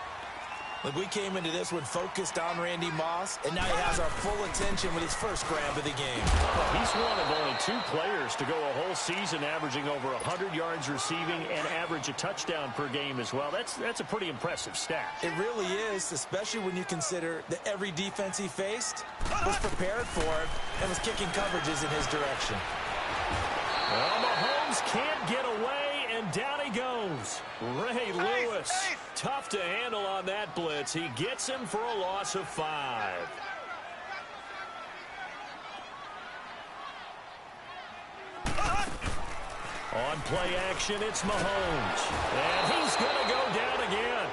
Look, we came into this one focused on Randy Moss, and now he has our full attention with his first grab of the game. Well, he's one of only two players to go a whole season averaging over 100 yards receiving and average a touchdown per game as well. That's a pretty impressive stat. It really is, especially when you consider that every defense he faced was prepared for him and was kicking coverages in his direction. Well, Mahomes can't get away. And down he goes. Ray Lewis. Tough to handle on that blitz. He gets him for a loss of 5. On play action, it's Mahomes. And he's going to go down again.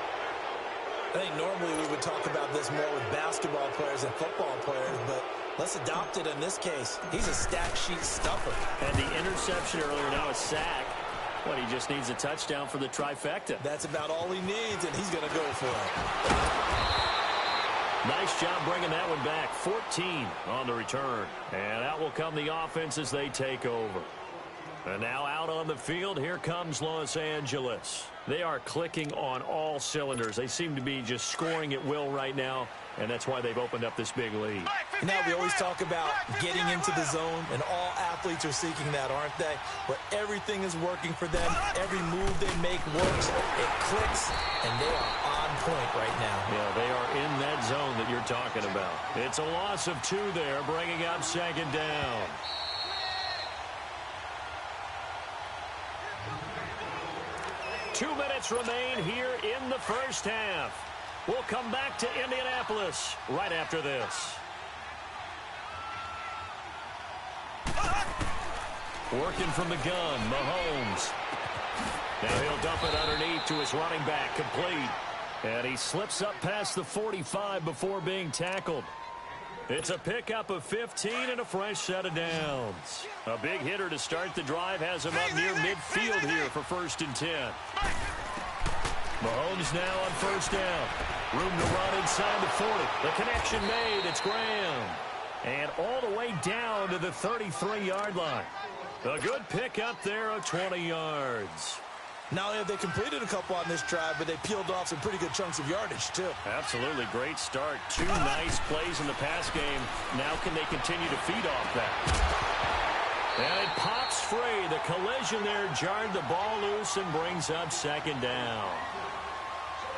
I think normally we would talk about this more with basketball players and football players, but let's adopt it in this case. He's a stat sheet stuffer. And the interception earlier, now a sack. But he just needs a touchdown for the trifecta. That's about all he needs, and he's going to go for it. Nice job bringing that one back. 14 on the return. And out will come the offense as they take over. And now out on the field, here comes Los Angeles. They are clicking on all cylinders. They seem to be just scoring at will right now, and that's why they've opened up this big lead. Now we always talk about getting into the zone, and all athletes are seeking that, aren't they? Where everything is working for them, every move they make works, it clicks, and they are on point right now. Yeah, they are in that zone that you're talking about. It's a loss of 2 there, bringing up second down. Two minutes remain here in the first half. We'll come back to Indianapolis right after this. Working from the gun, Mahomes. Now he'll dump it underneath to his running back, complete. And he slips up past the 45 before being tackled. It's a pickup of 15 and a fresh set of downs. A big hitter to start the drive has him up near midfield here for 1st and 10. Mahomes now on first down. Room to run inside the 40. The connection made. It's Graham. And all the way down to the 33-yard line. A good pickup there of 20 yards. Not only have they completed a couple on this drive, but they peeled off some pretty good chunks of yardage, too. Absolutely. Great start. 2 nice plays in the pass game. Now can they continue to feed off that? And it pops free. The collision there jarred the ball loose and brings up second down.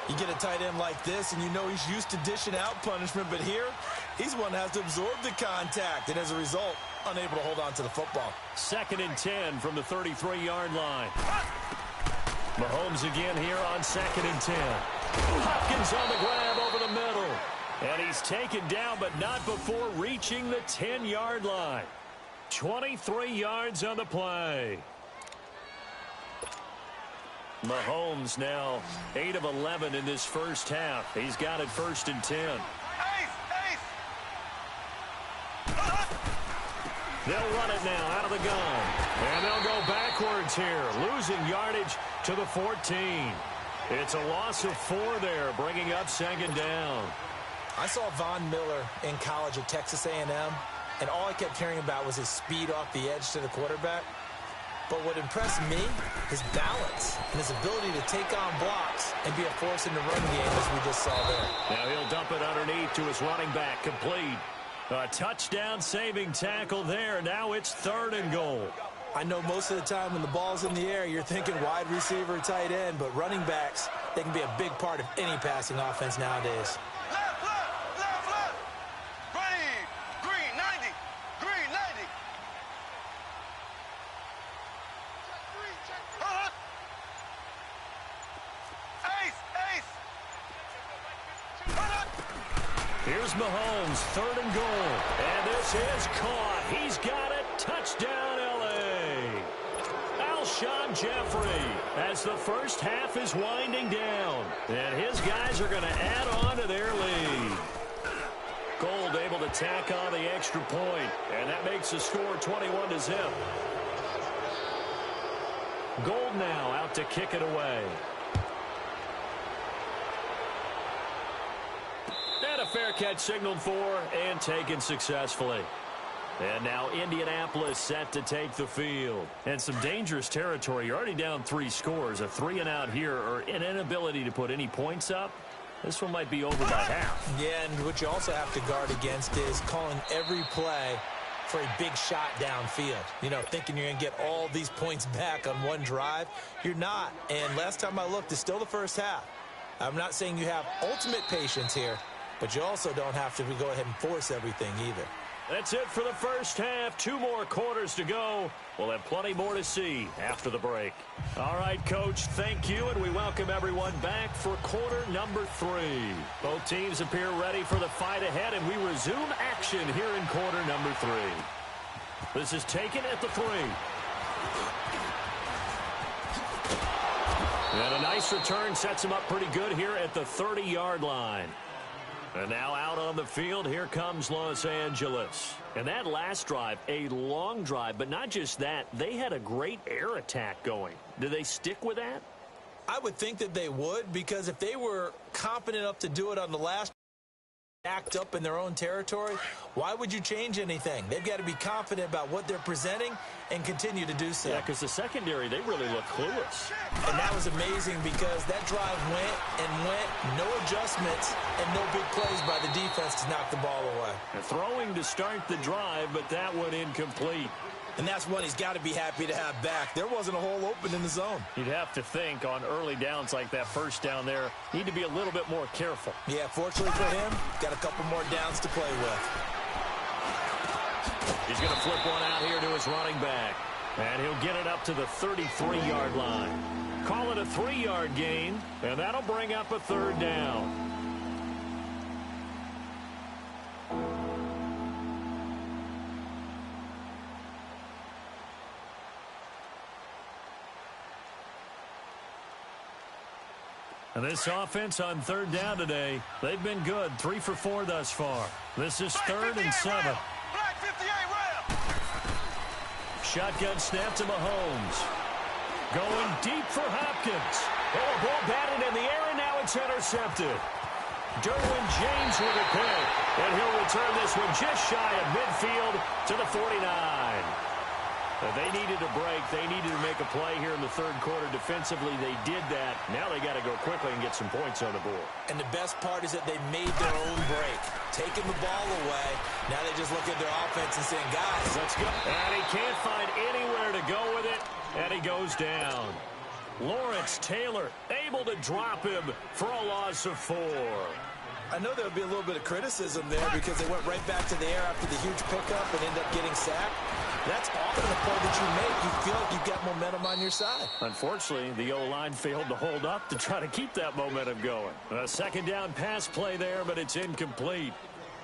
You get a tight end like this, and you know he's used to dishing out punishment, but here, he's one that has to absorb the contact, and as a result, unable to hold on to the football. 2nd and 10 from the 33-yard line. Mahomes again here on 2nd and 10. Hopkins on the grab over the middle. And he's taken down, but not before reaching the 10-yard line. 23 yards on the play. Mahomes now 8 of 11 in this first half. He's got it 1st and 10. They'll run it now out of the gun. And they'll go backwards here, losing yardage to the 14. It's a loss of 4 there, bringing up second down. I saw Von Miller in college at Texas A&M, and all I kept hearing about was his speed off the edge to the quarterback. But what impressed me, his balance and his ability to take on blocks and be a force in the run game, as we just saw there. Now he'll dump it underneath to his running back, complete. A touchdown-saving tackle there. Now it's 3rd and goal. I know most of the time when the ball's in the air, you're thinking wide receiver, tight end, but running backs, they can be a big part of any passing offense nowadays. Left, left, left, left. Green, green, 90, green, 90. Ace, ace. Here's Mahomes, 3rd and goal. And this is caught. He's got it. Touchdown, L.A. Alshon Jeffrey as the first half is winding down. And his guys are going to add on to their lead. Gold able to tack on the extra point. And that makes the score 21-0. Gold now out to kick it away. And a fair catch signaled for and taken successfully. And now Indianapolis set to take the field. And some dangerous territory. You're already down 3 scores. A 3-and-out here or an inability to put any points up. This one might be over by half. Yeah, and what you also have to guard against is calling every play for a big shot downfield. You know, thinking you're going to get all these points back on one drive. You're not. And last time I looked, it's still the first half. I'm not saying you have ultimate patience here, but you also don't have to go ahead and force everything either. That's it for the first half. 2 more quarters to go. We'll have plenty more to see after the break. All right, Coach, thank you, and we welcome everyone back for quarter number 3. Both teams appear ready for the fight ahead, and we resume action here in quarter number 3. This is taken at the 3. And a nice return sets him up pretty good here at the 30-yard line. And now out on the field, here comes Los Angeles. And that last drive, a long drive, but not just that, they had a great air attack going. Do they stick with that? I would think that they would, because if they were confident enough to do it on the last act up in their own territory, why would you change anything? They've got to be confident about what they're presenting and continue to do so. Yeah, because the secondary, they really look clueless. And that was amazing because that drive went and went, no adjustments and no big plays by the defense to knock the ball away. And throwing to start the drive, but that one incomplete. And that's one he's got to be happy to have back. There wasn't a hole open in the zone. You'd have to think on early downs like that first down there, need to be a little bit more careful. Yeah, fortunately for him, got a couple more downs to play with. He's going to flip one out here to his running back. And he'll get it up to the 33-yard line. Call it a 3-yard gain, and that'll bring up a 3rd down. And this offense on 3rd down today, they've been good. 3 for 4 thus far. This is 3rd and 7. Black 58 rail. Shotgun snap to Mahomes. Going deep for Hopkins. Oh, a ball batted in the air, and now it's intercepted. Derwin James with a pick. And he'll return this one just shy of midfield to the 49. They needed a break. They needed to make a play here in the 3rd quarter. Defensively, they did that. Now they got to go quickly and get some points on the board. And the best part is that they made their own break. Taking the ball away. Now they just look at their offense and saying, guys, let's go. And he can't find anywhere to go with it. And he goes down. Lawrence Taylor able to drop him for a loss of 4. I know there would be a little bit of criticism there because they went right back to the air after the huge pickup and ended up getting sacked. That's often a play that you make. You feel like you've got momentum on your side. Unfortunately, the O-line failed to hold up to try to keep that momentum going. A 2nd down pass play there, but it's incomplete.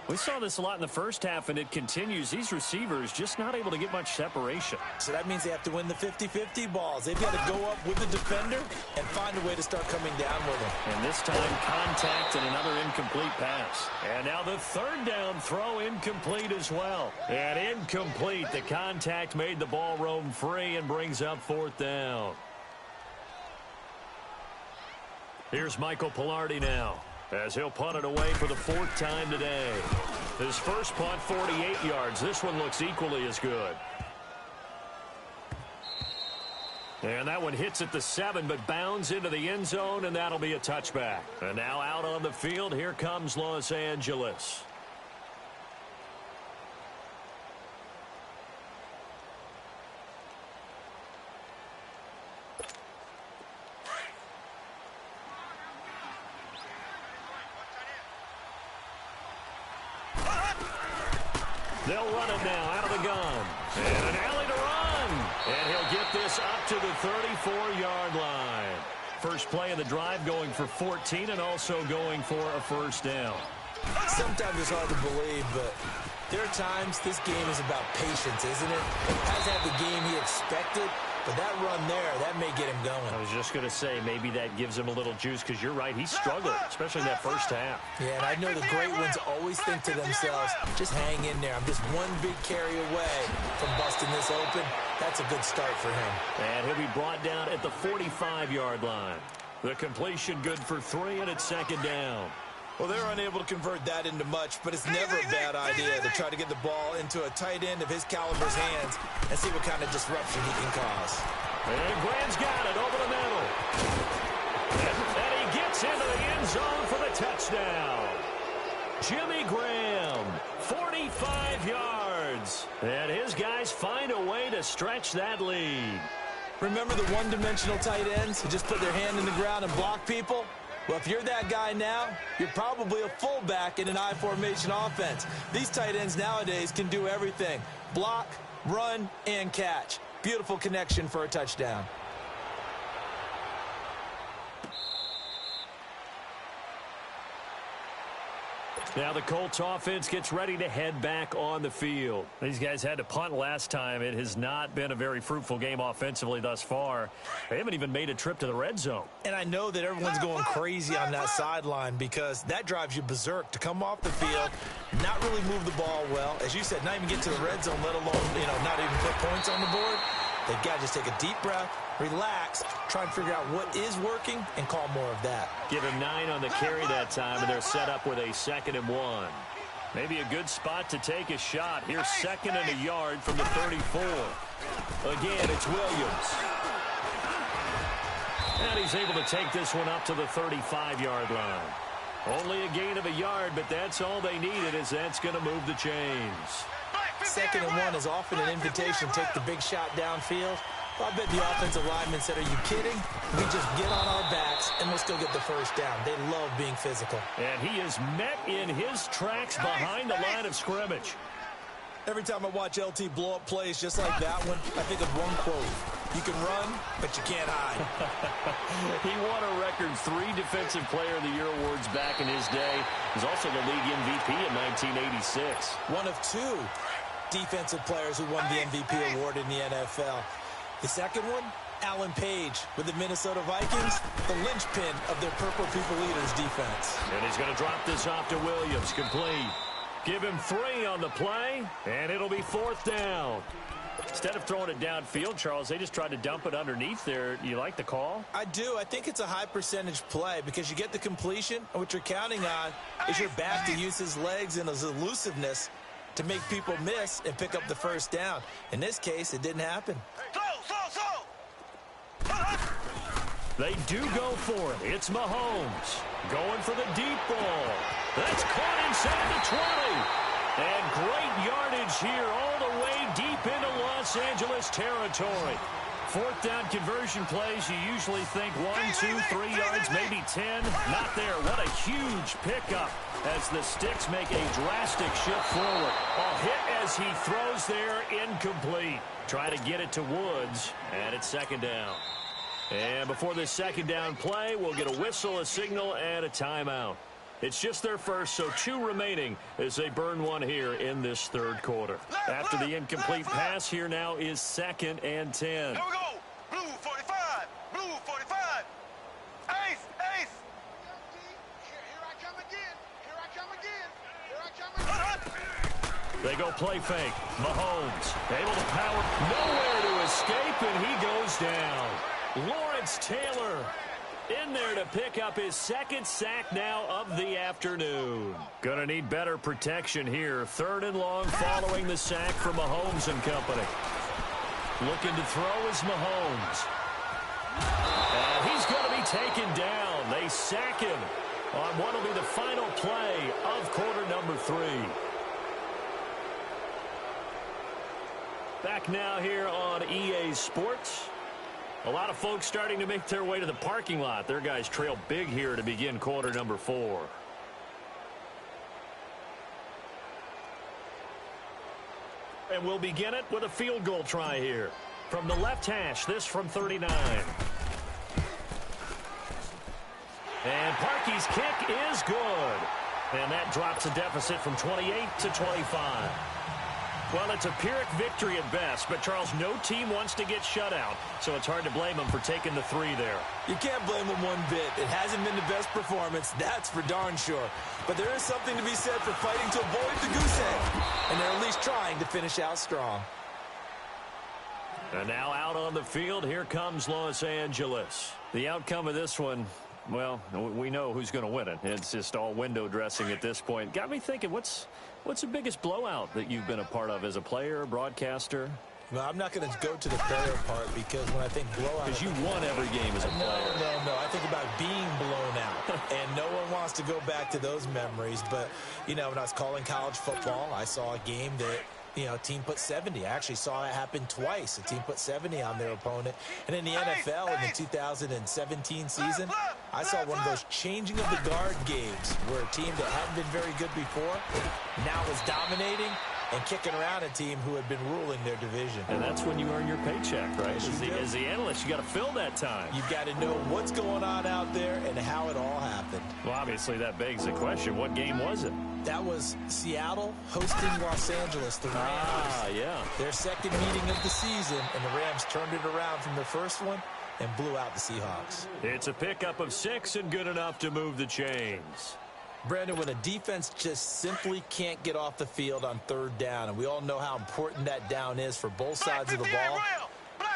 We saw this a lot in the first half, and it continues. These receivers just not able to get much separation. So that means they have to win the 50-50 balls. They've got to go up with the defender and find a way to start coming down with him. And this time, contact and another incomplete pass. And now the 3rd down throw incomplete as well. And incomplete. The contact made the ball roam free and brings up 4th down. Here's Michael Pilardi now, as he'll punt it away for the 4th time today. His first punt, 48 yards. This one looks equally as good. And that one hits at the 7, but bounds into the end zone, and that'll be a touchback. And now out on the field, here comes Los Angeles. They'll run it now out of the gun. And an alley to run. And he'll get this up to the 34-yard line. First play of the drive going for 14 and also going for a first down. Sometimes it's hard to believe, but there are times this game is about patience, isn't it? Hasn't had the game he expected, but that run there, that may get him going. I was just going to say, maybe that gives him a little juice because you're right, he struggled, especially in that first half. Yeah, and I know the great ones always think to themselves, just hang in there. I'm just one big carry away from busting this open. That's a good start for him. And he'll be brought down at the 45-yard line. The completion good for 3, and it's second down. Well, they're unable to convert that into much, but it's never a bad idea to try to get the ball into a tight end of his caliber's hands and see what kind of disruption he can cause. And Graham's got it over the middle. And he gets into the end zone for the touchdown. Jimmy Graham, 45 yards. And his guys find a way to stretch that lead. Remember the one-dimensional tight ends who just put their hand in the ground and block people? Well, if you're that guy now, you're probably a fullback in an I-formation offense. These tight ends nowadays can do everything. Block, run, and catch. Beautiful connection for a touchdown. Now the Colts offense gets ready to head back on the field. These guys had to punt last time. It has not been a very fruitful game offensively thus far. They haven't even made a trip to the red zone. And I know that everyone's going crazy on that sideline because that drives you berserk to come off the field, not really move the ball well. As you said, not even get to the red zone, let alone, not even put points on the board. They've got to just take a deep breath, relax, try and figure out what is working, and call more of that. Give him 9 on the carry that time, and they're set up with a 2nd and 1. Maybe a good spot to take a shot. Here's 2nd and a yard from the 34. Again, it's Williams. And he's able to take this one up to the 35-yard line. Only a gain of a yard, but that's all they needed, as that's going to move the chains. 2nd and 1 is often an invitation to take the big shot downfield. Well, I bet the offensive lineman said, are you kidding? We just get on our backs and let's go get the first down. They love being physical. And he is met in his tracks behind the line of scrimmage. Every time I watch LT blow up plays just like that one, I think of one quote. You can run, but you can't hide. He won a record 3 Defensive Player of the Year awards back in his day. He was also the league MVP in 1986. One of 2 defensive players who won the MVP award in the NFL. The second one, Alan Page with the Minnesota Vikings, the linchpin of their Purple People Leaders defense. And he's going to drop this off to Williams, complete. Give him 3 on the play, and it'll be 4th down. Instead of throwing it downfield, Charles, they just tried to dump it underneath there. You like the call? I do. I think it's a high percentage play because you get the completion, and what you're counting on is your back to use his legs and his elusiveness to make people miss and pick up the first down. In this case, it didn't happen. They do go for it. It's Mahomes going for the deep ball. That's caught inside the 20. And great yardage here all the way deep into Los Angeles territory. 4th down conversion plays, you usually think 1, 2, 3 yards, maybe 10. Not there. What a huge pickup as the Sticks make a drastic shift forward. A hit as he throws there, incomplete. Try to get it to Woods, and it's 2nd down. And before this 2nd down play, we'll get a whistle, a signal, and a timeout. It's just their first, so 2 remaining as they burn one here in this 3rd quarter. After the incomplete pass, here now is 2nd and 10. Here we go. Blue 45. Blue 45. Ace. Ace. Here I come again. Here I come again. Here I come again. They go play fake. Mahomes able to power. Nowhere to escape, and he goes down. Lawrence Taylor in there to pick up his 2nd sack now of the afternoon. Gonna need better protection here. 3rd and long following the sack from Mahomes and company. Looking to throw is Mahomes. taken down. They sack him on what will be the final play of quarter number 3. Back now here on EA Sports. A lot of folks starting to make their way to the parking lot. Their guys trail big here to begin quarter number 4. And we'll begin it with a field goal try here. From the left hash, this from 39. And Parkey's kick is good. And that drops a deficit from 28 to 25. Well, it's a Pyrrhic victory at best, but, Charles, no team wants to get shut out, so it's hard to blame them for taking the 3 there. You can't blame them one bit. It hasn't been the best performance, that's for darn sure. But there is something to be said for fighting to avoid the goose egg, and they're at least trying to finish out strong. And now out on the field, here comes Los Angeles. The outcome of this one, well, we know who's going to win it. It's just all window dressing at this point. Got me thinking, what's the biggest blowout that you've been a part of as a player, broadcaster? Well, I'm not going to go to the player part because when I think blowout... Because you won every game as a player. No. I think about being blown out. And no one wants to go back to those memories. But, you know, when I was calling college football, I saw a game that... You know, a team put 70. I actually saw it happen twice. A team put 70 on their opponent. And in the NFL, in the 2017 season, I saw one of those changing of the guard games where a team that hadn't been very good before now was dominating and kicking around a team who had been ruling their division. And that's when you earn your paycheck, right? As the analyst, you got to fill that time. You've got to know what's going on out there and how it all happened. Well, obviously, that begs the question, what game was it? That was Seattle hosting Los Angeles, the Rams. Yeah. Their second meeting of the season, and the Rams turned it around from their first one and blew out the Seahawks. It's a pickup of 6 and good enough to move the chains. Brandon, when a defense just simply can't get off the field on third down, and we all know how important that down is for both sides of the ball,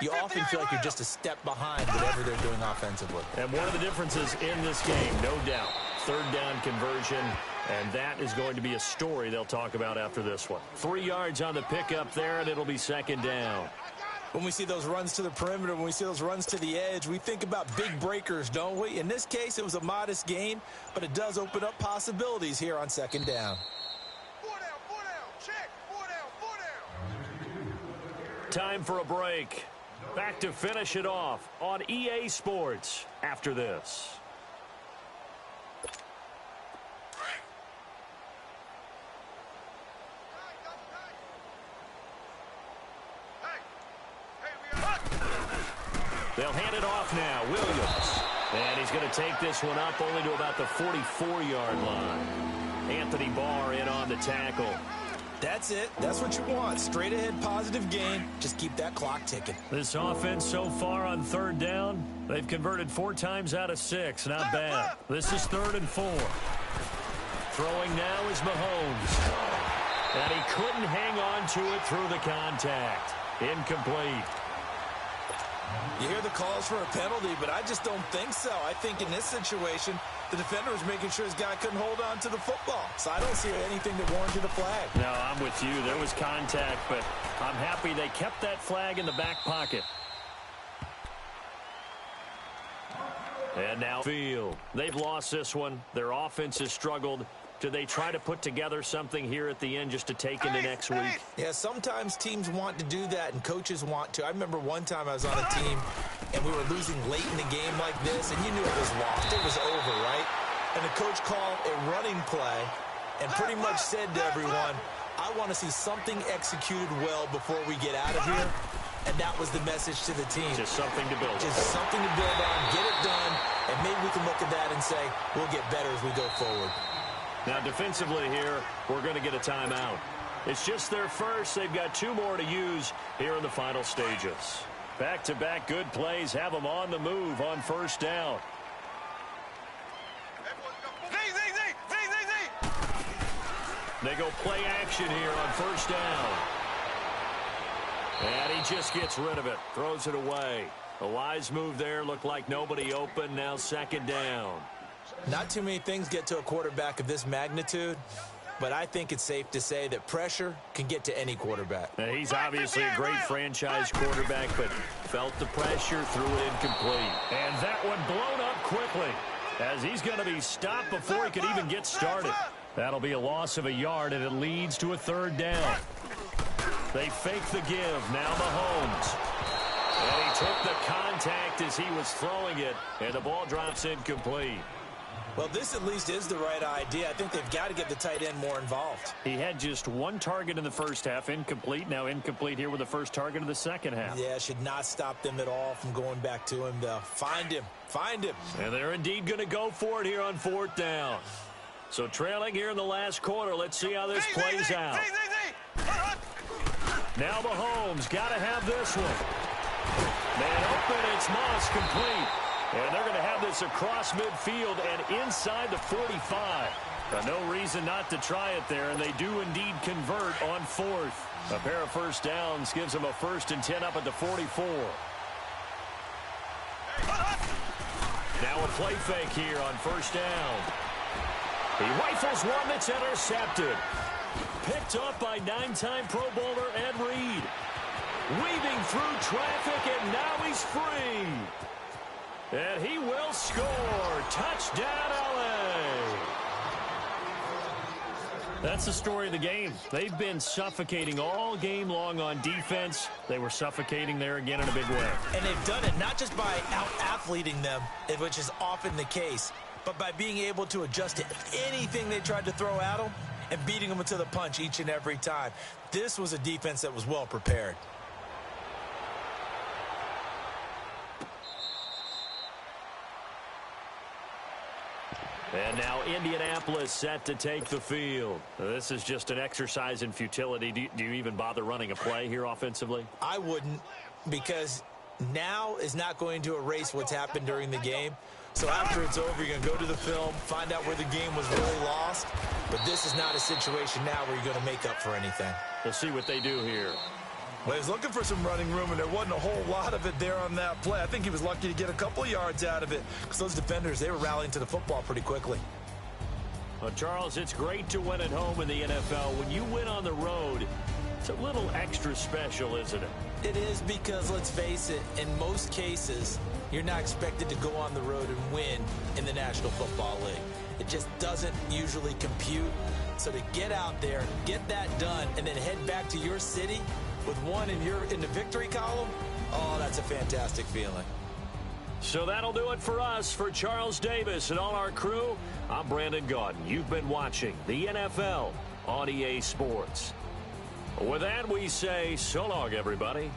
you often feel like you're just a step behind whatever they're doing offensively. And one of the differences in this game, no doubt, third down conversion, and that is going to be a story they'll talk about after this one. 3 yards on the pickup there, and it'll be second down. When we see those runs to the perimeter, when we see those runs to the edge, we think about big breakers, don't we? In this case, it was a modest gain, but it does open up possibilities here on second down. 4 down, check, 4 down. Time for a break. Back to finish it off on EA Sports after this. They'll hand it off now. Williams. And he's going to take this one up only to about the 44-yard line. Anthony Barr in on the tackle. That's it. That's what you want. Straight ahead positive gain. Just keep that clock ticking. This offense so far on third down, they've converted 4 times out of 6. Not bad. This is 3rd and 4. Throwing now is Mahomes. And he couldn't hang on to it through the contact. Incomplete. You hear the calls for a penalty, but I just don't think so. I think in this situation, the defender was making sure his guy couldn't hold on to the football. So I don't see anything that warranted a flag. No, I'm with you. There was contact, but I'm happy they kept that flag in the back pocket. And now field. They've lost this one. Their offense has struggled. Do they try to put together something here at the end just to take into next week? Yeah, sometimes teams want to do that and coaches want to. I remember one time I was on a team and we were losing late in the game like this, and you knew it was lost. It was over, right? And the coach called a running play and pretty much said to everyone, I want to see something executed well before we get out of here. And that was the message to the team. Just something to build on. Just something to build on, get it done, and maybe we can look at that and say, we'll get better as we go forward. Now, defensively here, we're going to get a timeout. It's just their first. They've got 2 more to use here in the final stages. Back-to-back good plays have them on the move on first down. They go play action here on first down. And he just gets rid of it, throws it away. A wise move there, looked like nobody open, now second down. Not too many things get to a quarterback of this magnitude but I think it's safe to say that pressure can get to any quarterback. He's obviously a great franchise quarterback, but felt the pressure, threw it incomplete. And that one blown up quickly as he's going to be stopped before he could even get started. That'll be a loss of a yard, and it leads to a third down. They fake the give. Now Mahomes. And he took the contact as he was throwing it, and the ball drops incomplete. Well, this at least is the right idea. I think they've got to get the tight end more involved. He had just one target in the first half, incomplete. Now incomplete here with the first target of the second half. Yeah, should not stop them at all from going back to him, though. Find him. Find him. And they're indeed going to go for it here on fourth down. So trailing here in the last quarter. Let's see how this plays out. Now Mahomes got to have this one. Man open, it's Moss, complete. And they're going to have this across midfield and inside the 45. No reason not to try it there, and they do indeed convert on fourth. A pair of first downs gives them a 1st and 10 up at the 44. Now a play fake here on first down. He rifles one that's intercepted. Picked up by 9-time Pro Bowler Ed Reed. Weaving through traffic, and now he's free. And he will score. Touchdown, L.A. That's the story of the game. They've been suffocating all game long on defense. They were suffocating there again in a big way. And they've done it not just by out-athleting them, which is often the case, but by being able to adjust to anything they tried to throw at them and beating them to the punch each and every time. This was a defense that was well prepared. And now Indianapolis set to take the field. This is just an exercise in futility. Do you even bother running a play here offensively? I wouldn't, because now is not going to erase what's happened during the game. So after it's over, you're going to go to the film, find out where the game was really lost. But this is not a situation now where you're going to make up for anything. We'll see what they do here. Well, he was looking for some running room, and there wasn't a whole lot of it there on that play. I think he was lucky to get a couple yards out of it because those defenders, they were rallying to the football pretty quickly. Well, Charles, it's great to win at home in the NFL. When you win on the road, it's a little extra special, isn't it? It is because, let's face it, in most cases, you're not expected to go on the road and win in the National Football League. It just doesn't usually compute. So to get out there, get that done, and then head back to your city with one in the victory column, oh, that's a fantastic feeling. So that'll do it for us. For Charles Davis and all our crew, I'm Brandon Gaudin. You've been watching the NFL on EA Sports. With that, we say so long, everybody.